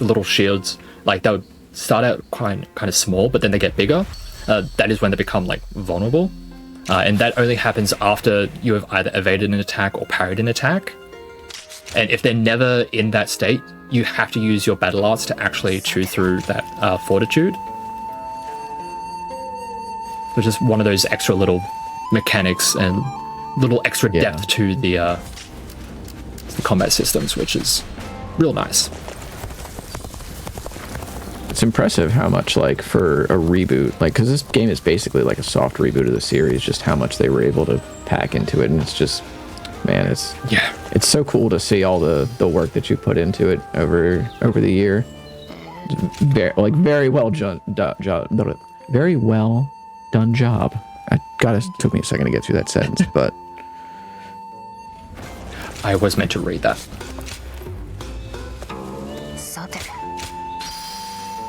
little shields, like they would start out kind of small, but then they get bigger. That is when they become like vulnerable, and that only happens after you have either evaded an attack or parried an attack. And if they're never in that state, you have to use your battle arts to actually chew through that fortitude. So just one of those extra little mechanics and little extra depth to the combat systems, which is real nice. It's impressive how much, like, for a reboot, like, because this game is basically like a soft reboot of the series, just how much they were able to pack into it, and it's just, man, it's so cool to see all the work that you put into it over the year. Very well done job. Took me a second to get through that sentence, but I was meant to read that.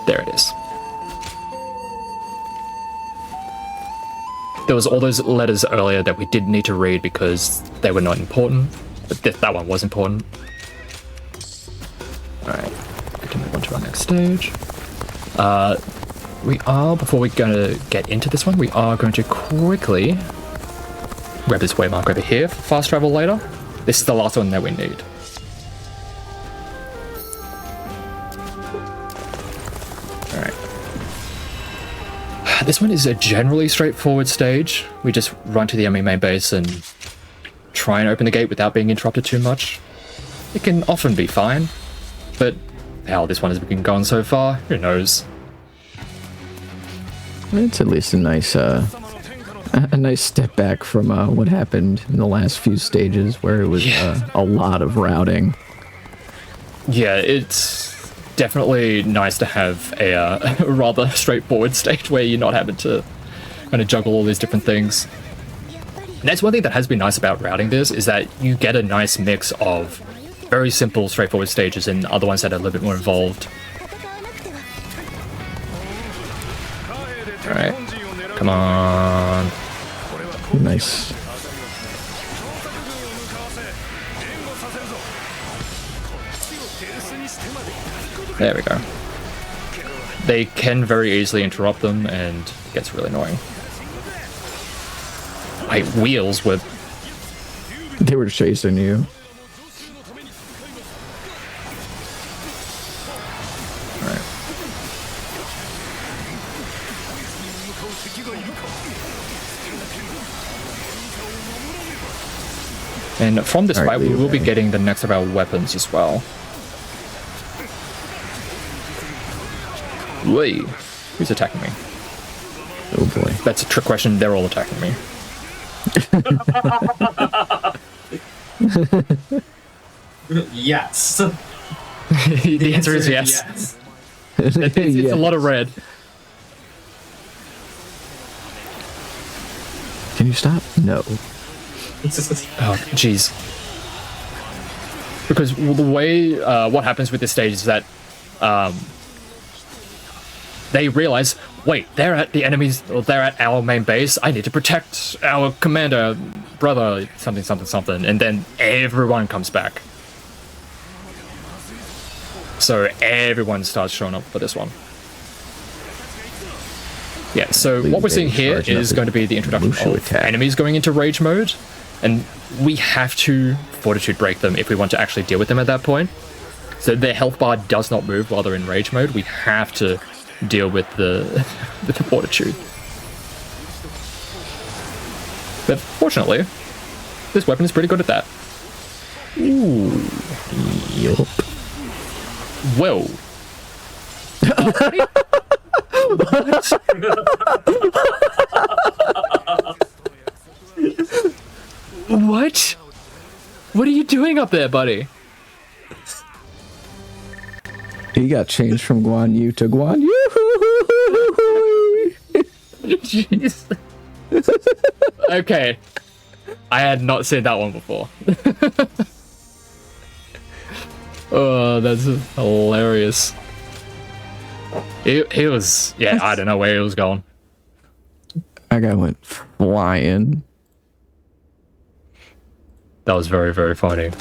There it is. There was all those letters earlier that we didn't need to read because they were not important, but that one was important. Alright, we can move on to our next stage. Before we're going to get into this one, we are going to quickly grab this waymark over here for fast travel later. This is the last one that we need. Alright. This one is a generally straightforward stage. We just run to the enemy main base and try and open the gate without being interrupted too much. It can often be fine, but how this one has been going so far, who knows? it's at least a nice step back from what happened in the last few stages where it was a lot of routing. Yeah, it's definitely nice to have a rather straightforward stage where you're not having to kind of juggle all these different things. And that's one thing that has been nice about routing this, is that you get a nice mix of very simple, straightforward stages and other ones that are a little bit more involved. Alright, come on. Nice. There we go. They can very easily interrupt them and it gets really annoying. My wheels were... They were chasing you. then from this All right, fight, we leave will be it. getting the next of our weapons as well. Wait, who's attacking me? Oh boy. That's a trick question. They're all attacking me. Yes. The answer is yes. It's Yes. a lot of red. Can you stop? No. Oh, jeez. Because the way what happens with this stage is that they realize, wait, they're at the enemies, or they're at our main base. I need to protect our commander, brother, something, something, something, and then everyone comes back. So everyone starts showing up for this one. Yeah, so what we're seeing here is going to be the introduction of enemies going into rage mode, and we have to fortitude break them if we want to actually deal with them at that point. So their health bar does not move while they're in rage mode. We have to deal with the fortitude. But fortunately, this weapon is pretty good at that. Ooh. Yup. Whoa. What? What are you doing up there, buddy? He got changed from Guan Yu to Guan Yu. Jeez. Okay. I had not seen that one before. Oh, that's hilarious. He was, yeah, I don't know where he was going. That guy went flying. That was very, very funny.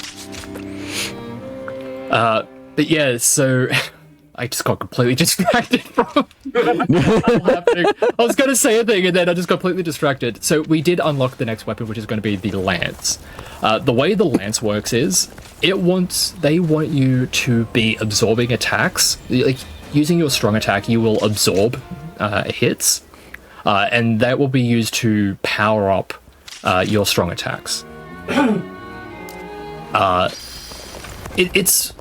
But yeah, so I just got completely distracted from what's happening. I was going to say a thing and then I just got completely distracted. So we did unlock the next weapon, which is going to be the lance. The way the lance works is they want you to be absorbing attacks. Like using your strong attack, you will absorb hits, and that will be used to power up your strong attacks. It's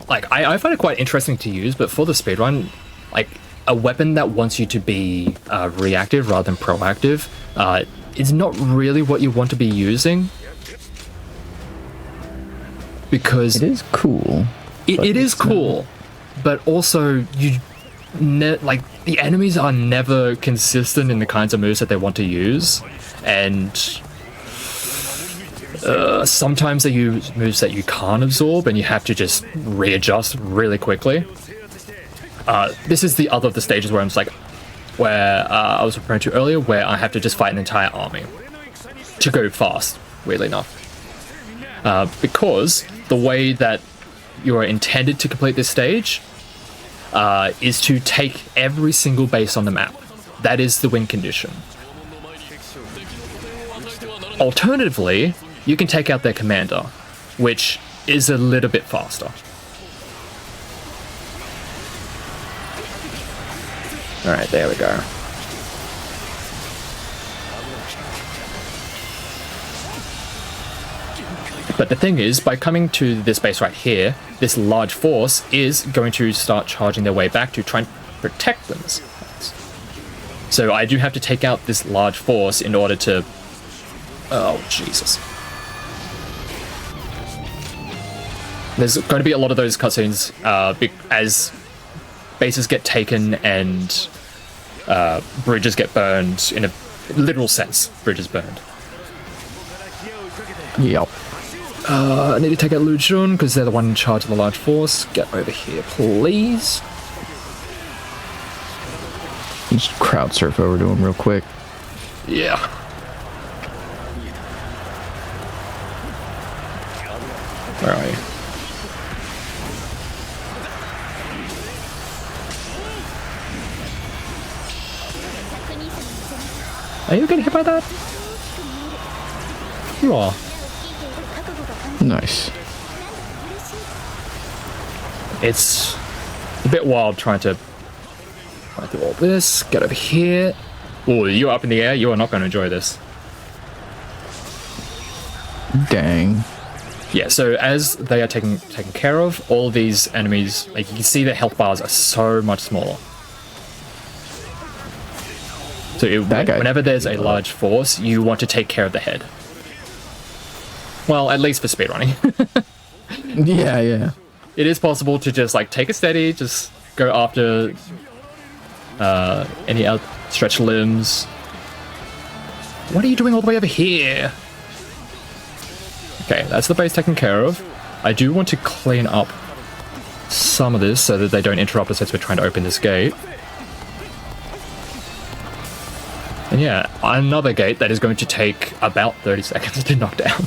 like I find it quite interesting to use, but for the speedrun, like a weapon that wants you to be reactive rather than proactive is not really what you want to be using, because It is cool. it is cool, but also like the enemies are never consistent in the kinds of moves that they want to use, and sometimes they use moves that you can't absorb and you have to just readjust really quickly. This is the other of the stages where I'm just like, where I was referring to earlier, where I have to just fight an entire army to go fast, weirdly enough. Because the way that you are intended to complete this stage is to take every single base on the map. That is the win condition. Alternatively, you can take out their commander, which is a little bit faster. Alright, there we go. But the thing is, by coming to this base right here, this large force is going to start charging their way back to try and protect themselves. So I do have to take out this large force in order to... Oh, Jesus. There's going to be a lot of those cutscenes as bases get taken and bridges get burned, in a literal sense, bridges burned. Yep. I need to take out Luchun because they're the one in charge of the large force. Get over here, please. Just crowd surf over to him real quick. Yeah. Where are you? Are you getting hit by that? You are. Nice. It's a bit wild trying to run through all this. Get over here. Oh, you're up in the air. You are not going to enjoy this. Dang. Yeah, so as they are taken care of, all of these enemies, like you can see their health bars are so much smaller. So whenever there's a large force, you want to take care of the head. Well, at least for speedrunning. Yeah. It is possible to just like take it steady, just go after any outstretched limbs. What are you doing all the way over here? Okay, that's the base taken care of. I do want to clean up some of this so that they don't interrupt us as we're trying to open this gate. And yeah, another gate that is going to take about 30 seconds to knock down.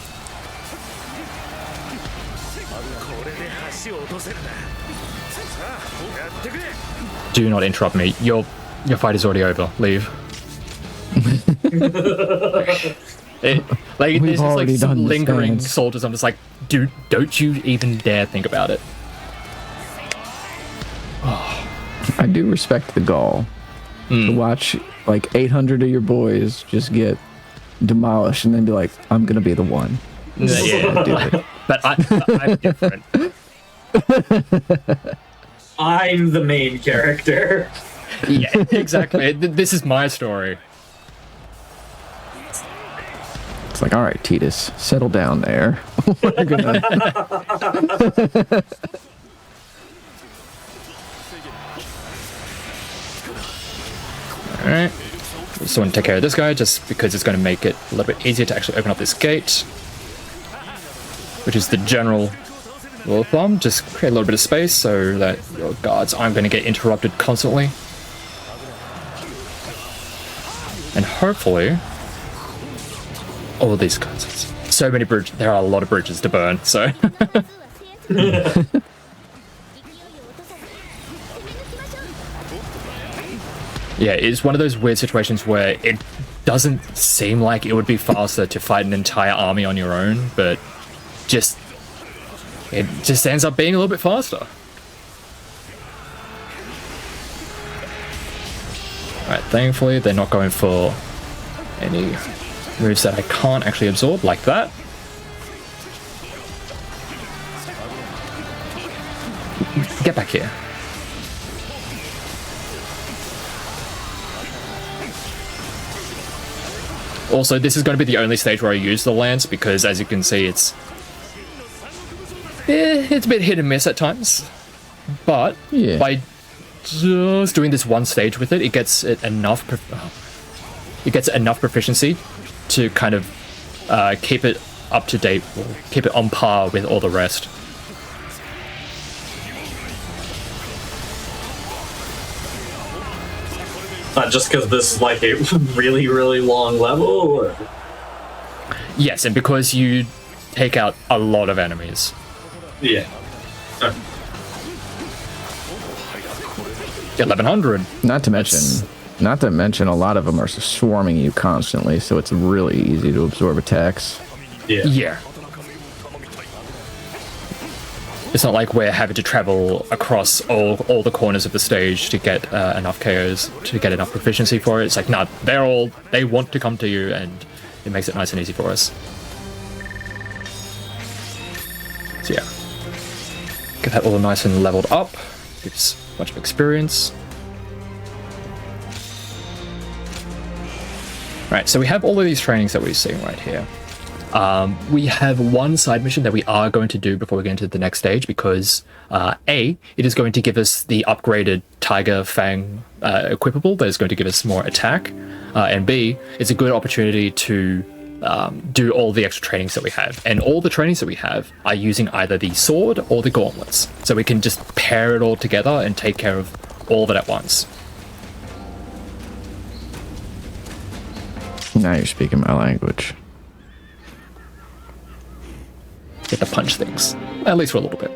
Do not interrupt me. Your fight is already over. Leave. There's just like some lingering soldiers. I'm just like, dude, don't you even dare think about it. I do respect the gall to watch like 800 of your boys just get demolished and then be like, I'm gonna be the one. Yeah, but I'm different. I'm the main character. Yeah, exactly. This is my story. It's like, all right, Titus, settle down there. We're gonna... All right. Just want to take care of this guy just because it's going to make it a little bit easier to actually open up this gate, which is the general rule of thumb. Just create a little bit of space so that your guards aren't going to get interrupted constantly. And hopefully, all of these guys. So many bridges. There are a lot of bridges to burn, so. Yeah, it's one of those weird situations where it doesn't seem like it would be faster to fight an entire army on your own, but it just ends up being a little bit faster. Alright, thankfully they're not going for any moves that I can't actually absorb, like that. Get back here. Also, this is going to be the only stage where I use the lance because, as you can see, it's a bit hit and miss at times. But by just doing this one stage with it, it gets enough proficiency to kind of keep it up to date, or keep it on par with all the rest. Not just because this is like a really, really long level? Or? Yes, and because you take out a lot of enemies. Yeah. 1100. Not to mention, a lot of them are swarming you constantly, so it's really easy to absorb attacks. Yeah. It's not like we're having to travel across all the corners of the stage to get enough KOs, to get enough proficiency for it. It's like, nah, they want to come to you, and it makes it nice and easy for us. So yeah. Get that all nice and leveled up. Gives a bunch of experience. Right, so we have all of these trainings that we're seeing right here. We have one side mission that we are going to do before we get into the next stage because A, it is going to give us the upgraded Tiger Fang equipable that is going to give us more attack, and B, it's a good opportunity to do all the extra trainings that we have. And all the trainings that we have are using either the sword or the gauntlets, so we can just pair it all together and take care of all of it at once. Now you're speaking my language. Get to punch things, at least for a little bit.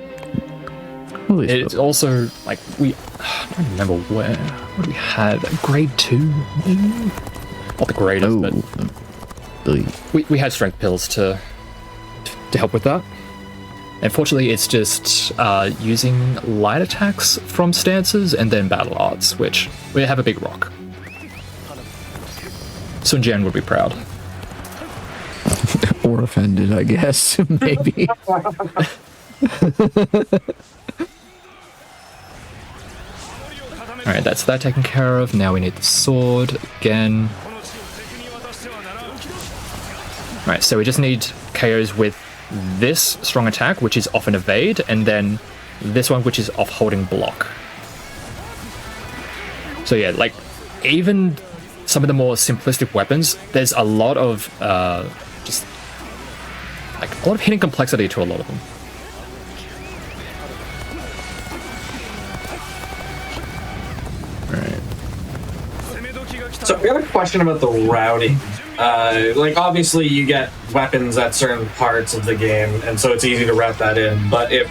It's also like I don't remember what we had. Grade 2, not the greatest, but we had strength pills to help with that. Unfortunately, it's just using light attacks from stances and then battle arts, which we have a big rock. Sun Jian would be proud. Or offended, I guess. Maybe. Alright, that's that taken care of. Now we need the sword again. Alright, so we just need KOs with this strong attack, which is off an evade, and then this one, which is off holding block. So yeah, like, even some of the more simplistic weapons, there's a lot of, just, like, a lot of hidden complexity to a lot of them. So I got a question about the routing. Like, obviously you get weapons at certain parts of the game, and so it's easy to route that in, but if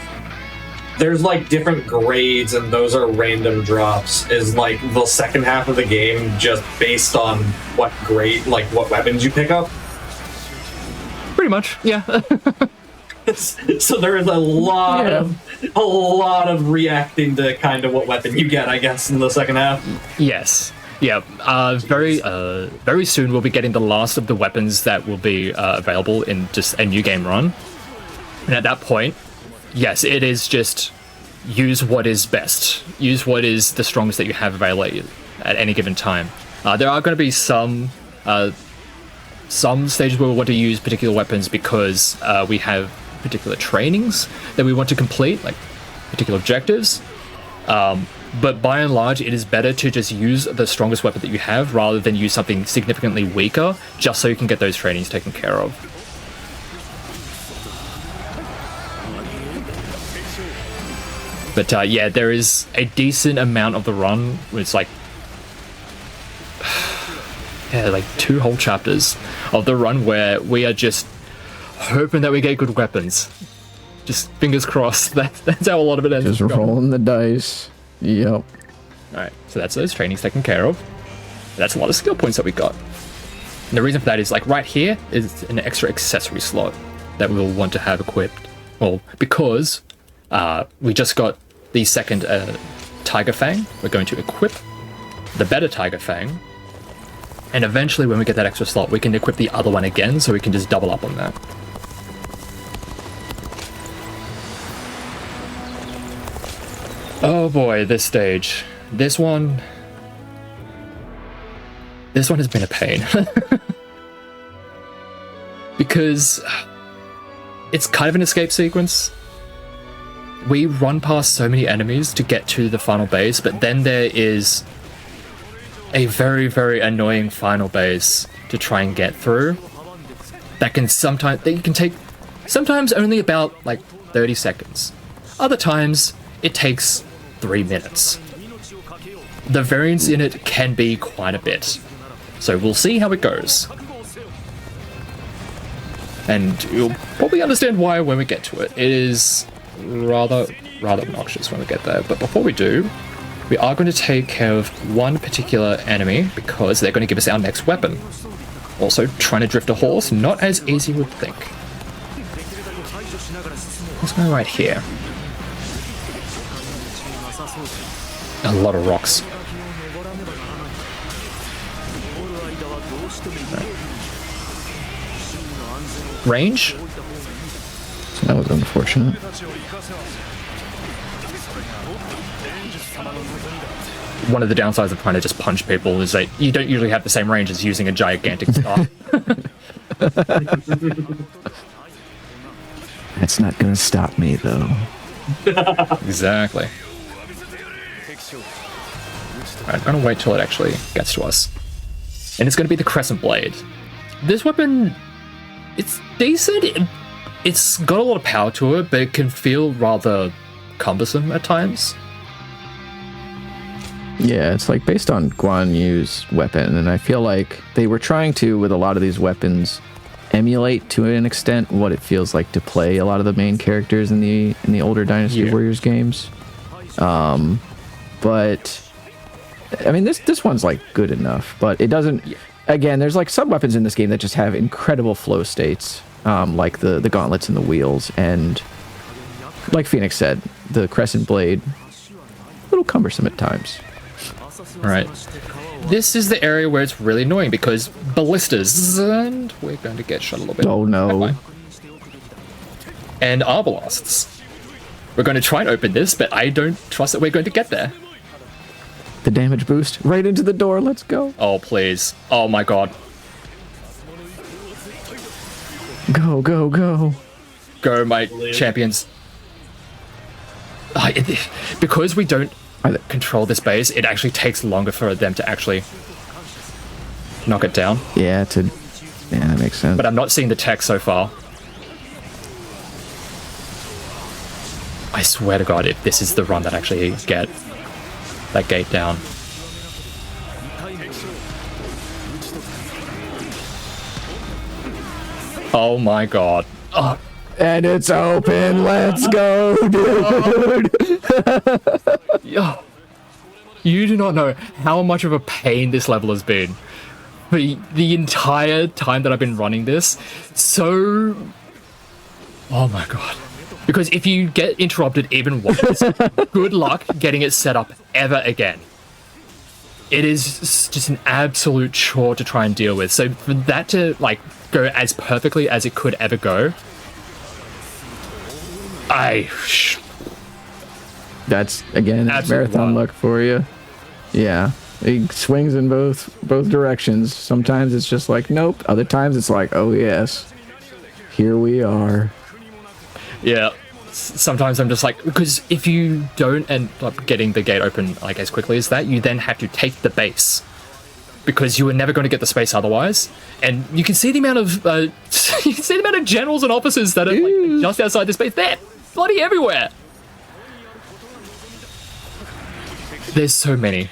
there's like different grades and those are random drops, is like the second half of the game just based on what grade, like what weapons you pick up? Pretty much, yeah. So there is a lot of reacting to kind of what weapon you get, I guess, in the second half. Yes. Yeah, very soon we'll be getting the last of the weapons that will be available in just a new game run. And at that point, yes, it is just use what is best. Use what is the strongest that you have available at any given time. There are going to be some stages where we want to use particular weapons because we have particular trainings that we want to complete, like particular objectives. But by and large, it is better to just use the strongest weapon that you have rather than use something significantly weaker just so you can get those trainings taken care of. But yeah, there is a decent amount of the run where it's like, yeah, like 2 whole chapters of the run where we are just hoping that we get good weapons. Just fingers crossed. That's how a lot of it ends. Just rolling the dice. Yep. Alright, so that's those trainings taken care of. That's a lot of skill points that we got. And the reason for that is, like, right here is an extra accessory slot that we'll want to have equipped. Well, because we just got the second Tiger Fang, we're going to equip the better Tiger Fang. And eventually, when we get that extra slot, we can equip the other one again, so we can just double up on that. Oh boy, this stage. This one has been a pain. Because it's kind of an escape sequence. We run past so many enemies to get to the final base, but then there is a very, very annoying final base to try and get through. That you can take sometimes only about like 30 seconds. Other times it takes 3 minutes. The variance in it can be quite a bit. So we'll see how it goes. And you'll probably understand why when we get to it. It is rather obnoxious when we get there. But before we do, we are going to take care of one particular enemy because they're going to give us our next weapon. Also, trying to drift a horse, not as easy as you would think. Let's go right here. A lot of rocks. Right. Range? That was unfortunate. One of the downsides of trying to just punch people is that you don't usually have the same range as using a gigantic star. That's not gonna stop me, though. Exactly. Alright, I'm gonna wait till it actually gets to us. And it's gonna be the Crescent Blade. This weapon, it's decent. It's got a lot of power to it, but it can feel rather cumbersome at times. Yeah, it's like based on Guan Yu's weapon, and I feel like they were trying to, with a lot of these weapons, emulate to an extent what it feels like to play a lot of the main characters in the older Dynasty Warriors games. But I mean, this one's like good enough, but it doesn't. Again, there's like some weapons in this game that just have incredible flow states, like the gauntlets and the wheels, and like Phoenix said, the Crescent Blade, a little cumbersome at times. All right. This is the area where it's really annoying because ballistas, and we're going to get shot a little bit. Oh no. And arbalasts. We're going to try and open this, but I don't trust that we're going to get there. The damage boost right into the door. Let's go. Oh, please. Oh my god. Go, go, go. Go, my champions. Because we don't control this base, it actually takes longer for them to actually knock it down. Yeah, that makes sense. But I'm not seeing the tech so far. I swear to God, if this is the run that actually get that gate down. Oh my God. Oh. And it's open. Let's go, dude. Yo, you do not know how much of a pain this level has been. The entire time that I've been running this, so... Oh my God. Because if you get interrupted even once, good luck getting it set up ever again. It is just an absolute chore to try and deal with. So for that to like go as perfectly as it could ever go, that's again marathon luck for you. Yeah, it swings in both directions. Sometimes it's just like nope. Other times it's like oh yes, here we are. Yeah. Sometimes I'm just like, because if you don't end up getting the gate open like as quickly as that, you then have to take the base because you were never going to get the space otherwise. And you can see the amount of generals and officers that are like, just outside this base. They're bloody everywhere. There's so many,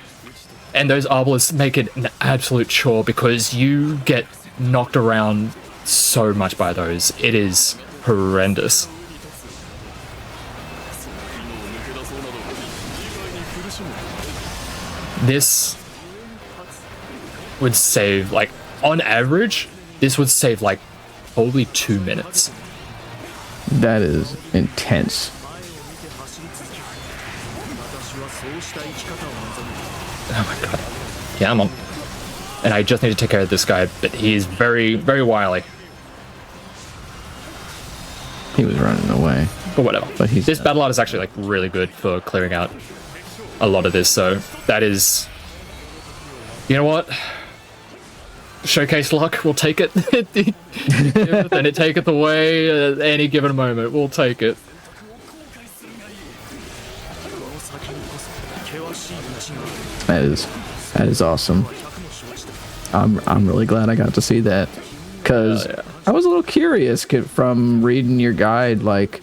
and those arbalists make it an absolute chore because you get knocked around so much by those. It is horrendous. This would save, like, on average, this would save, like, probably 2 minutes. That is intense. Oh my God. Yeah, I'm on. And I just need to take care of this guy, but he's very, very wily. He was running away. But whatever. But this battle art is actually, like, really good for clearing out a lot of this, so that is... You know what? Showcase luck, we'll take it. And it taketh away at any given moment. We'll take it. That is awesome. I'm really glad I got to see that, because I was a little curious from reading your guide, like,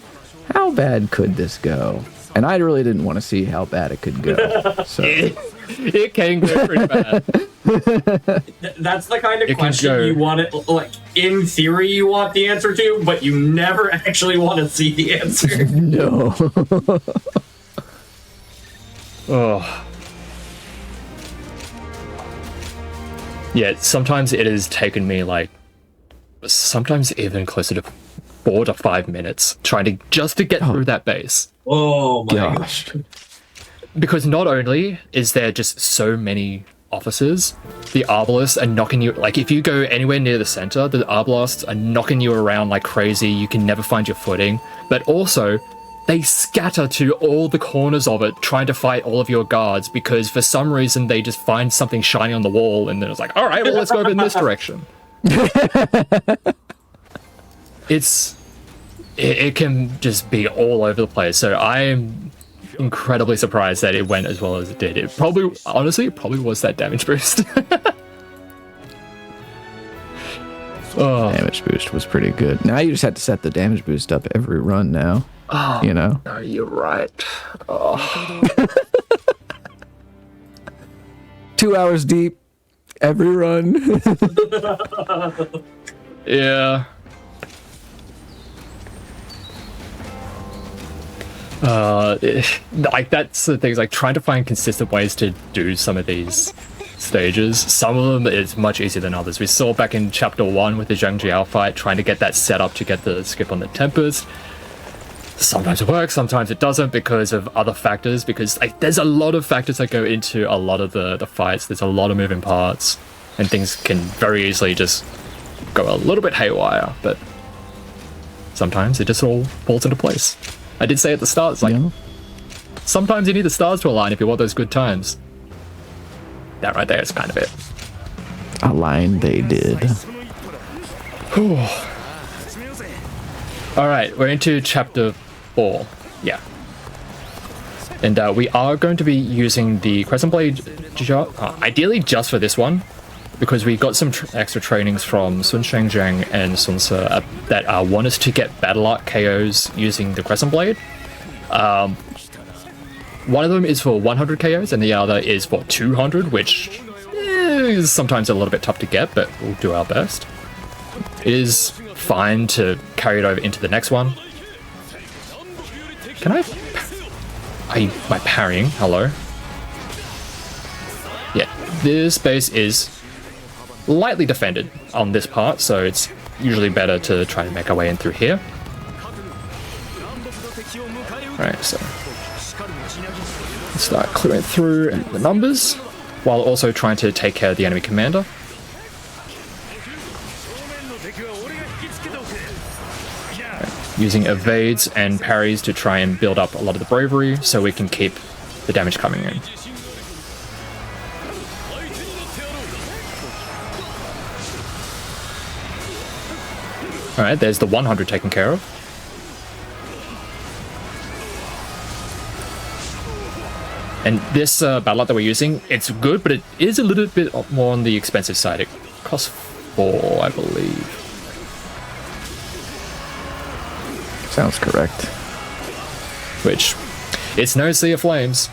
how bad could this go? And I really didn't want to see how bad it could go. So it can go pretty bad. That's the kind of question you want it, like, in theory you want the answer to, but you never actually want to see the answer. No. Oh. Yeah, sometimes it has taken me, like, sometimes even closer to 4 to 5 minutes trying to get through that base. Oh my gosh. Because not only is there just so many officers, the arbalists are knocking you, like if you go anywhere near the center, the arbalists are knocking you around like crazy, you can never find your footing, but also they scatter to all the corners of it trying to fight all of your guards because for some reason they just find something shiny on the wall and then it's like, all right, well, let's go over in this direction. It can just be all over the place. So I am incredibly surprised that it went as well as it did. It probably was that damage boost. Oh. Damage boost was pretty good. Now you just have to set the damage boost up every run now. Oh, you know? No, you're right. Oh. 2 hours deep, every run. Yeah. Like that's the thing, like trying to find consistent ways to do some of these stages. Some of them is much easier than others. We saw back in chapter 1 with the Zhang Jiao fight, trying to get that set up to get the skip on the Tempest. Sometimes it works, sometimes it doesn't because of other factors, because like, there's a lot of factors that go into a lot of the fights. There's a lot of moving parts, and things can very easily just go a little bit haywire, but sometimes it just all falls into place. I did say at the start, it's like, sometimes you need the stars to align if you want those good times. That right there is kind of it. Align they did. Alright, we're into chapter 4. Yeah. And we are going to be using the Crescent Blade, ideally just for this one, because we got some extra trainings from Sun Shengjiang and Sun Ce that want us to get battle art KOs using the Crescent Blade. One of them is for 100 KOs and the other is for 200, which is sometimes a little bit tough to get, but we'll do our best. It is fine to carry it over into the next one. Can my parrying, hello. Yeah, this base is lightly defended on this part, so it's usually better to try and make our way in through here. Right, so let's start clearing through the numbers while also trying to take care of the enemy commander. Using evades and parries to try and build up a lot of the bravery so we can keep the damage coming in. Alright, there's the 100 taken care of. And this battle art that we're using, it's good, but it is a little bit more on the expensive side. It costs 4, I believe. Sounds correct. Which, it's no Sea of Flames.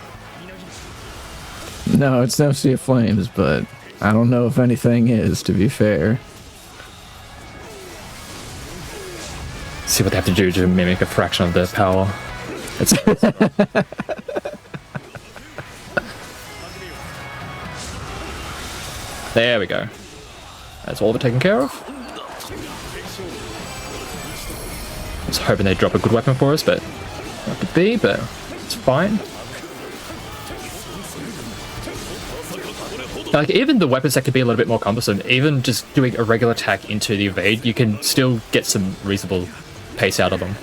No, it's no Sea of Flames, but I don't know if anything is, to be fair. See what they have to do to mimic a fraction of their power. It's there we go. That's all they're taken care of. I was hoping they'd drop a good weapon for us, but not to be, but it's fine. Like, even the weapons that could be a little bit more cumbersome, even just doing a regular attack into the evade, you can still get some reasonable pace out of them.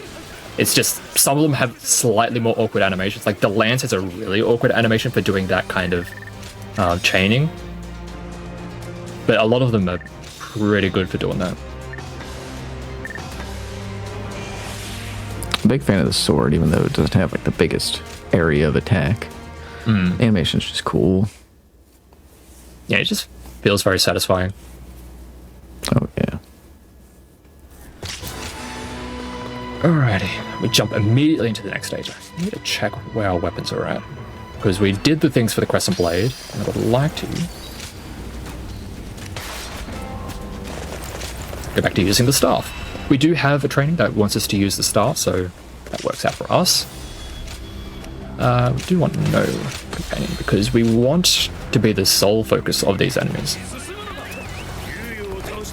It's just, some of them have slightly more awkward animations. Like, the Lance has a really awkward animation for doing that kind of chaining. But a lot of them are pretty good for doing that. Big fan of the sword, even though it doesn't have like the biggest area of attack. Animation's just cool. Yeah, it just feels very satisfying. Oh yeah. Alrighty, we jump immediately into the next stage. I need to check where our weapons are at, because we did the things for the Crescent Blade, and I would like to go back to using the staff. We do have a training that wants us to use the staff, so that works out for us. We do want no companion, because we want to be the sole focus of these enemies.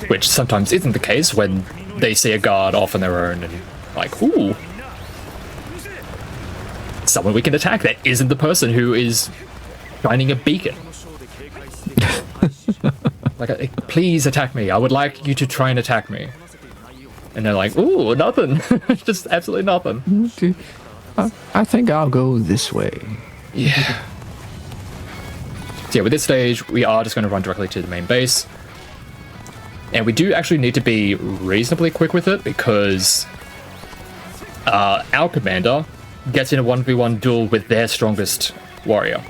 Which sometimes isn't the case when they see a guard off on their own and like, ooh, someone we can attack that isn't the person who is shining a beacon. Like, please attack me. I would like you to try and attack me. And they're like, ooh, nothing. Just absolutely nothing. I think I'll go this way. Yeah. So yeah, with this stage, we are just going to run directly to the main base. And we do actually need to be reasonably quick with it, because our commander gets in a 1v1 duel with their strongest warrior.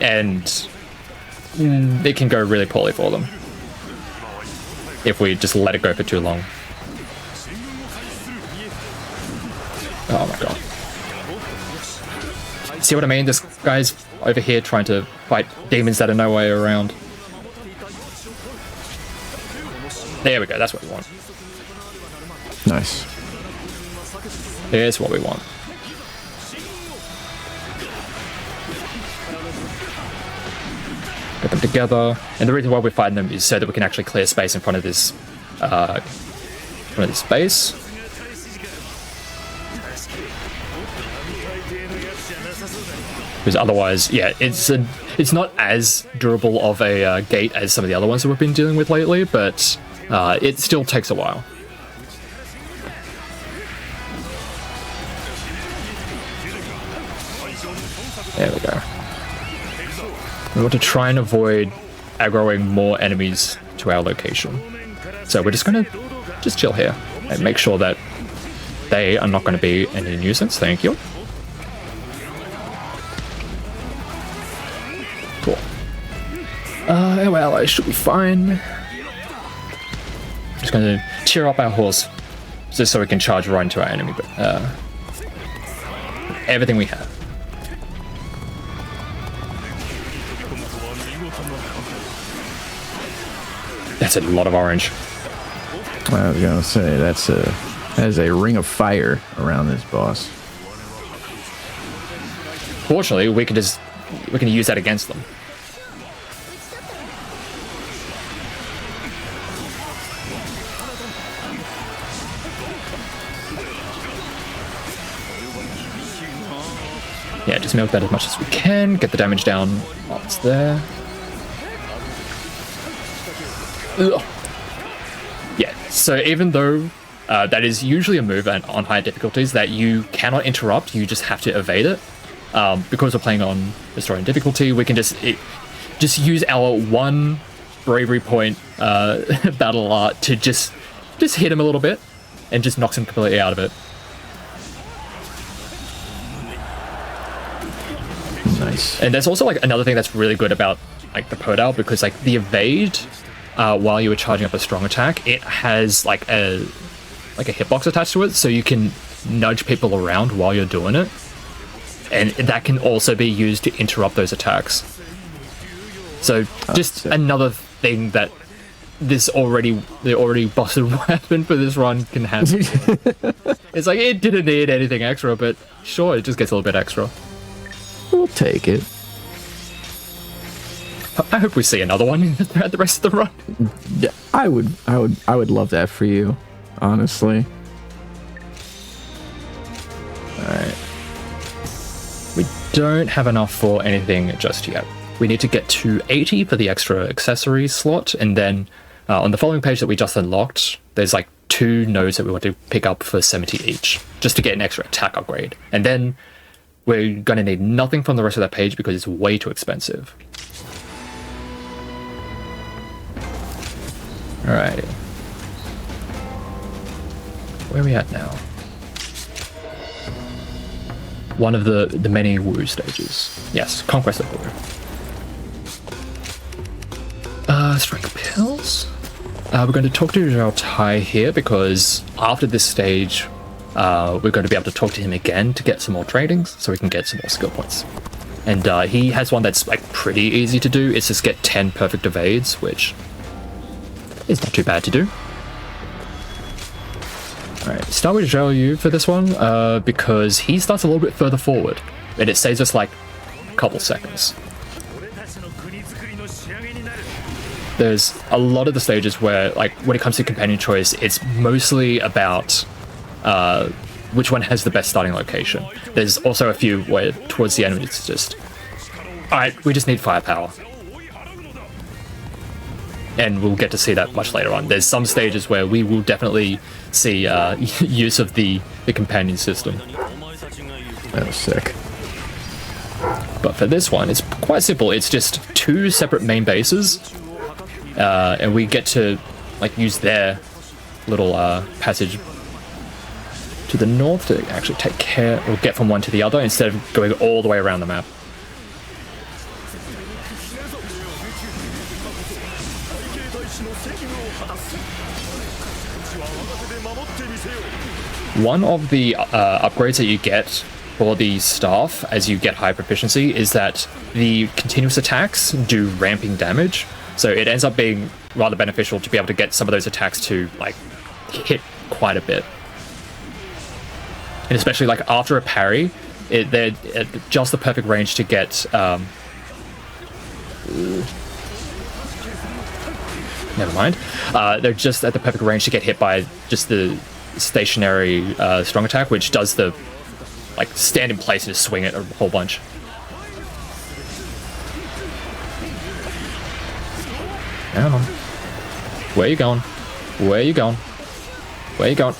And it can go really poorly for them if we just let it go for too long. Oh my god. See what I mean? This guy's over here trying to fight demons that are no way around. There we go, that's what we want. Nice. Here's what we want. Get them together. And the reason why we're fighting them is so that we can actually clear space in front of this base. Because otherwise, yeah, it's not as durable of a gate as some of the other ones that we've been dealing with lately, but it still takes a while. There we go. We want to try and avoid aggroing more enemies to our location. So we're just going to chill here and make sure that they are not going to be any nuisance. Thank you. Cool. Our allies should be fine. Just going to cheer up our horse just so we can charge right into our enemy. Everything we have. That's a lot of orange. I was gonna say that is a ring of fire around this boss. Fortunately, we can use that against them. Yeah, just milk that as much as we can. Get the damage down while it's there. Ugh. Yeah, so even though that is usually a move on higher difficulties that you cannot interrupt, you just have to evade it. Because we're playing on Historian difficulty, we can just use our one bravery point battle art to just hit him a little bit and just knocks him completely out of it. Nice. And there's also like another thing that's really good about like the Podal, because like the evade while you were charging up a strong attack, it has like a hitbox attached to it, so you can nudge people around while you're doing it, and that can also be used to interrupt those attacks. So just another thing that the already busted weapon for this run can have. It's like it didn't need anything extra, but sure, it just gets a little bit extra. We'll take it. I hope we see another one throughout the rest of the run. Yeah, I would love that for you, honestly. All right. We don't have enough for anything just yet. We need to get to 80 for the extra accessory slot, and then on the following page that we just unlocked, there's like 2 nodes that we want to pick up for 70 each, just to get an extra attack upgrade. And then we're going to need nothing from the rest of that page because it's way too expensive. Alright. Where are we at now? One of the many Wu stages. Yes, Conquest of Wu. Strength pills? We're going to talk to Zhao Tai here because after this stage, we're going to be able to talk to him again to get some more tradings so we can get some more skill points. And he has one that's like pretty easy to do. It's just get 10 perfect evades, which is not too bad to do. Alright, start with Zhao Yu for this one, because he starts a little bit further forward, and it saves us like a couple seconds. There's a lot of the stages where, like, when it comes to companion choice, it's mostly about which one has the best starting location. There's also a few where towards the end it's just, alright, we just need firepower. And we'll get to see that much later on. There's some stages where we will definitely see use of the companion system. That was sick. But for this one, it's quite simple. It's just 2 separate main bases, and we get to like use their little passage to the north to actually take care or get from one to the other instead of going all the way around the map. One of the upgrades that you get for the staff as you get high proficiency is that the continuous attacks do ramping damage, so it ends up being rather beneficial to be able to get some of those attacks to like hit quite a bit. And especially like after a parry, they're at just the perfect range to get never mind. They're just at the perfect range to get hit by just the stationary strong attack, which does the like stand in place and just swing it a whole bunch. Come on. Where you going? Where you going? Where you going?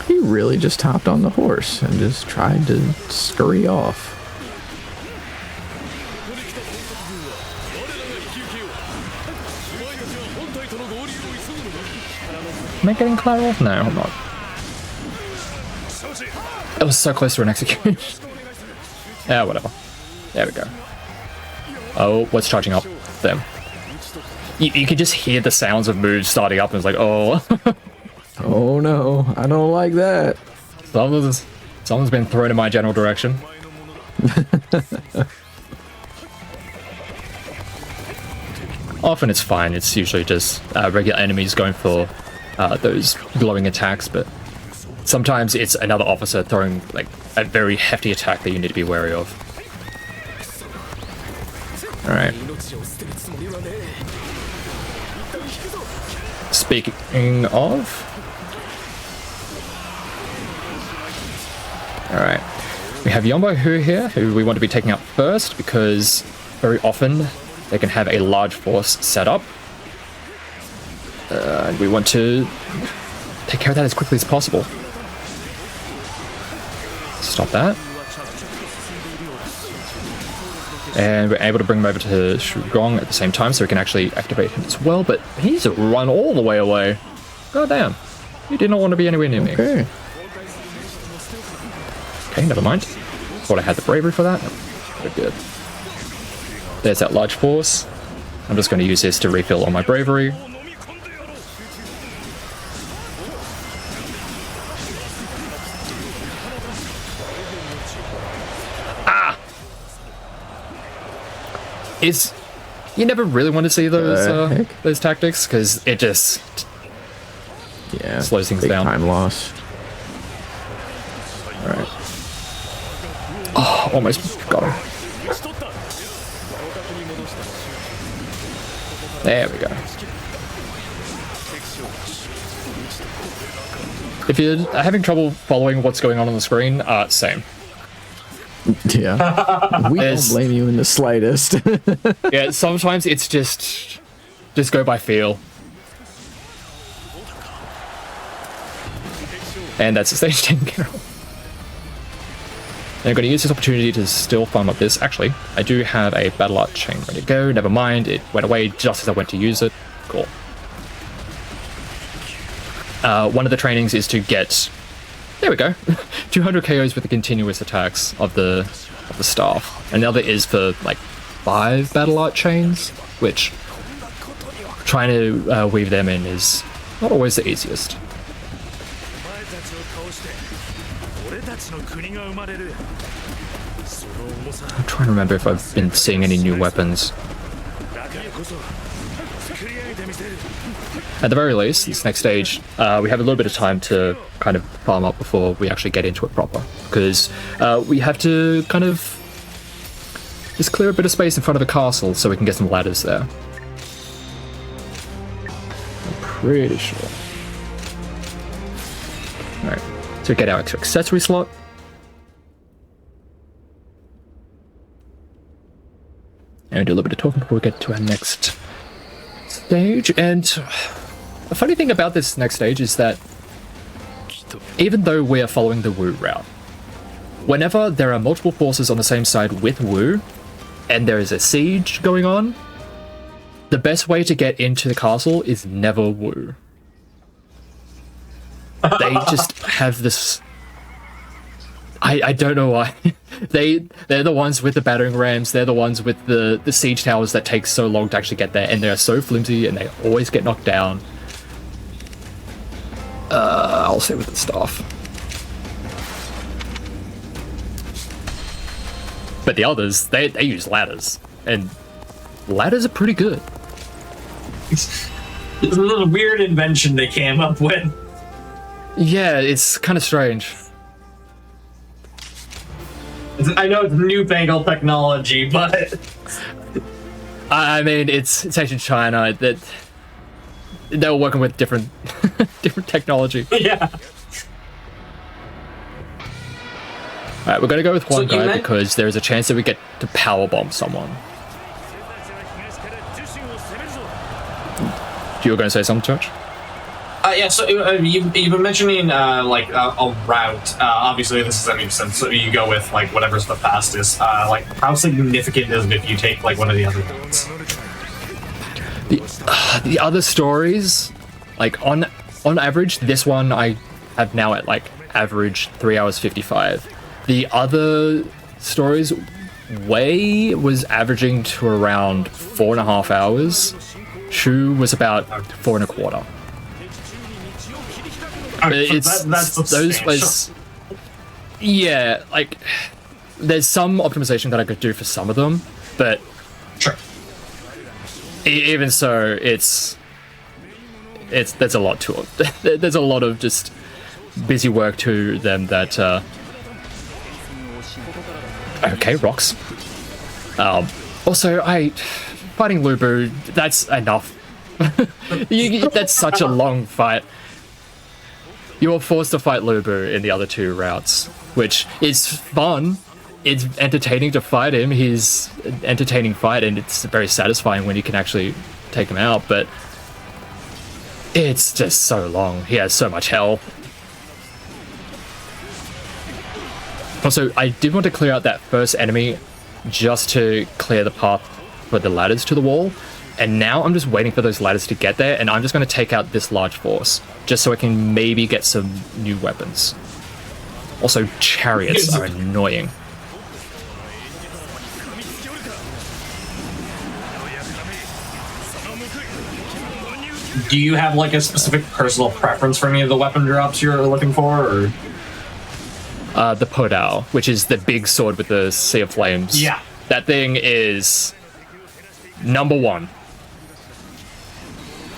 He really just hopped on the horse and just tried to scurry off. Am I getting collateral? No, I'm not. It was so close to an execution. Yeah, whatever. There we go. Oh, what's charging up? Them. You can just hear the sounds of moves starting up, and it's like, oh. Oh no, I don't like that. Someone's been thrown in my general direction. Often it's fine. It's usually just regular enemies going for those glowing attacks, but sometimes it's another officer throwing like a very hefty attack that you need to be wary of. Alright. Speaking of... Alright. We have Yombo Hu here, who we want to be taking out first, because very often they can have a large force set up. And we want to take care of that as quickly as possible. Stop that. And we're able to bring him over to Shugong at the same time, so we can actually activate him as well, but he's run all the way away. God damn. He did not want to be anywhere near me. Okay. Okay, never mind. Thought I had the bravery for that. Very good. There's that large force. I'm just going to use this to refill on my bravery. You never really want to see those tactics, because it just slows things big down. Time loss. All right. Oh, almost got him. There we go. If you're having trouble following what's going on the screen, same. Yeah, we don't blame you in the slightest. Yeah, sometimes it's just go by feel. And that's the stage taken care of. And I'm going to use this opportunity to still farm up this. Actually, I do have a Battle Art Chain ready to go. Never mind, it went away just as I went to use it. Cool. One of the trainings is to get... There we go. 200 KOs with the continuous attacks of the staff. Another is for like 5 Battle Art Chains, which trying to weave them in is not always the easiest. I'm trying to remember if I've been seeing any new weapons. At the very least, this next stage, we have a little bit of time to kind of farm up before we actually get into it proper, because we have to kind of just clear a bit of space in front of the castle so we can get some ladders there. I'm pretty sure. Alright, so we get our extra accessory slot. And we do a little bit of talking before we get to our next stage. And the funny thing about this next stage is that even though we are following the Wu route, whenever there are multiple forces on the same side with Wu, and there is a siege going on, the best way to get into the castle is never Wu. They just have this... I don't know why. They're the ones with the battering rams, they're the ones with the siege towers that take so long to actually get there, and they're so flimsy and they always get knocked down. I'll stay with the staff. But the others, they use ladders, and ladders are pretty good. It's a little weird invention they came up with. Yeah, it's kind of strange. I know it's newfangled technology, but I mean, it's ancient China. That they were working with different different technology. Yeah. All right, we're gonna go with one So you guy because there is a chance that we get to powerbomb someone. You were going to say something, Church? Yeah, so you've been mentioning like a route. Obviously, this is any sense. So you go with like whatever's the fastest. Like, how significant is it if you take like one of the other ones? The other stories, like on average, this one I have now at like average 3 hours 55. The other stories, Wei was averaging to around 4.5 hours. Shu was about 4.25. That's those. Yeah, like there's some optimization that I could do for some of them, but sure. Even so, there's a lot to it. There's a lot of just busy work to them that. Okay, rocks. Also, fighting Lubu, that's enough. That's such a long fight. You were forced to fight Lubu in the other two routes, which is fun. It's entertaining to fight him. He's an entertaining fight, and it's very satisfying when you can actually take him out, but it's just so long. He has so much health. Also, I did want to clear out that first enemy just to clear the path for the ladders to the wall. And now I'm just waiting for those ladders to get there, and I'm just going to take out this large force, just so I can maybe get some new weapons. Also, chariots are annoying. Do you have like a specific personal preference for any of the weapon drops you're looking for, or? The Podao, which is the big sword with the Sea of Flames. Yeah. That thing is number one.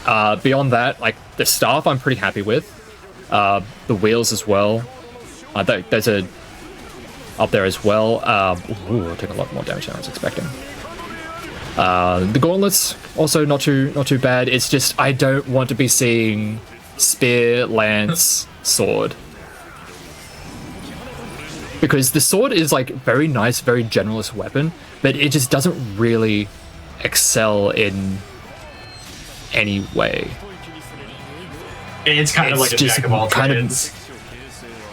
Beyond that, like the staff I'm pretty happy with. The wheels as well. There's a up there as well. Ooh, I'll take a lot more damage than I was expecting. The gauntlets also not too bad. It's just I don't want to be seeing spear, lance, sword. Because the sword is like very nice, very generalist weapon, but it just doesn't really excel in any way. It's kind of like a jack of all trades.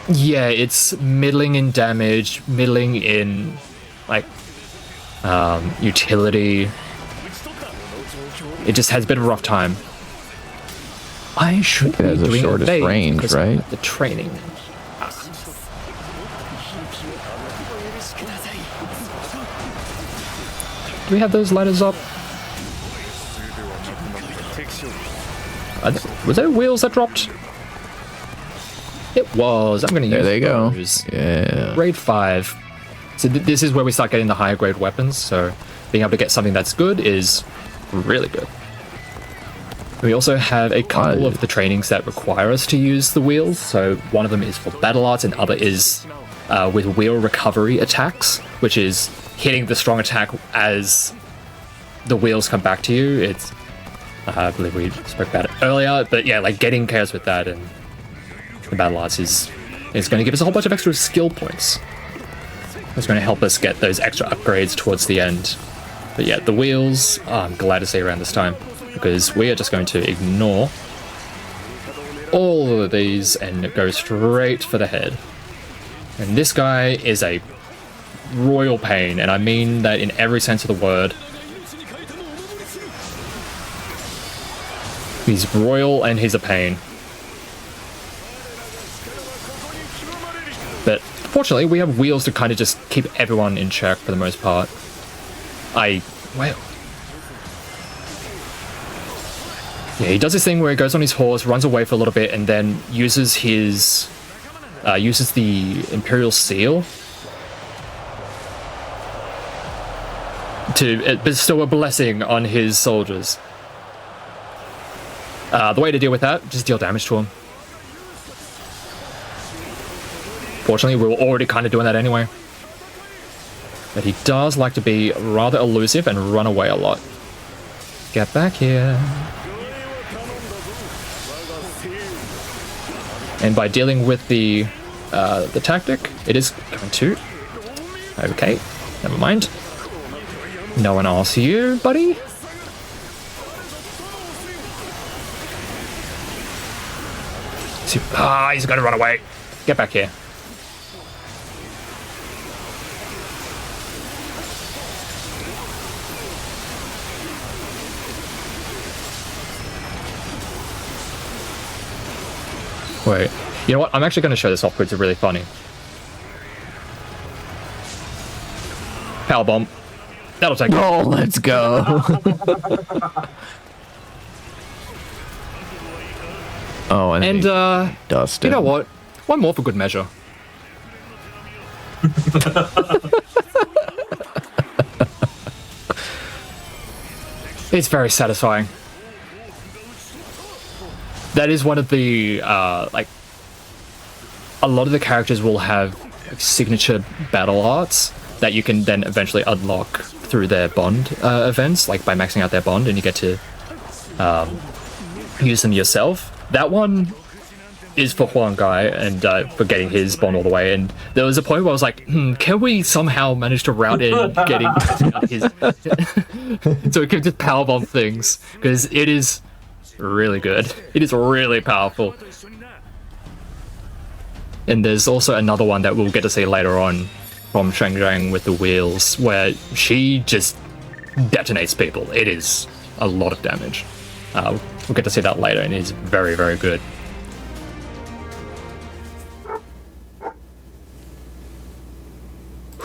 Yeah, it's middling in damage, middling in like utility. It just has a bit of a rough time. I should be the doing shortest range, right? The training. Do we have those ladders up? Was there wheels that dropped? It was. I'm going to use There they those. Go. Yeah. Grade 5. So this is where we start getting the higher grade weapons, so being able to get something that's good is really good. We also have a couple of the trainings that require us to use the wheels, so one of them is for battle arts and other is with wheel recovery attacks, which is hitting the strong attack as the wheels come back to you. It's I believe we spoke about it earlier, but yeah, like getting chaos with that and the battle arts is going to give us a whole bunch of extra skill points. It's going to help us get those extra upgrades towards the end. But yeah, the wheels, I'm glad to see around this time, because we are just going to ignore all of these and go straight for the head. And this guy is a royal pain, and I mean that in every sense of the word. He's royal and he's a pain. But fortunately, we have wheels to kind of just keep everyone in check for the most part. Well. Yeah, he does this thing where he goes on his horse, runs away for a little bit, and then uses his... uses the Imperial Seal to bestow a blessing on his soldiers. The way to deal with that, just deal damage to him. Fortunately, we were already kind of doing that anyway. But he does like to be rather elusive and run away a lot. Get back here. And by dealing with the tactic, it is going to... Okay, never mind. No one else here, buddy? He's gonna run away. Get back here. Wait, you know what? I'm actually going to show this off because it's really funny. Powerbomb. That'll take it. Oh, let's go. Oh, and Dustin. You know what? One more for good measure. It's very satisfying. That is one of the, like, a lot of the characters will have signature battle arts that you can then eventually unlock through their bond events, like by maxing out their bond, and you get to use them yourself. That one is for Huang Gai and for getting his bond all the way, and there was a point where I was like, can we somehow manage to route in getting his so we can just powerbomb things, because it is really good. It is really powerful. And there's also another one that we'll get to see later on from Shang Zhang with the wheels, where she just detonates people. It is a lot of damage. We'll get to see that later, and it is very, very good.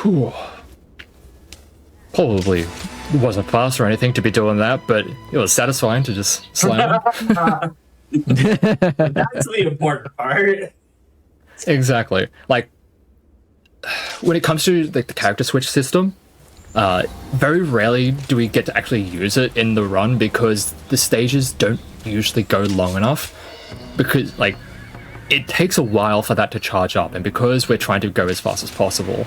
Whew. Probably wasn't fast or anything to be doing that, but it was satisfying to just slam. That's the important part. Exactly. Like, when it comes to like the character switch system, very rarely do we get to actually use it in the run, because the stages don't usually go long enough, because like it takes a while for that to charge up, and because we're trying to go as fast as possible,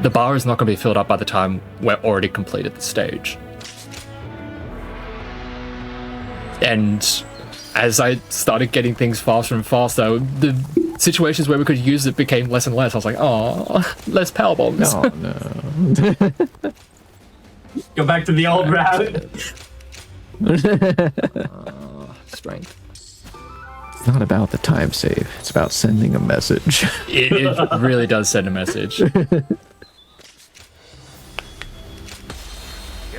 the bar is not going to be filled up by the time we're already completed the stage. And as I started getting things faster and faster, the situations where we could use it became less and less. I was like, oh, less power bombs. Oh, no. Go back to the old route. Strength. It's not about the time save. It's about sending a message. It really does send a message.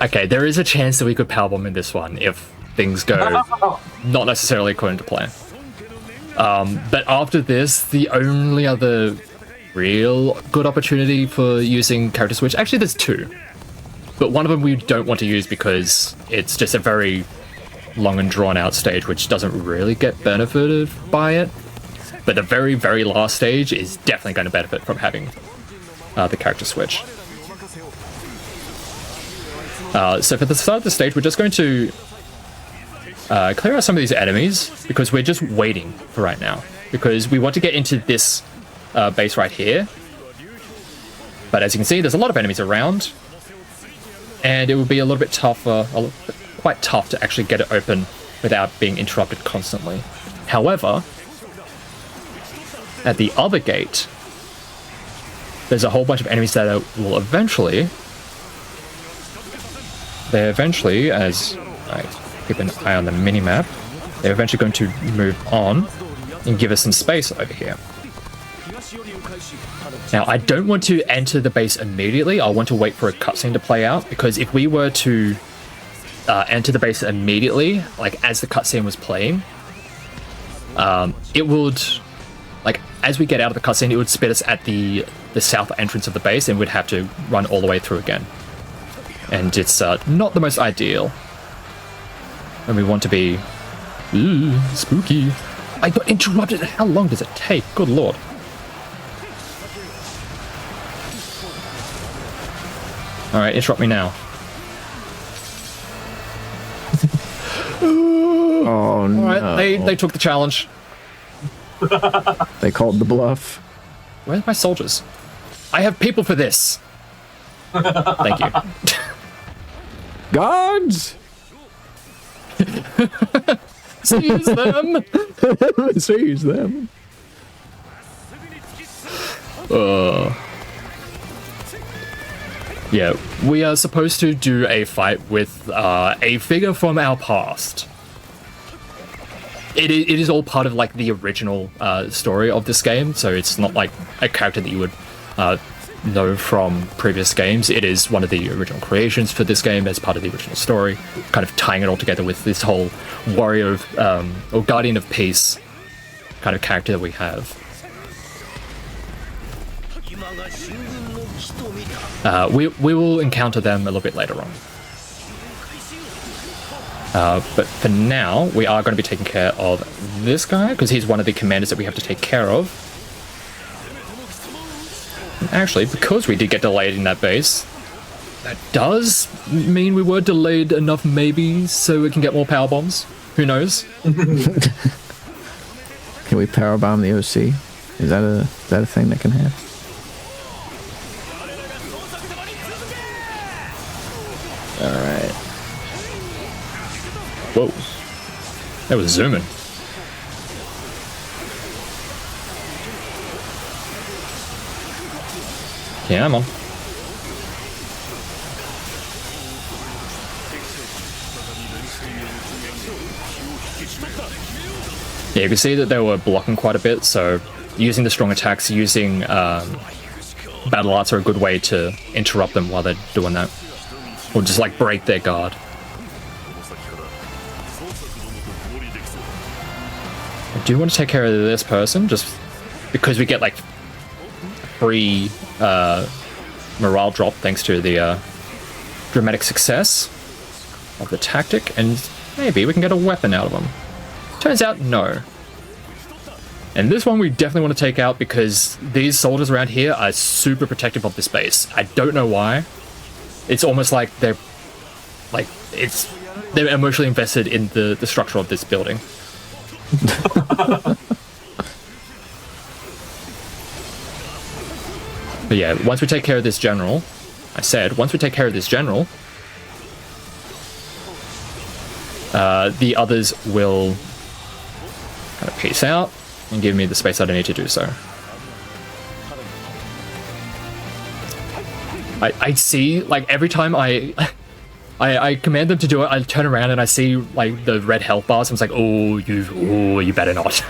Okay, there is a chance that we could powerbomb in this one if things go not necessarily according to plan. But after this, the only other real good opportunity for using character switch, actually there's two, but one of them we don't want to use because it's just a very long and drawn out stage which doesn't really get benefited by it. But the very, very last stage is definitely going to benefit from having the character switch. So for the start of the stage, we're just going to clear out some of these enemies, because we're just waiting for right now, because we want to get into this base right here. But as you can see, there's a lot of enemies around, and it would be a little bit tougher, quite tough to actually get it open without being interrupted constantly. However, at the other gate, there's a whole bunch of enemies that will eventually, as I keep an eye on the mini-map, they're eventually going to move on and give us some space over here. Now, I don't want to enter the base immediately. I want to wait for a cutscene to play out, because if we were to enter the base immediately, like as the cutscene was playing, it would, like as we get out of the cutscene, it would spit us at the south entrance of the base, and we'd have to run all the way through again. And it's not the most ideal. And we want to be... Ooh, spooky. I got interrupted. How long does it take? Good lord. Alright, interrupt me now. Oh, no. Alright, they took the challenge. They called the bluff. Where's my soldiers? I have people for this. Thank you. Gods! Seize them! Seize them. Yeah, we are supposed to do a fight with a figure from our past. It is all part of like the original story of this game, so it's not like a character that you would know from previous games. It is one of the original creations for this game as part of the original story, kind of tying it all together with this whole warrior of, or guardian of peace kind of character that we have. We will encounter them a little bit later on. But for now, we are going to be taking care of this guy, because he's one of the commanders that we have to take care of. And actually, because we did get delayed in that base, that does mean we were delayed enough maybe so we can get more power bombs. Who knows? Can we power bomb the OC? Is that a thing that can happen? Alright. Whoa. That was zooming. Yeah, I'm on. Yeah, you can see that they were blocking quite a bit, so using the strong attacks, using battle arts are a good way to interrupt them while they're doing that. Or just like break their guard. I do want to take care of this person, just because we get like free morale drop thanks to the dramatic success of the tactic, and maybe we can get a weapon out of them. Turns out, no. And this one we definitely want to take out because these soldiers around here are super protective of this base. I don't know why. It's almost like they're emotionally invested in the structure of this building. But yeah, once we take care of this general, once we take care of this general, the others will kind of peace out and give me the space that I need to do so. I see, like, every time I command them to do it, I turn around and I see, like, the red health bars. I'm just like, you better not.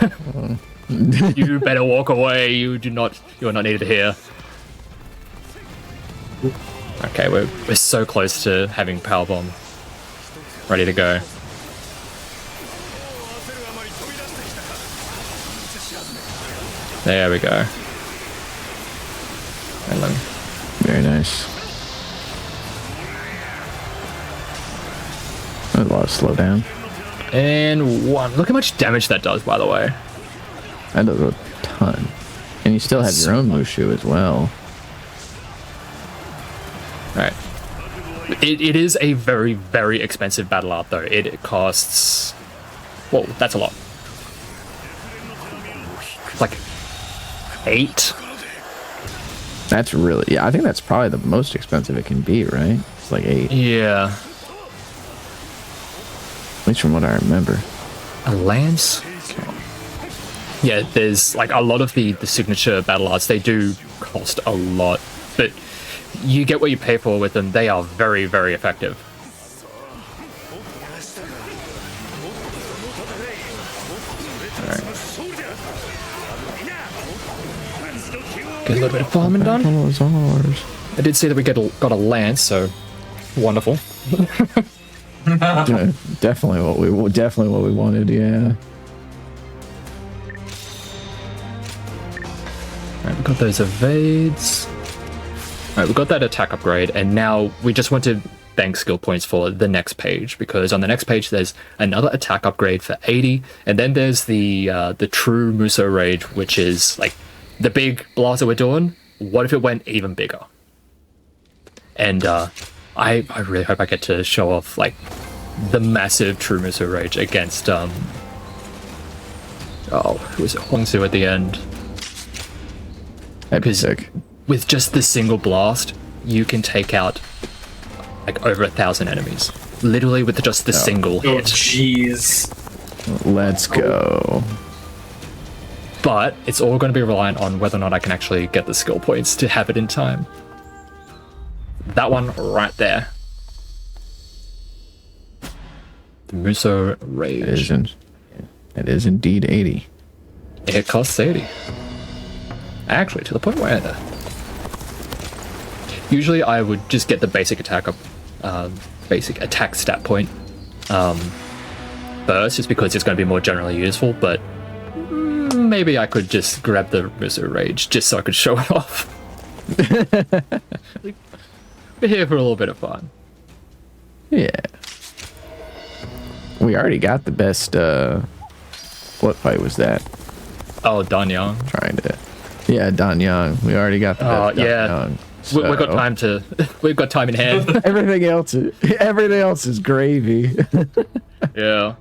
You better walk away. You are not needed here. Okay, we're so close to having power bomb ready to go. There we go. Very nice. A lot of slowdown. And one. Look how much damage that does, by the way. That does a ton. And you still have your own Mushu as well. Alright. It is a very, very expensive battle art, though. It costs... Whoa, that's a lot. It's like 8. That's really... Yeah, I think that's probably the most expensive it can be, right? It's like 8. Yeah. At least from what I remember. A lance? Yeah, there's like a lot of the signature battle arts, they do cost a lot, but you get what you pay for with them. They are very, very effective. Alright. Get a little bit of farming done. I did see that we got a lance, so wonderful. Yeah, definitely what we wanted, yeah. Alright, we got those evades. Alright, we got that attack upgrade, and now we just want to bank skill points for the next page, because on the next page there's another attack upgrade for 80, and then there's the true Muso Rage, which is like the big blast that we're doing. What if it went even bigger? And I really hope I get to show off like the massive true Muso Rage against who was it, Hongsu at the end. That'd be sick. With just the single blast, you can take out like over 1,000 enemies. Literally with just the single hit. Jeez. Let's go. but it's all going to be reliant on whether or not I can actually get the skill points to have it in time. That one right there. The Muso Rage. It is indeed 80. It costs 80. Actually, to the point where usually I would just get the basic attack up, basic attack stat point first, just because it's going to be more generally useful. But maybe I could just grab the Muso Rage just so I could show it off. We're here for a little bit of fun. Yeah. We already got the best. What fight was that? Oh, Danyang. Yeah, Danyang. We already got the best. Danyang, so. We've got time to. We've got time in hand. everything else is gravy. Yeah.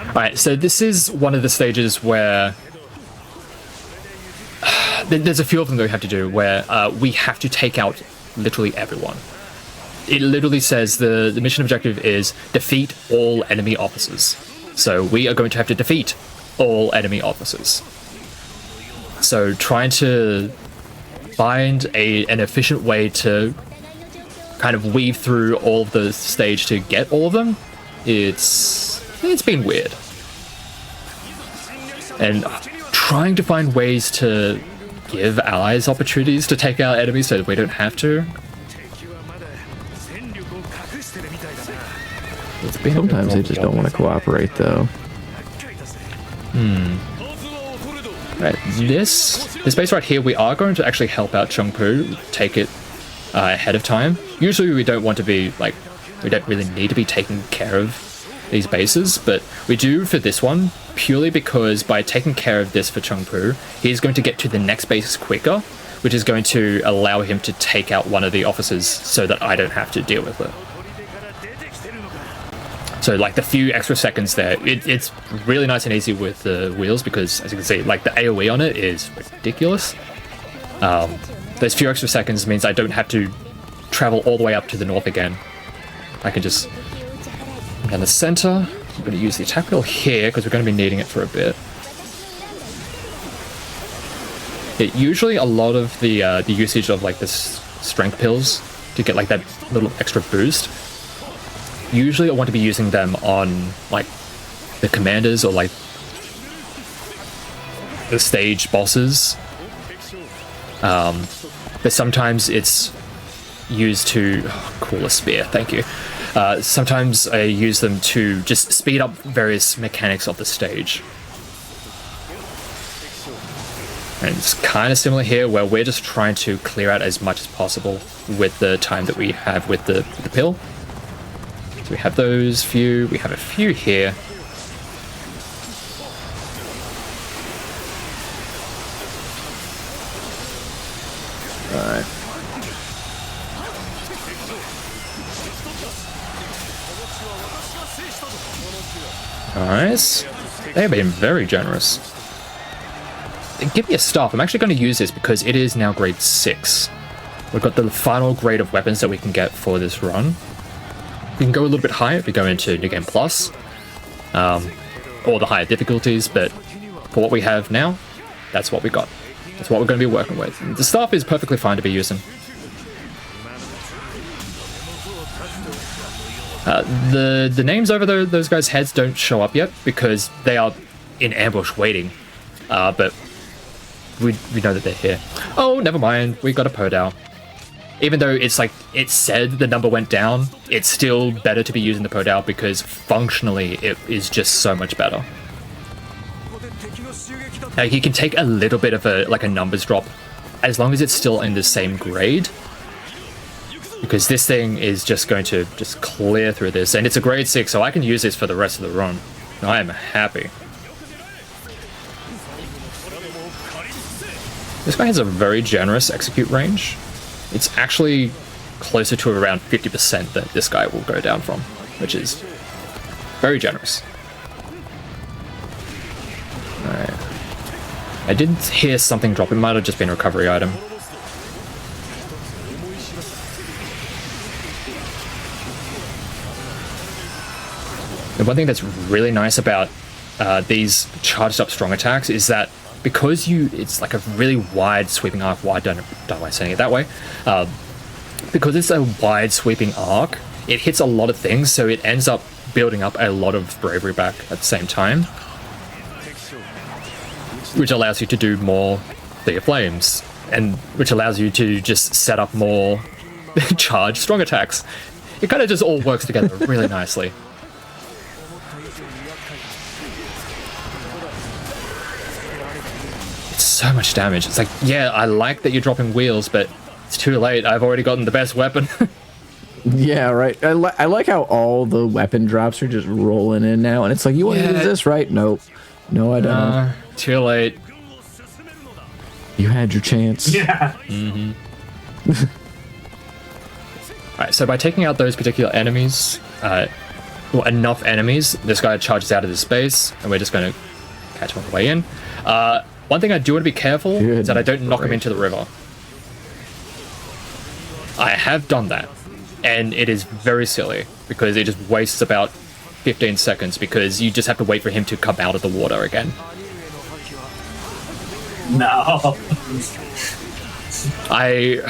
Alright, so this is one of the stages where there's a few of them that we have to do where we have to take out literally everyone. It literally says the mission objective is defeat all enemy officers. So we are going to have to defeat all enemy officers. So trying to find an efficient way to kind of weave through all of the stage to get all of them, it's been weird. And trying to find ways to give allies opportunities to take out enemies so that we don't have to. Sometimes they just don't want to cooperate, though. Right, this base right here, we are going to actually help out Chengpu take it ahead of time. Usually we don't want to be, like, we don't really need to be taking care of these bases, but we do for this one, purely because by taking care of this for Chengpu, he's going to get to the next base quicker, which is going to allow him to take out one of the officers so that I don't have to deal with it. So like the few extra seconds there, it's really nice and easy with the wheels because, as you can see, like the AoE on it is ridiculous. Those few extra seconds means I don't have to travel all the way up to the north again. I can just down the center. I'm going to use the attack wheel here because we're going to be needing it for a bit. Usually a lot of the usage of like this strength pills to get like that little extra boost. Usually I want to be using them on like the commanders or like the stage bosses. But sometimes it's used to cool a spear, thank you. Sometimes I use them to just speed up various mechanics of the stage. And it's kind of similar here where we're just trying to clear out as much as possible with the time that we have with the pill. So we have those few, we have a few here. Alright. Nice. They've been very generous. Give me a staff. I'm actually going to use this because it is now grade 6. We've got the final grade of weapons that we can get for this run. We can go a little bit higher if we go into New Game Plus, or the higher difficulties, but for what we have now, that's what we got. That's what we're going to be working with. And the staff is perfectly fine to be using. The names over those guys' heads don't show up yet because they are in ambush waiting, but we know that they're here. Oh, never mind, we got a Podao. Even though it's like, it said the number went down, it's still better to be using the Podao because functionally it is just so much better. Like, you can take a little bit of a numbers drop as long as it's still in the same grade. Because this thing is just going to just clear through this. And it's a grade 6, so I can use this for the rest of the run. I am happy. This guy has a very generous execute range. It's actually closer to around 50% that this guy will go down from, which is very generous. Alright. I did hear something drop. It might have just been a recovery item. one thing that's really nice about these charged up strong attacks is that because it's like a really wide sweeping arc, don't mind saying it that way, because it's a wide sweeping arc, it hits a lot of things, so it ends up building up a lot of bravery back at the same time, which allows you to do more Clear Flames, and which allows you to just set up more charged strong attacks. It kind of just all works together really nicely. It's so much damage. It's like, yeah, I like that you're dropping wheels, but it's too late. I've already gotten the best weapon. Yeah, right. I like how all the weapon drops are just rolling in now, and it's like, you want to use this, right? Nope. No, I don't. Too late. You had your chance. Yeah. Mm-hmm. Alright, so by taking out those particular enemies, well, enough enemies, this guy charges out of this space, and we're just going to catch him on the way in. One thing I do want to be careful is that I don't knock him into the river. I have done that, and it is very silly, because it just wastes about 15 seconds, because you just have to wait for him to come out of the water again. No. There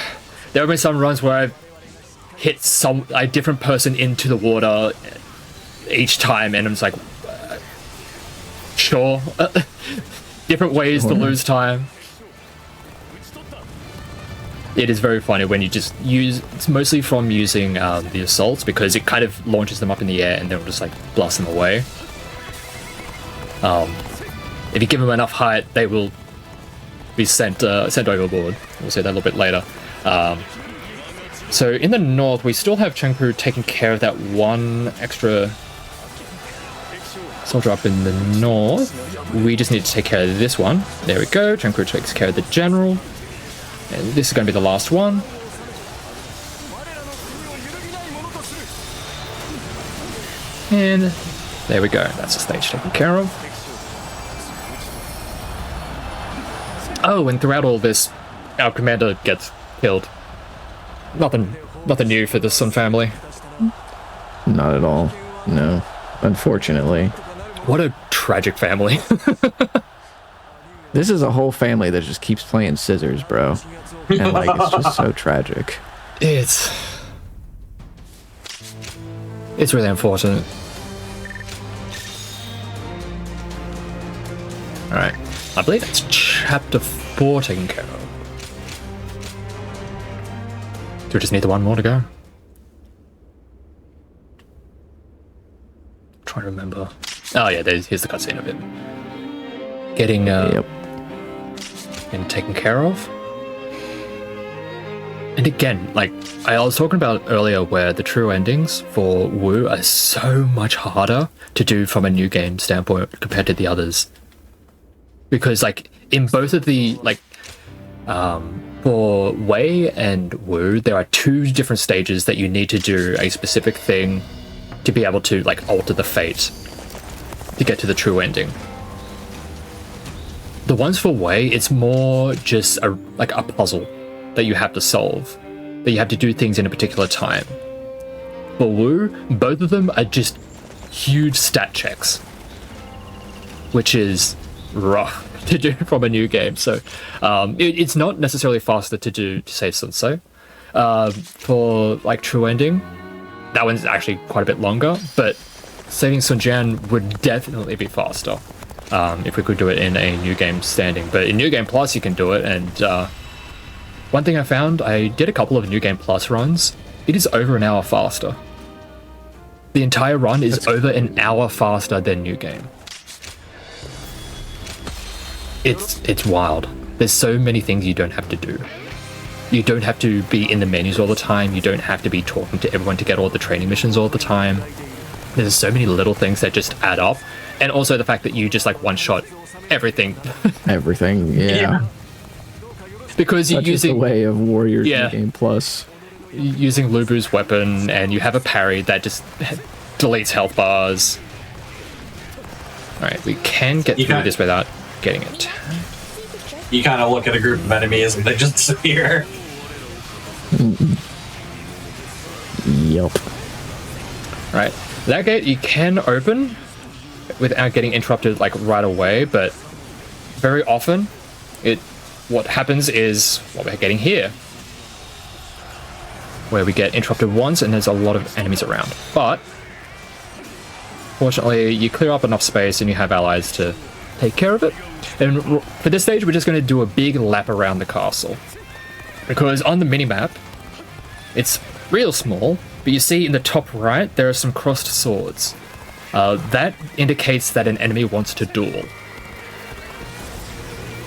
have been some runs where I've hit a different person into the water each time, and I'm just like, sure. Different ways to lose time. It is very funny when you just it's mostly from using the assaults, because it kind of launches them up in the air and then will just like blast them away. If you give them enough height, they will be sent overboard. We'll say that a little bit later. So in the north, we still have Chengpu taking care of that one extra soldier up in the north. We just need to take care of this one. There we go. Chengpu takes care of the general. And this is going to be the last one. And there we go. That's the stage taken care of. Oh, and throughout all this, our commander gets killed. Nothing new for the Sun family. Not at all. No. Unfortunately. What a tragic family. This is a whole family that just keeps playing scissors, bro. And like, it's just so tragic. It's really unfortunate. Alright. I believe that's chapter 4 taken care of. Do we just need the one more to go? I'm trying to remember. Oh yeah, here's the cutscene of it. Getting and taken care of. And again, like I was talking about earlier, where the true endings for Wu are so much harder to do from a new game standpoint compared to the others. Because like in both of the for Wei and Wu, there are 2 different stages that you need to do a specific thing to be able to like alter the fate to get to the true ending. The ones for Wei, it's more just a puzzle that you have to solve, that you have to do things in a particular time. For Wu, both of them are just huge stat checks, which is rough to do from a new game. So it's not necessarily faster to do to save Sun Tzu. For like true ending, that one's actually quite a bit longer, but saving Sun Jian would definitely be faster if we could do it in a new game standing. But in New Game Plus you can do it, and one thing I found, I did a couple of New Game Plus runs, it is over an hour faster. The entire run is over an hour faster than New Game. It's wild. There's so many things you don't have to do. You don't have to be in the menus all the time. You don't have to be talking to everyone to get all the training missions all the time. There's so many little things that just add up. And also the fact that you just like one-shot everything. Everything, yeah. Because you're using the way of Warriors Game Plus. Using Lubu's weapon, and you have a parry that just deletes health bars. Alright, we can get through this without getting it. You kind of look at a group of enemies and they just disappear. Yup. Right. That gate you can open without getting interrupted like right away, but very often what happens is what we're getting here, where we get interrupted once and there's a lot of enemies around. But fortunately, you clear up enough space and you have allies to take care of it. And for this stage, we're just going to do a big lap around the castle, because on the minimap, it's real small, but you see in the top right, there are some crossed swords. That indicates that an enemy wants to duel.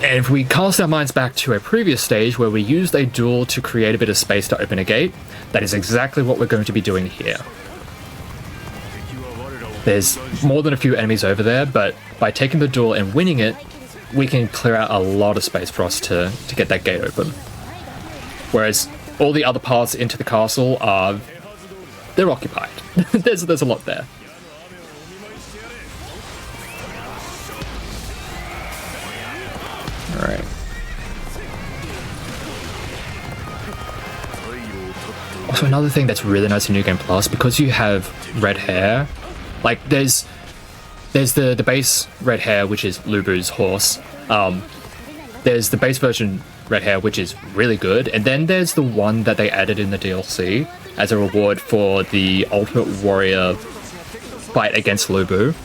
And if we cast our minds back to a previous stage where we used a duel to create a bit of space to open a gate, that is exactly what we're going to be doing here. There's more than a few enemies over there, but by taking the duel and winning it, we can clear out a lot of space for us to get that gate open. Whereas all the other paths into the castle they're occupied. there's a lot there. Alright. Also, another thing that's really nice in New Game Plus, because you have red hair, like there's the base red hair, which is Lubu's horse. There's the base version red hair, which is really good, and then there's the one that they added in the DLC as a reward for the Ultimate Warrior fight against Lubu.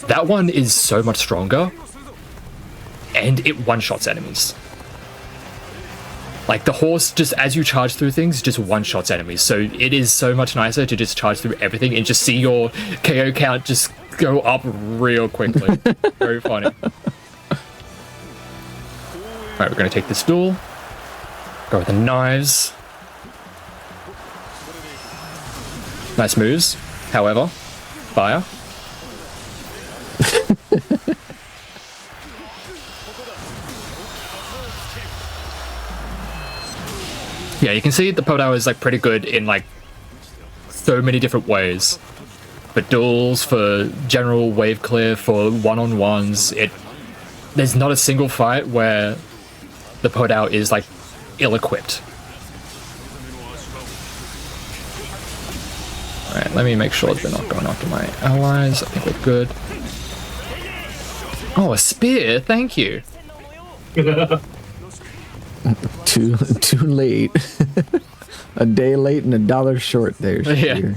That one is so much stronger, and it one-shots enemies. Like, the horse, just as you charge through things, just one-shots enemies. So it is so much nicer to just charge through everything and just see your KO count just go up real quickly. Very funny. Alright, we're going to take this duel. Go with the knives. Nice moves. However, fire. Yeah, you can see the Podao is like pretty good in like so many different ways. For duels, for general wave clear, for one-on-ones, there's not a single fight where the Podao is like ill-equipped. Alright, let me make sure they're not going after my allies. I think we're good. Oh, a spear, thank you. Too late. A day late and $1 short there. Yeah.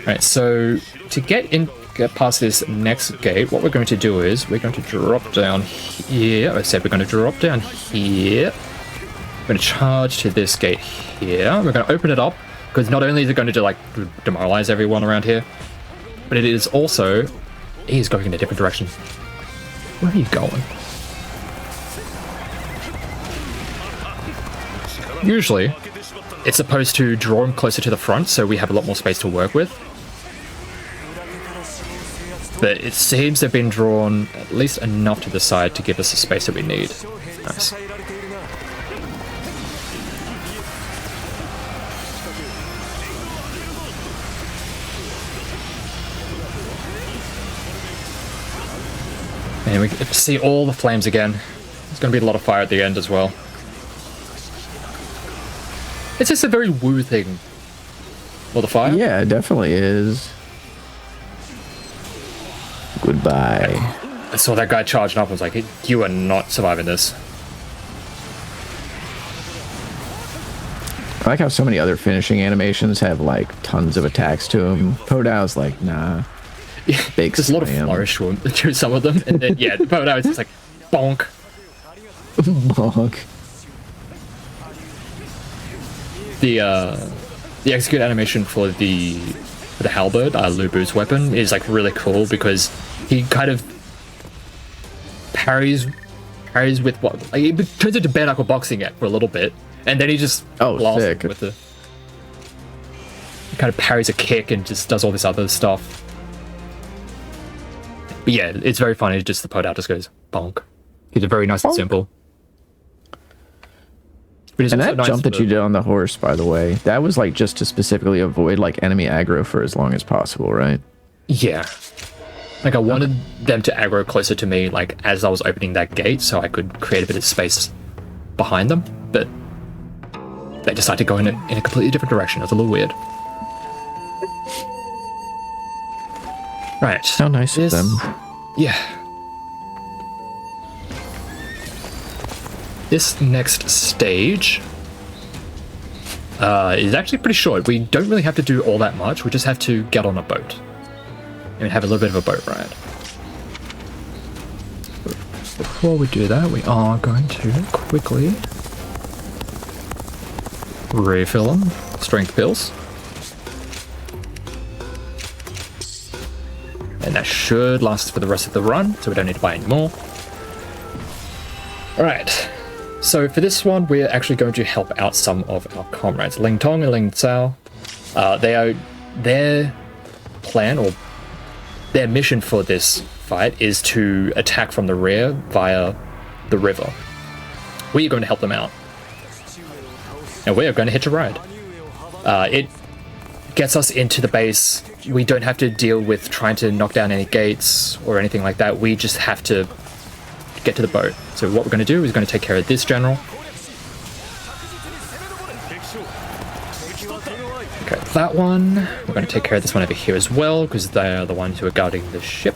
Alright, so to get past this next gate, what we're going to do is we're going to drop down here. I said we're going to drop down here. We're going to charge to this gate here. We're going to open it up, because not only is it going to like demoralize everyone around here, but it is also, he's going in a different direction. Where are you going? Usually, it's supposed to draw him closer to the front, so we have a lot more space to work with. But it seems they've been drawn at least enough to the side to give us the space that we need. Nice. And we get to see all the flames again. There's going to be a lot of fire at the end as well. It's just a very woo thing. All the fire? Yeah, it definitely is. Goodbye. I saw that guy charging up. I was like, you are not surviving this. I like how so many other finishing animations have like tons of attacks to them. Podao's like, nah. Yeah, there's a lot of flourish to some of them. And then, yeah, Podao is just like, bonk. Bonk. The execute animation for the halberd, Lubu's weapon, is like really cool, because he kind of parries with what, like, it turns into bare knuckle boxing for a little bit, and then he just blasts sick. with the, he kind of parries a kick and just does all this other stuff. But yeah, it's very funny. Just the Podao just goes bonk. He's a very nice and simple. And that jump that you did on the horse, by the way, that was like just to specifically avoid like enemy aggro for as long as possible, right? Yeah. Like I wanted them to aggro closer to me, like as I was opening that gate, so I could create a bit of space behind them, but they decided to go in a completely different direction. It was a little weird. Right. How nice of them. Yeah. This next stage is actually pretty short. We don't really have to do all that much. We just have to get on a boat and have a little bit of a boat ride. Before we do that, we are going to quickly refill them. Strength pills. And that should last for the rest of the run, so we don't need to buy any more. Alright, so for this one, we're actually going to help out some of our comrades. Ling Tong and Ling Cao, their plan, or their mission for this fight, is to attack from the rear via the river. We are going to help them out. And we are going to hitch a ride. It gets us into the base. We don't have to deal with trying to knock down any gates or anything like that. We just have to get to the boat. So what we're going to do is going to take care of this general. Okay, that one. We're going to take care of this one over here as well, because they are the ones who are guarding the ship.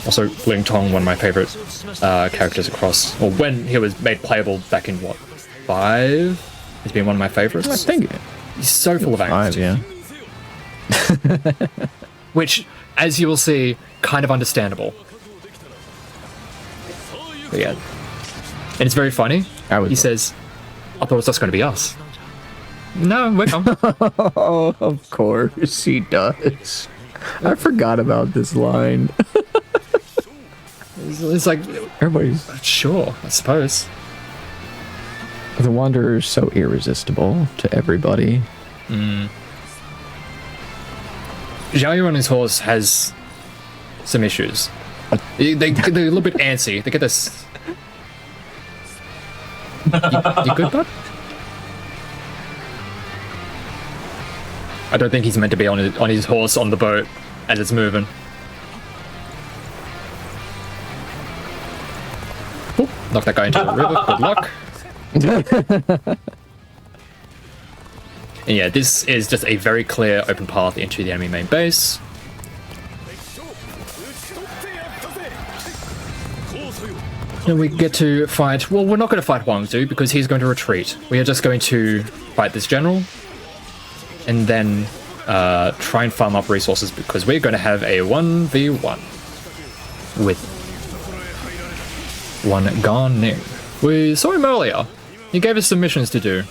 Also, Ling Tong, one of my favorite characters across, or when he was made playable back in, what, 5? He's been one of my favorites. I think he's so full of angst. 5, yeah. Which, as you will see, kind of understandable. But yeah. And it's very funny. He says, I thought it was just going to be us. No, we're coming. Oh, of course he does. I forgot about this line. It's like, everybody's sure, I suppose. The Wanderer is so irresistible to everybody. Zhao Yu on his horse has some issues. They're a little bit antsy. They get this. You good, bud? I don't think he's meant to be on his horse on the boat as it's moving. Oop, knock that guy into the river. Good luck. And yeah, this is just a very clear open path into the enemy main base. And we get to fight. Well, we're not going to fight Huang Zu because he's going to retreat. We are just going to fight this general and then try and farm up resources because we're going to have a 1v1 with one Gan Ning. We saw him earlier. He gave us some missions to do.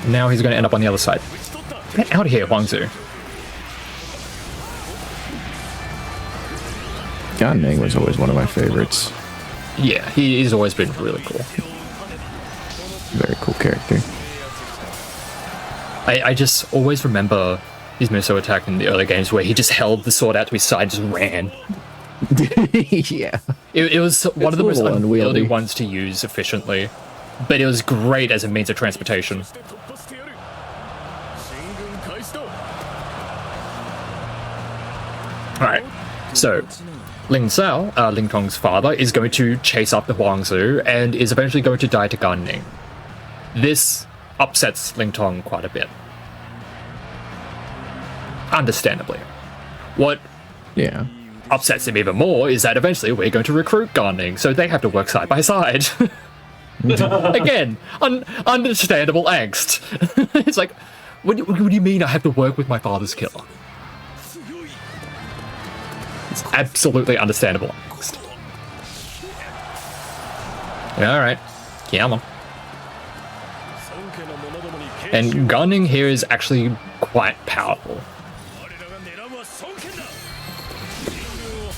Now he's going to end up on the other side. Get out of here, Huang Zu. Gan Ning was always one of my favorites. Yeah, he's always been really cool. Very cool character. I just always remember his Muso attack in the early games where he just held the sword out to his side and just ran. Yeah. It was one of the most unwieldy unwieldy ones to use efficiently, but it was great as a means of transportation. Alright, so Ling Cao, Ling Tong's father, is going to chase up the Huang Zu and is eventually going to die to Gan Ning. This upsets Ling Tong quite a bit. Understandably. What upsets him even more is that eventually we're going to recruit Gan Ning, so they have to work side by side. Again, understandable angst. It's like, what do you mean I have to work with my father's killer? It's absolutely understandable angst. Alright, come on. And Gan Ning here is actually quite powerful.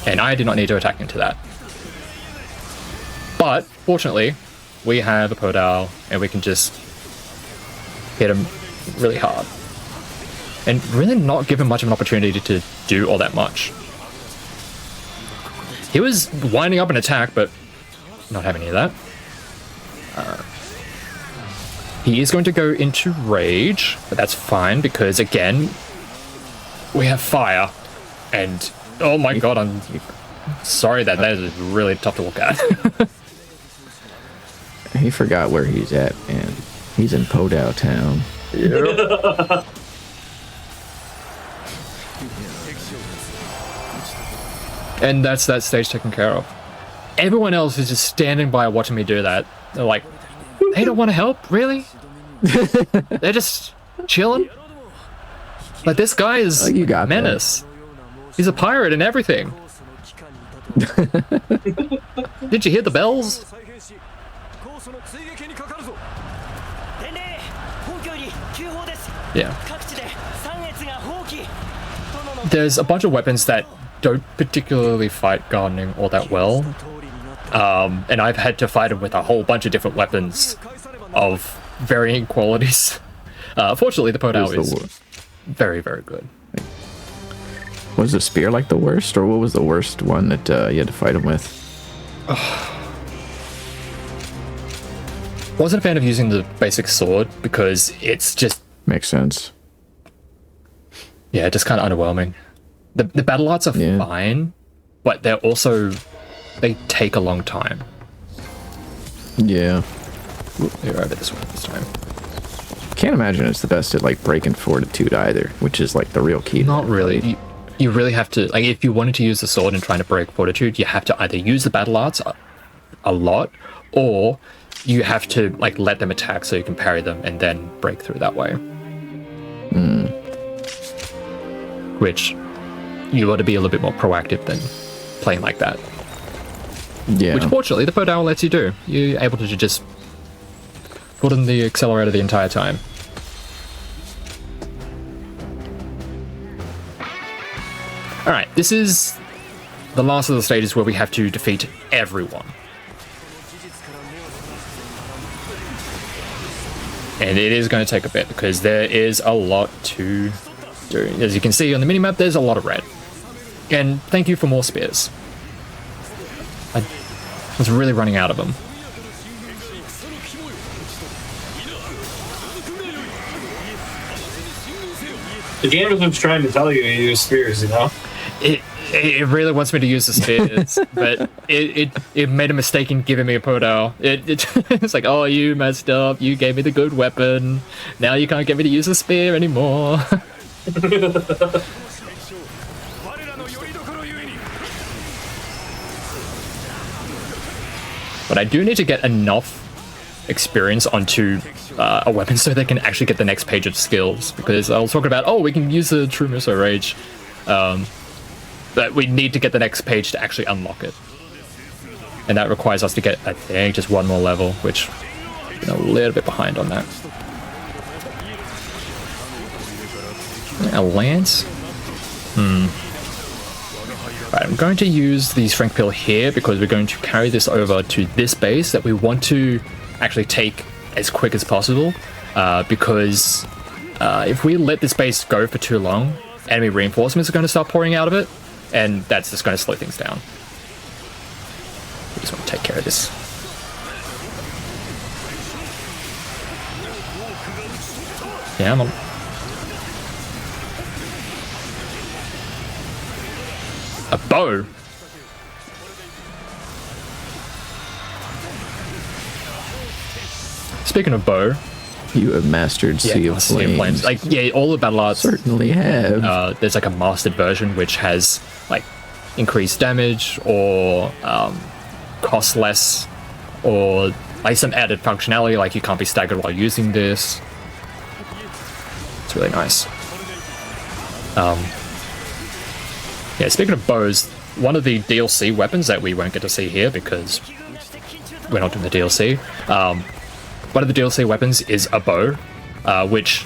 And I did not need to attack into that. But, fortunately, we have a Podao, and we can just hit him really hard. And really not give him much of an opportunity to do all that much. He was winding up an attack, but not having any of that. He is going to go into rage, but that's fine, because, again, we have fire, and oh my god, I'm sorry that is really tough to look at. He forgot where he's at, man. He's in Podao Town. Yeah. And that's that stage taken care of. Everyone else is just standing by watching me do that. They're like, they don't want to help, really? They're just chilling. Like, this guy is you got menace. He's a pirate and everything. Did you hear the bells? Yeah. There's a bunch of weapons that don't particularly fight gardening all that well. And I've had to fight them with a whole bunch of different weapons of varying qualities. Fortunately, the Podao is very, very good. Was the spear like the worst, or what was the worst one that you had to fight him with? Wasn't a fan of using the basic sword because it's just... Makes sense. Yeah, just kind of underwhelming. The battle arts are fine, but they're also... They take a long time. Yeah. You're over this one this time. Can't imagine it's the best at like breaking fortitude either, which is like the real key. Not really. You really have to, like, if you wanted to use the sword and trying to break fortitude, you have to either use the battle arts a lot, or you have to like let them attack so you can parry them and then break through that way. Which you ought to be a little bit more proactive than playing like that. Yeah. Which fortunately the Podao lets you do. You're able to just put in the accelerator the entire time. Alright, this is the last of the stages where we have to defeat everyone. And it is going to take a bit because there is a lot to do. As you can see on the minimap, there's a lot of red. And thank you for more spears. I was really running out of them. The game is just trying to tell you to use spears, you know? It really wants me to use the spears, but it made a mistake in giving me a Podao. It's like, oh, you messed up, you gave me the good weapon, now you can't get me to use the spear anymore. But I do need to get enough experience onto a weapon so they can actually get the next page of skills, because I was talking about, oh, we can use the True Miso Rage, but we need to get the next page to actually unlock it, and that requires us to get, I think, just one more level, which I'm a little bit behind on that. A lance? Right, I'm going to use the strength pill here because we're going to carry this over to this base that we want to actually take as quick as possible, because if we let this base go for too long, enemy reinforcements are going to start pouring out of it, and that's just going to slow things down. We just want to take care of this. Yeah, I'm on. A bow? Speaking of bow, you have mastered Sea of Flames. Like, yeah, all the battle arts certainly have. There's like a mastered version which has like increased damage or cost less, or like some added functionality, like you can't be staggered while using this. It's really nice. Yeah, speaking of bows, one of the DLC weapons that we won't get to see here because we're not doing the DLC, one of the DLC weapons is a bow, which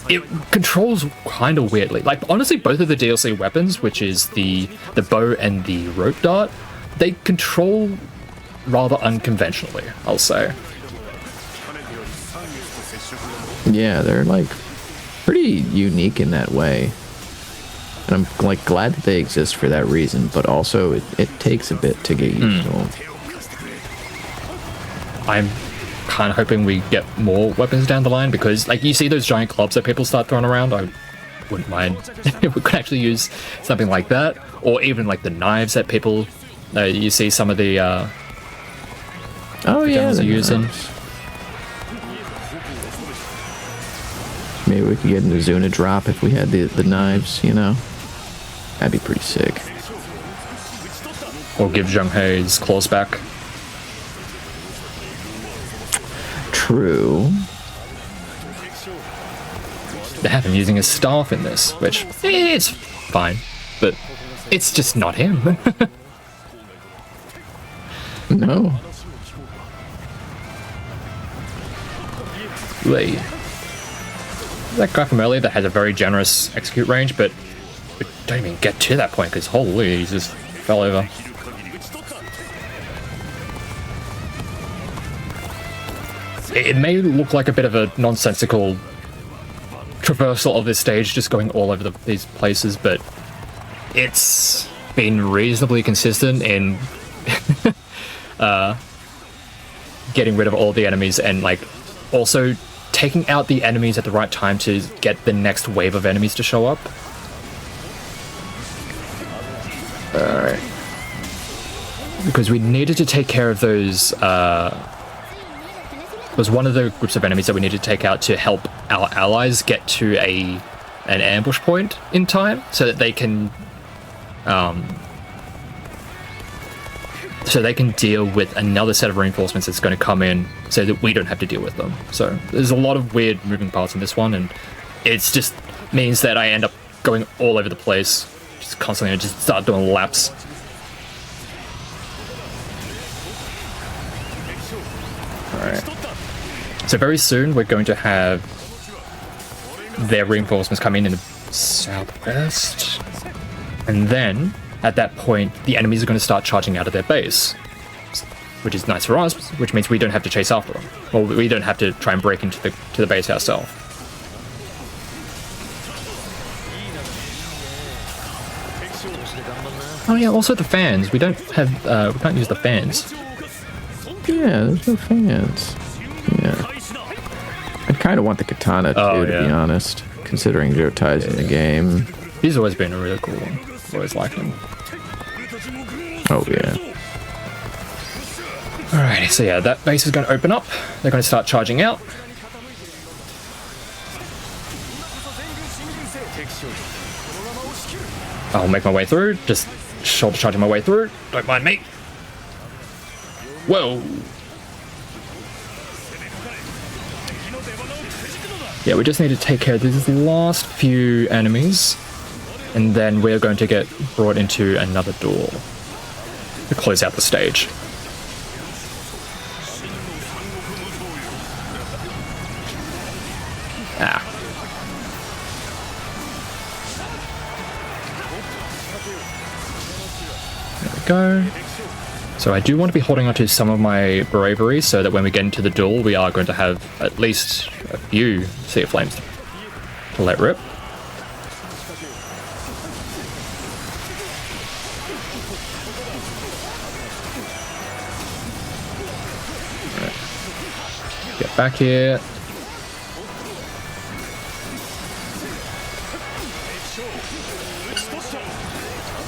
it controls kind of weirdly. Like, honestly, both of the DLC weapons, which is the bow and the rope dart, they control rather unconventionally, I'll say. Yeah, they're like pretty unique in that way. And I'm like glad that they exist for that reason, but also it takes a bit to get used to them. I'm kind of hoping we get more weapons down the line, because like you see those giant clubs that people start throwing around, I wouldn't mind if we could actually use something like that, or even like the knives that people you see some of the Oh yeah, generals are they're using. nice. Maybe we could get into Zuna drop if we had the knives, you know? That'd be pretty sick. Or give Zheng He his claws back. True. They have him using his staff in this, which it's fine, but it's just not him. No. Wait. That guy from earlier that has a very generous execute range, but we don't even get to that point because holy, he just fell over. It may look like a bit of a nonsensical traversal of this stage, just going all over these places, but it's been reasonably consistent in getting rid of all the enemies and like also taking out the enemies at the right time to get the next wave of enemies to show up. Alright. Because we needed to take care of those was one of the groups of enemies that we needed to take out to help our allies get to an ambush point in time so that they can deal with another set of reinforcements that's going to come in so that we don't have to deal with them. So there's a lot of weird moving parts in this one, and it's just means that I end up going all over the place, just constantly just start doing laps. Alright. So very soon we're going to have their reinforcements come in the southwest, and then at that point the enemies are going to start charging out of their base, which is nice for us, which means we don't have to chase after them, or we don't have to try and break into the base ourselves. Oh yeah, also the fans. We don't have we can't use the fans. Yeah, there's no fans. Yeah. I kind of want the katana too, to be honest, considering Jotai's in the game. He's always been a really cool one. Always liked him. Oh yeah. Alrighty, so yeah, that base is going to open up. They're going to start charging out. I'll make my way through, just shoulder charging my way through. Don't mind me. Whoa. Yeah, we just need to take care of these last few enemies, and then we're going to get brought into another door to close out the stage. Ah. There we go. So I do want to be holding on to some of my bravery so that when we get into the duel, we are going to have at least a few Sea of Flames to let rip. Right. Get back here.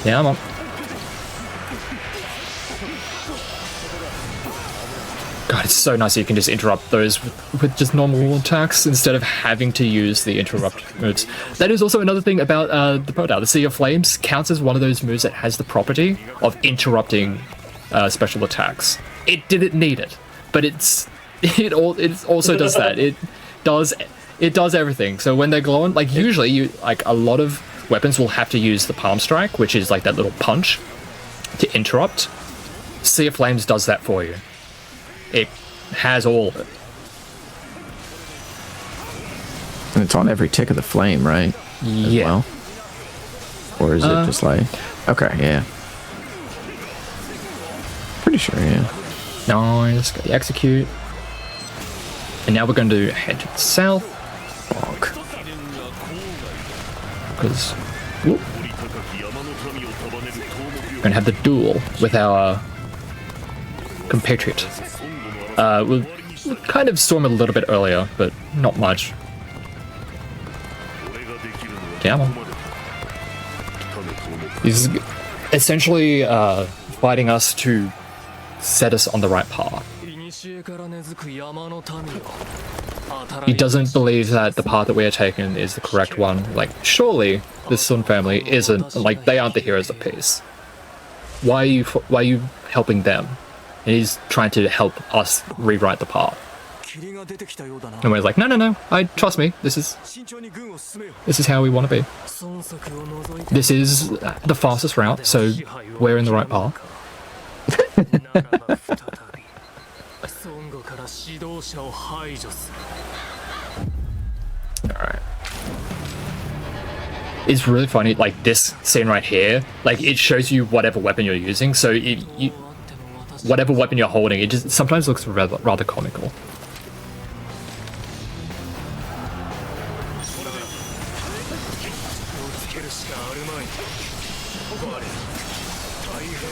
Yeah, I'm on. God, it's so nice that you can just interrupt those with just normal attacks instead of having to use the interrupt moves. That is also another thing about the Podal. The Sea of Flames counts as one of those moves that has the property of interrupting special attacks. It didn't need it, but it also does that. It does everything. So when they're glowing, like usually a lot of weapons will have to use the palm strike, which is like that little punch to interrupt. Sea of Flames does that for you. It has all of it. And it's on every tick of the flame, right? Yeah. Well? Or is it just like... Okay, yeah. Pretty sure, yeah. Nice, got the execute. And now we're going to head to the south. Bonk. Because we're going to have the duel with our compatriot. We'll kind of storm a little bit earlier, but not much. Come on. He's essentially fighting us to set us on the right path. He doesn't believe that the path that we are taking is the correct one. Like, surely the Sun family isn't, like, they aren't the heroes of peace. Why are you helping them? And he's trying to help us rewrite the path. And we're like, no, trust me, this is how we want to be. This is the fastest route, so we're in the right path. Alright. It's really funny, like this scene right here, like it shows you whatever weapon you're using, so whatever weapon you're holding, it just sometimes looks rather comical.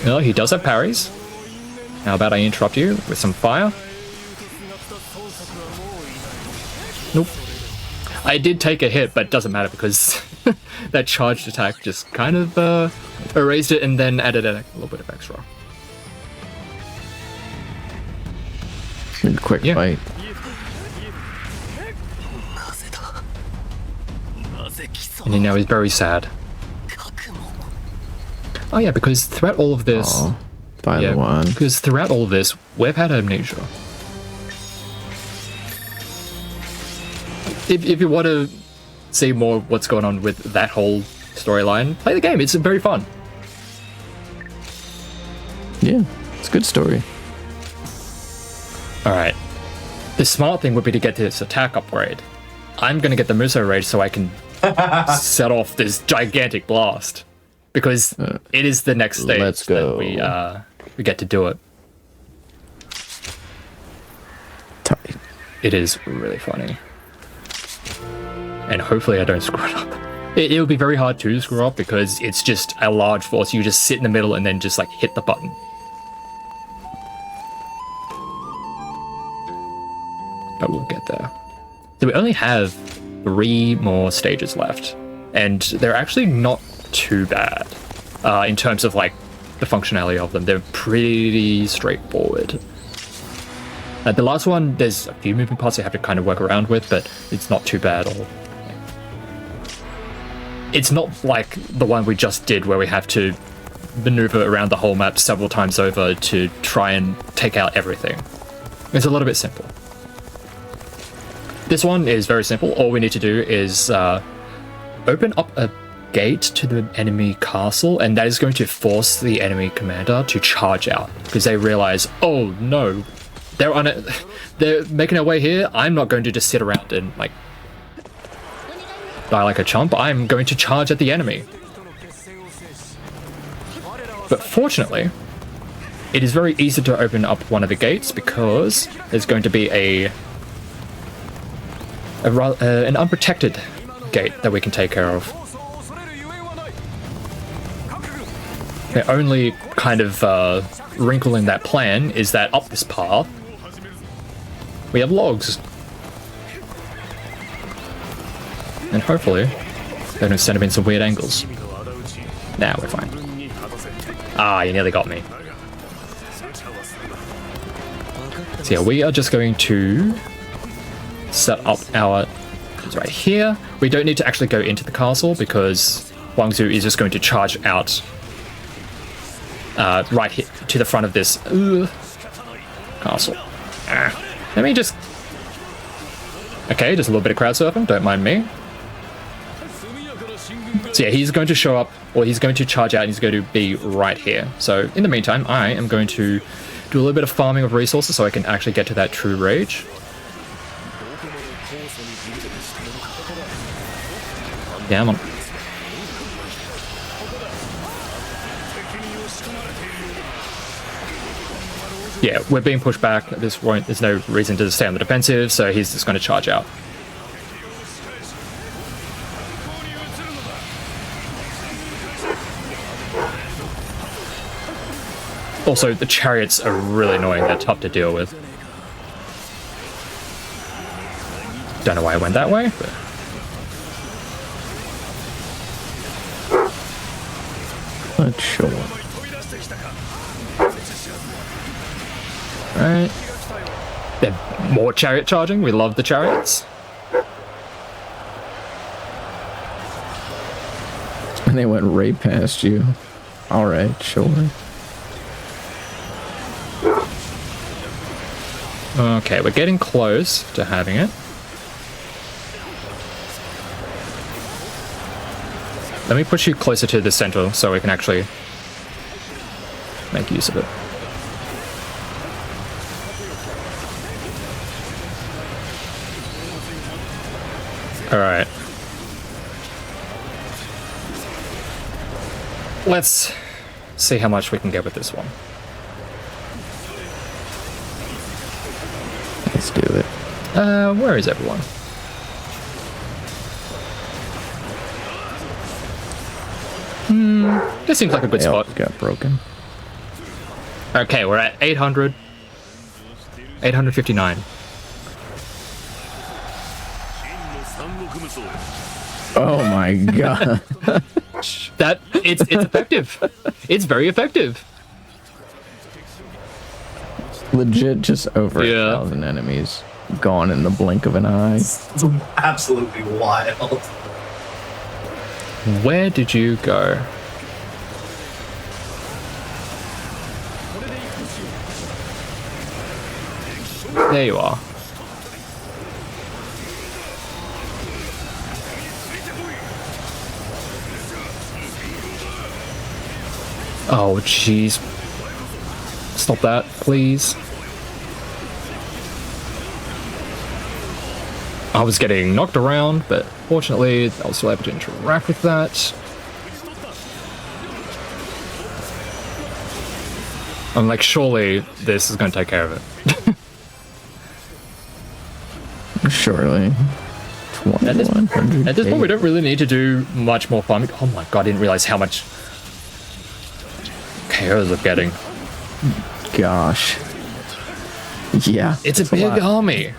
No, he does have parries. How about I interrupt you with some fire? Nope. I did take a hit, but it doesn't matter because that charged attack just kind of erased it and then added a little bit of extra. Quick fight. And then now he's very sad. Oh yeah, because throughout all of this... because throughout all of this, we've had amnesia. If you want to see more of what's going on with that whole storyline, play the game. It's very fun. Yeah, it's a good story. Alright. The smart thing would be to get this attack upgrade. I'm going to get the Muso Rage so I can set off this gigantic blast. Because it is the next stage that we get to do it. Tight. It is really funny. And hopefully I don't screw it up. It'll be very hard to screw up because it's just a large force. You just sit in the middle and then just like hit the button. But we'll get there. So we only have 3 more stages left. And they're actually not too bad in terms of like the functionality of them. They're pretty straightforward. The last one, there's a few moving parts you have to kind of work around with, but it's not too bad. Or it's not like the one we just did where we have to maneuver around the whole map several times over to try and take out everything. It's a little bit simple. This one is very simple. All we need to do is open up a gate to the enemy castle, and that is going to force the enemy commander to charge out because they realize, oh no, they're making their way here. I'm not going to just sit around and like die like a chump. I'm going to charge at the enemy. But fortunately, it is very easy to open up one of the gates because there's going to be an unprotected gate that we can take care of. The only kind of wrinkle in that plan is that up this path, we have logs. And hopefully, they don't send them in some weird angles. Nah, we're fine. Ah, you nearly got me. So yeah, we are just going to set up our... It's right here. We don't need to actually go into the castle because Wangzhou is just going to charge out right here to the front of this castle. Let me just... Okay, just a little bit of crowd surfing, don't mind me. So yeah, he's going to show up, or he's going to charge out, and he's going to be right here. So in the meantime, I am going to do a little bit of farming of resources so I can actually get to that true rage. Yeah, I'm on. Yeah, we're being pushed back. There's no reason to stay on the defensive, so he's just going to charge out. Also, the chariots are really annoying. They're tough to deal with. Don't know why I went that way, but... Not sure. Right. They're more chariot charging. We love the chariots. And they went right past you. All right, sure. Okay, we're getting close to having it. Let me push you closer to the center so we can actually make use of it. All right. Let's see how much we can get with this one. Let's do it. Where is everyone? This seems like a good They all spot. got broken. Okay, we're at 800. 859. Oh my god. That it's effective. It's very effective. Legit just over Yeah. 1,000 enemies gone in the blink of an eye. It's absolutely wild. Where did you go? There you are. Oh, jeez. Stop that, please. I was getting knocked around, but fortunately, I was still able to interact with that. I'm like, surely this is going to take care of it. Surely. At this 2100. At this point, we don't really need to do much more farming. Oh my god, I didn't realize how much KOs I'm getting. Gosh. Yeah. It's a big lot. army.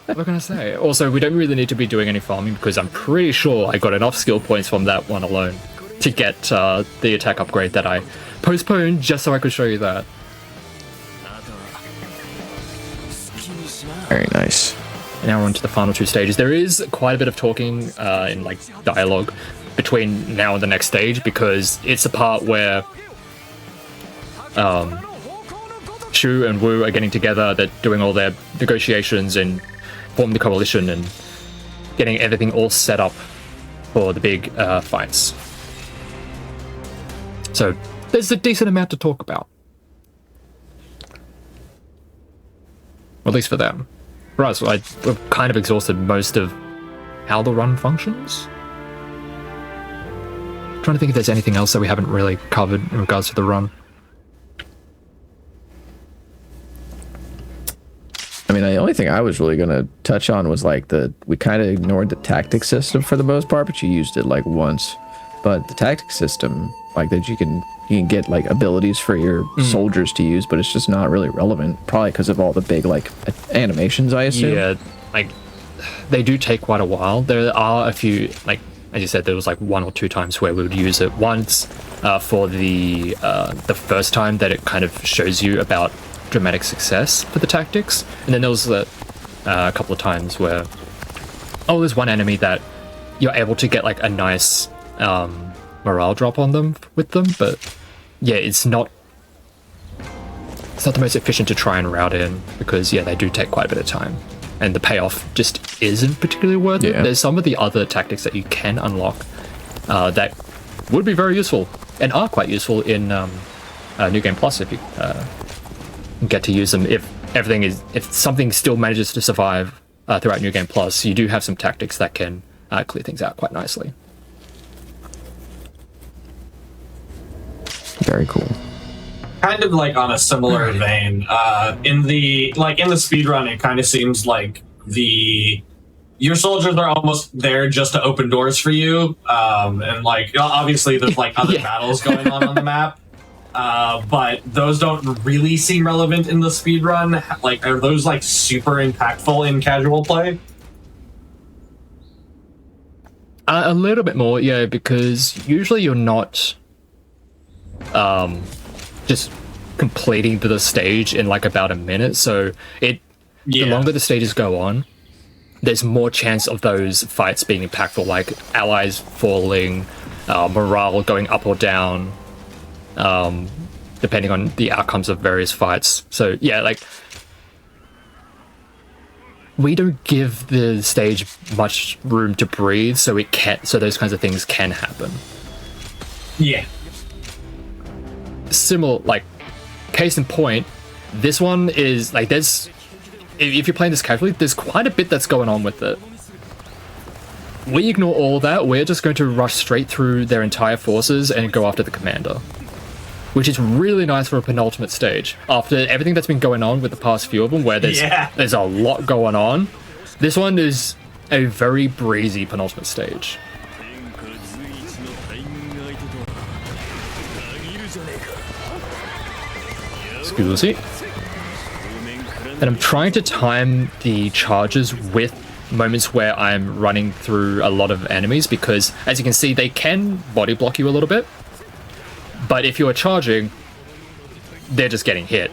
What can I say? Also, we don't really need to be doing any farming because I'm pretty sure I got enough skill points from that one alone to get the attack upgrade that I postponed just so I could show you that. Very nice. Now we're on to the final two stages. There is quite a bit of talking in like dialogue between now and the next stage because it's the part where Shu and Wu are getting together. They're doing all their negotiations and forming the coalition and getting everything all set up for the big fights. So there's a decent amount to talk about. Or at least for them. Right, so we've kind of exhausted most of how the run functions. I'm trying to think if there's anything else that we haven't really covered in regards to the run. I mean, the only thing I was really going to touch on was like we kind of ignored the tactic system for the most part, but you used it like once. But the tactic system, like that you can get like abilities for your soldiers to use, but it's just not really relevant. Probably because of all the big like animations, I assume. Yeah, like they do take quite a while. There are a few, like as you said, there was like one or two times where we would use it. Once for the first time that it kind of shows you about dramatic success for the tactics, and then there was a couple of times where there's one enemy that you're able to get like a nice morale drop on them with them, but yeah, it's not the most efficient to try and route in because yeah, they do take quite a bit of time, and the payoff just isn't particularly worth it. There's some of the other tactics that you can unlock that would be very useful and are quite useful in New Game Plus if you get to use them. If something still manages to survive throughout New Game Plus, you do have some tactics that can clear things out quite nicely. Very cool. Kind of like on a similar vein, in the speedrun, it kind of seems like your soldiers are almost there just to open doors for you, and like obviously there's like other battles going on the map, but those don't really seem relevant in the speedrun. Like, are those like super impactful in casual play? A little bit more, yeah, because usually you're not just completing the stage in like about a minute. So the longer the stages go on, there's more chance of those fights being impactful, like allies falling, morale going up or down, depending on the outcomes of various fights. So yeah, like we don't give the stage much room to breathe, so those kinds of things can happen. Yeah. Similar, like, case in point, this one is like if you're playing this casually, there's quite a bit that's going on with it. We ignore all that. We're just going to rush straight through their entire forces and go after the commander, which is really nice for a penultimate stage. After everything that's been going on with the past few of them, where there's a lot going on, this one is a very breezy penultimate stage. Excuse me. And I'm trying to time the charges with moments where I'm running through a lot of enemies, because as you can see, they can body block you a little bit. But if you're charging, they're just getting hit.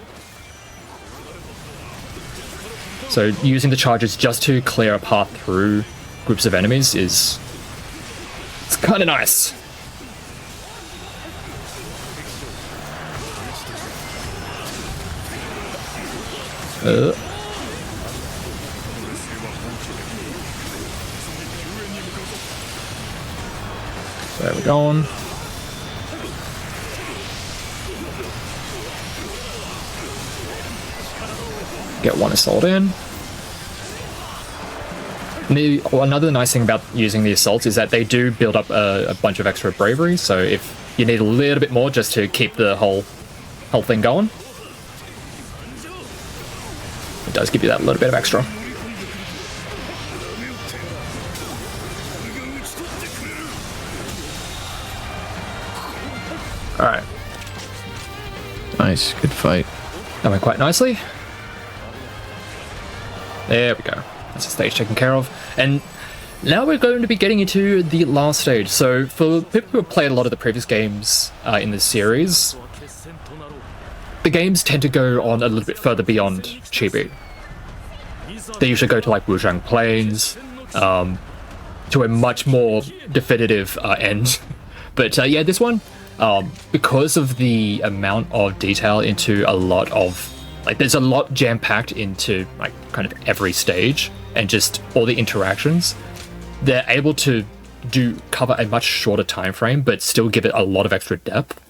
So using the charges just to clear a path through groups of enemies it's kind of nice. So there we're going. Get one assault in. Another nice thing about using the assaults is that they do build up a bunch of extra bravery, so if you need a little bit more just to keep the whole thing going, it does give you that little bit of extra. Alright. Nice, good fight. That went quite nicely. There we go. That's the stage taken care of. And now we're going to be getting into the last stage. So for people who have played a lot of the previous games in this series, the games tend to go on a little bit further beyond Chibi. They usually go to like Wuzhang Plains, to a much more definitive end. But yeah, this one, because of the amount of detail into a lot of, like, there's a lot jam-packed into like kind of every stage and just all the interactions, they're able to cover a much shorter time frame but still give it a lot of extra depth.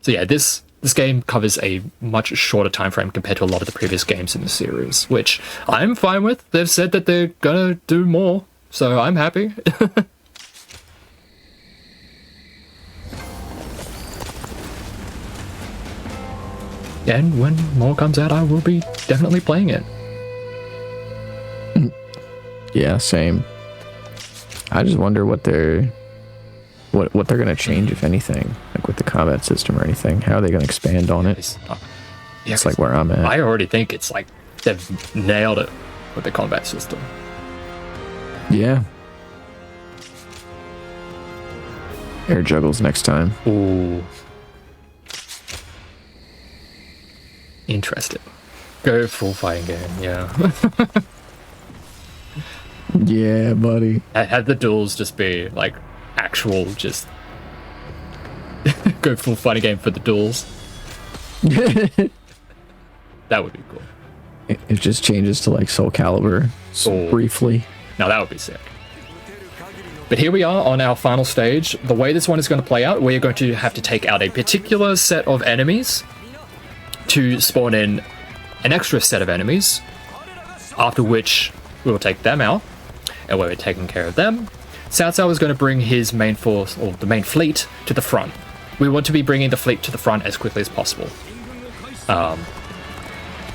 So yeah, this game covers a much shorter time frame compared to a lot of the previous games in the series, which I'm fine with. They've said that they're gonna do more, so I'm happy. And when more comes out, I will be definitely playing it. Yeah, same. I just wonder what they're gonna change, if anything, like with the combat system or anything. How are they gonna expand on it? It's like where I'm at. I already think it's like they've nailed it with the combat system. Yeah. Air juggles next time. Ooh. Interesting. Go full fighting game, yeah. Yeah, buddy. Have the duels just be like actual, just go full fighting game for the duels. That would be cool. It just changes to like Soul Calibur briefly. Now that would be sick. But here we are on our final stage. The way this one is going to play out, we're going to have to take out a particular set of enemies to spawn in an extra set of enemies, after which we will take them out, and when we're taking care of them, Cao Cao is going to bring his main force, or the main fleet, to the front. We want to be bringing the fleet to the front as quickly as possible.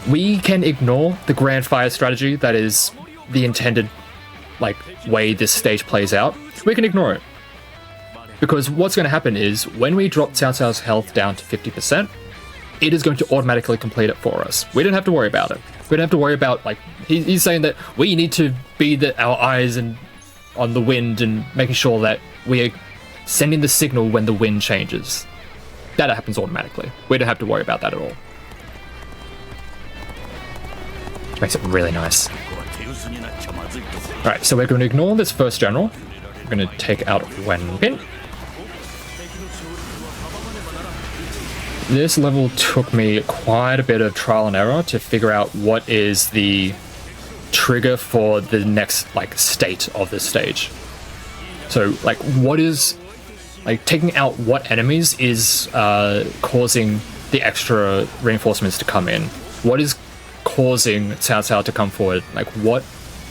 We can ignore the grand fire strategy that is the intended like way this stage plays out. We can ignore it, because what's going to happen is when we drop Cao Cao's health down to 50%, it is going to automatically complete it for us. We don't have to worry about it. We don't have to worry about, like, he's saying that we need to be our eyes and on the wind and making sure that we are sending the signal when the wind changes. That happens automatically. We don't have to worry about that at all. makes it really nice. Alright, so we're going to ignore this first general. We're going to take out Wen Pin. This level took me quite a bit of trial and error to figure out what is the trigger for the next like state of this stage. So like what is like taking out what enemies is causing the extra reinforcements to come in? What is causing Cao Cao to come forward? Like what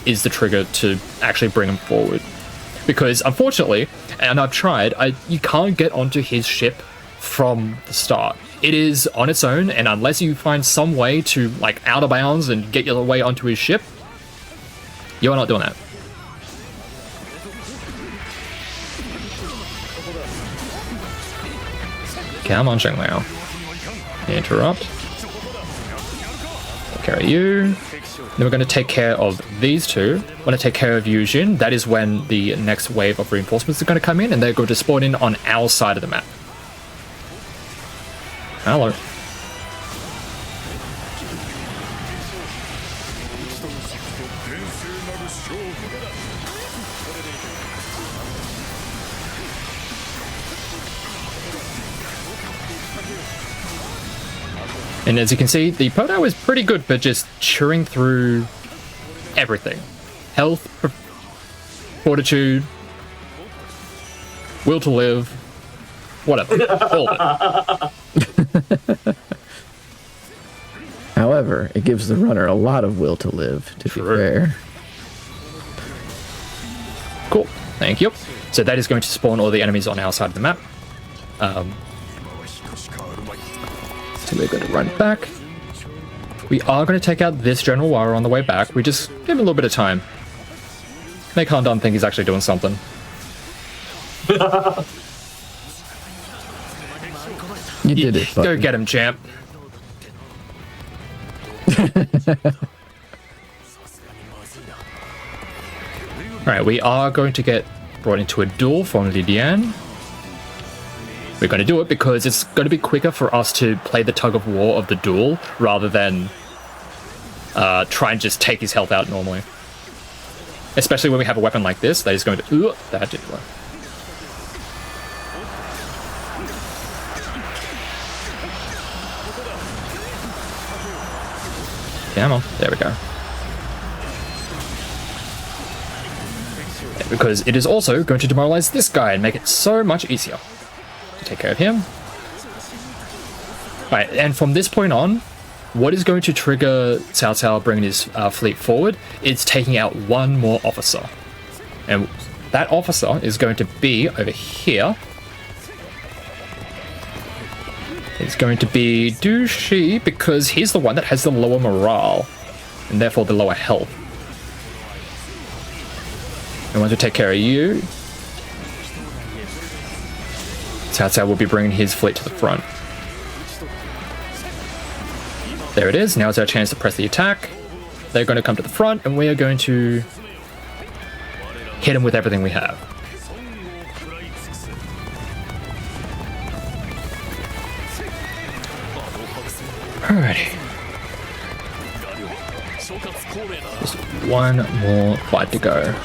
is the trigger to actually bring him forward? Because unfortunately, and I've tried, you can't get onto his ship from the start. It is on its own, and unless you find some way to like out of bounds and get your way onto his ship, you're not doing that. Come on, Sheng Liao. Interrupt. Take care of you. Then we're going to take care of these two. When I take care of Yu Jin, that is when the next wave of reinforcements are going to come in, and they're going to spawn in on our side of the map. Hello. And as you can see, the Podo is pretty good for just chewing through everything. Health, fortitude, will to live, whatever. All of it. However, it gives the runner a lot of will to live, to be fair. Cool, thank you. So that is going to spawn all the enemies on our side of the map. So we're going to run back. We are going to take out this general while we're on the way back. We just give him a little bit of time. Make Han Dan think he's actually doing something. You did it. Go get him, champ. Alright, we are going to get brought into a duel from Lydian. We're going to do it because it's going to be quicker for us to play the tug of war of the duel rather than try and just take his health out normally. Especially when we have a weapon like this that is going to... Ooh, that didn't work. Come on, there we go. Because it is also going to demoralize this guy and make it so much easier to take care of him. Right, and from this point on, what is going to trigger Cao Cao bringing his fleet forward is taking out one more officer. And that officer is going to be over here. It's going to be Du Shi because he's the one that has the lower morale and therefore the lower health. And once we take care of you, Cao Cao will be bringing his fleet to the front. There it is. Now is our chance to press the attack. They're going to come to the front, and we are going to hit them with everything we have. Alrighty. Just one more fight to go.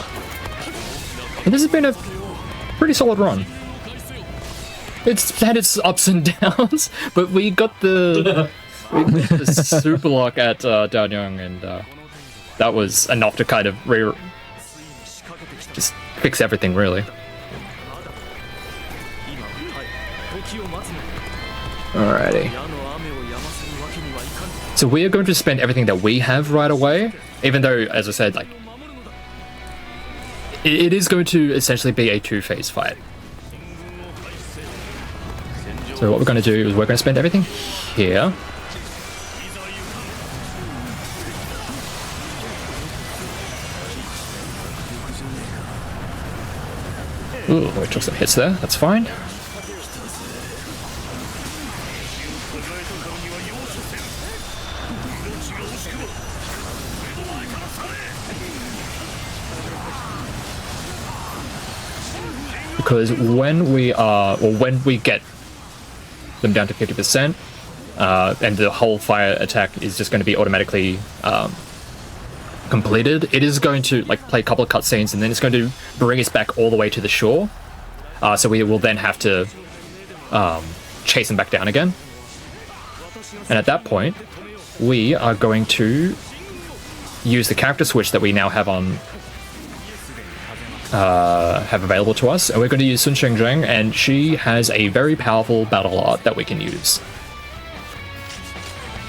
And this has been a pretty solid run. It's had its ups and downs, but we got the super lock at Danyang, and that was enough to kind of just fix everything, really. Alrighty. So we are going to spend everything that we have right away, even though, as I said, like it is going to essentially be a two-phase fight. So what we're going to do is we're going to spend everything here. Ooh, we took some hits there. That's fine. Because when we get them down to 50%, and the whole fire attack is just going to be automatically completed, it is going to like play a couple of cutscenes, and then it's going to bring us back all the way to the shore. So we will then have to chase him back down again. And at that point, we are going to use the character switch that we now have on have available to us, and we're going to use Sun Xingzheng, and she has a very powerful battle art that we can use.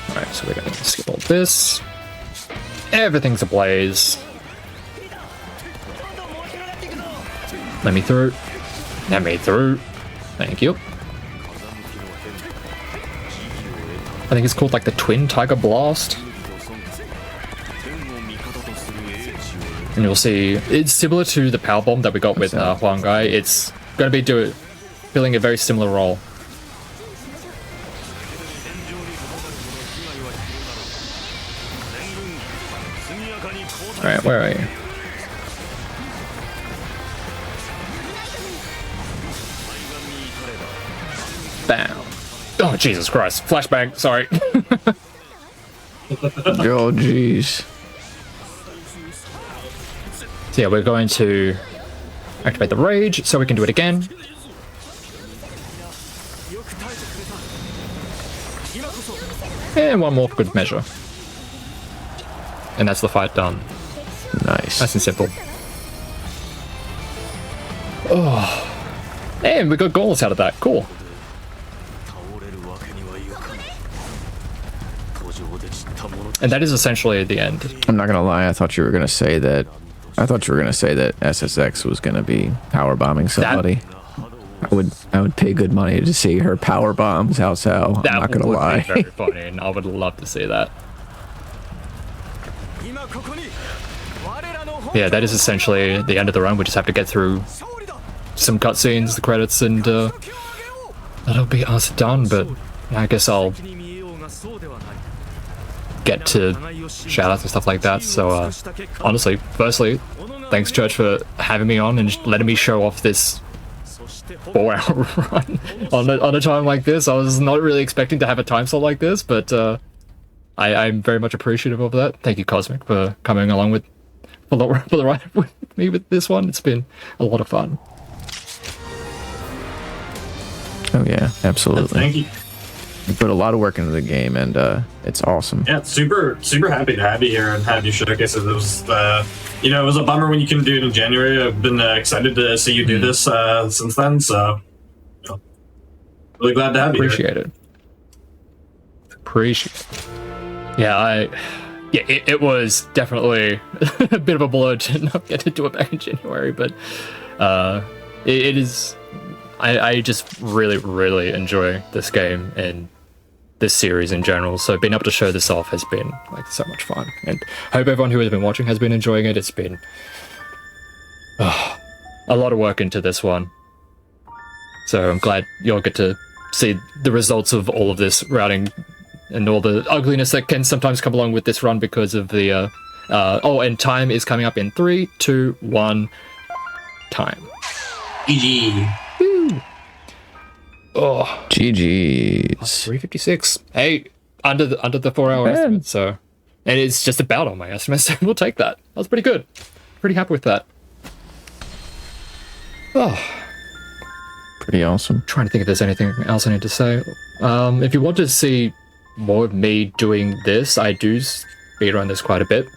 Alright, so we're going to skip all this. Everything's ablaze. Let me through. Let me through. Thank you. I think it's called like the Twin Tiger Blast. And you'll see, it's similar to the Power Bomb that we got with Huang Gai. It's going to be filling a very similar role. Alright, where are you? Bam. Oh, Jesus Christ. Flashbang, sorry. Oh, jeez. So yeah, we're going to activate the rage so we can do it again. And one more for good measure. And that's the fight done. Nice. Nice and simple. Oh. And we got goals out of that. Cool. And that is essentially the end. I'm not gonna lie. I thought you were gonna say that. SSX was gonna be power bombing somebody. I would pay good money to see her power bomb Cao Cao. I'm not gonna lie. Be very funny, and I would love to see that. Yeah, that is essentially the end of the run. We just have to get through some cutscenes, the credits, and that'll be us done. But I guess I'll get to shoutouts and stuff like that. So honestly, firstly, thanks Church for having me on and letting me show off this 4-hour run on a time like this. I was not really expecting to have a time slot like this, but I'm very much appreciative of that. Thank you, Cosmic, for coming along for the ride with me with this one. It's been a lot of fun. Oh yeah, absolutely. Thank you. You put a lot of work into the game, and it's awesome. Yeah, super happy to have you here and have you showcase it. It was, it was a bummer when you couldn't do it in January. I've been excited to see you do this since then. So, really glad to have you. Appreciate it. Yeah, it was definitely a bit of a blow to not get to do it back in January, but it is. I just really enjoy this game and this series in general. So being able to show this off has been like so much fun, and I hope everyone who has been watching has been enjoying it. It's been a lot of work into this one, so I'm glad you'll get to see the results of all of this routing and all the ugliness that can sometimes come along with this run because of the and time is coming up in 3, 2, 1. Time. GG. Oh, GG's. 356. Hey, under the 4-hour estimate. So, and it's just about on my estimate. So we'll take that. That was pretty good. Pretty happy with that. Oh, Pretty awesome. trying to think if there's anything else I need to say. If you want to see more of me doing this, I do speedrun this quite a bit.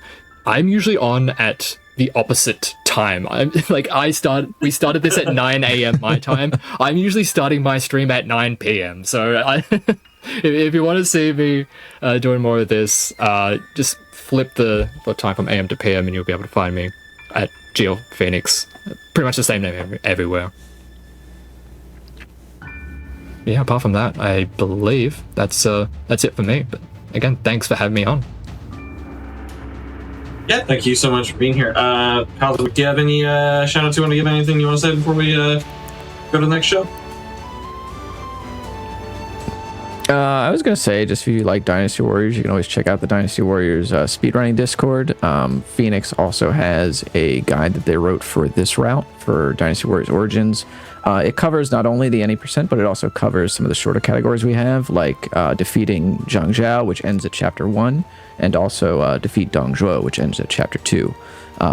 I'm usually on at the opposite time. We started this at 9 a.m. my time. I'm usually starting my stream at 9 p.m. So if you want to see me doing more of this, just flip the time from AM to PM and you'll be able to find me at Geo Phoenix. Pretty much the same name everywhere. Yeah, apart from that, I believe that's it for me. But again, thanks for having me on. Yeah, thank you so much for being here. Cosmic, do you have any shout-outs you want to give? Anything you want to say before we go to the next show? I was going to say, just if you like Dynasty Warriors, you can always check out the Dynasty Warriors speedrunning Discord. Phoenix also has a guide that they wrote for this route for Dynasty Warriors Origins. It covers not only the any percent, but it also covers some of the shorter categories we have, like defeating Zhang Zhao, which ends at Chapter 1, and also defeat Dong Zhuo, which ends at Chapter 2.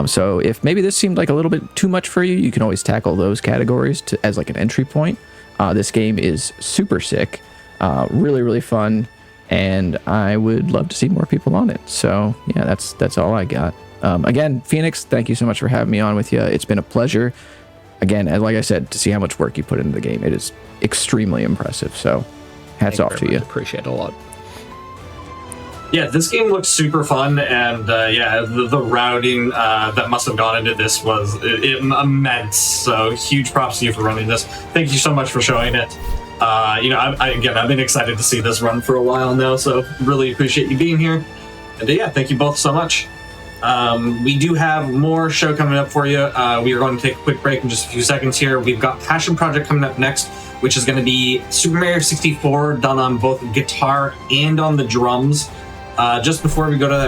So if maybe this seemed like a little bit too much for you, you can always tackle those categories as like an entry point. This game is super sick. Really, really fun, and I would love to see more people on it. So yeah, that's all I got. Again, Phoenix, thank you so much for having me on with you. It's been a pleasure. Again, and like I said, to see how much work you put into the game, it is extremely impressive. So hats off to you. Appreciate it a lot. Yeah, this game looks super fun, and yeah, the routing that must have gone into this was immense. So huge props to you for running this. Thank you so much for showing it. You know, I've been excited to see this run for a while now, so really appreciate you being here. And yeah, thank you both so much. We do have more show coming up for you. We are going to take a quick break in just a few seconds here. We've got Passion Project coming up next, which is going to be Super Mario 64 done on both guitar and on the drums. Just before we go to that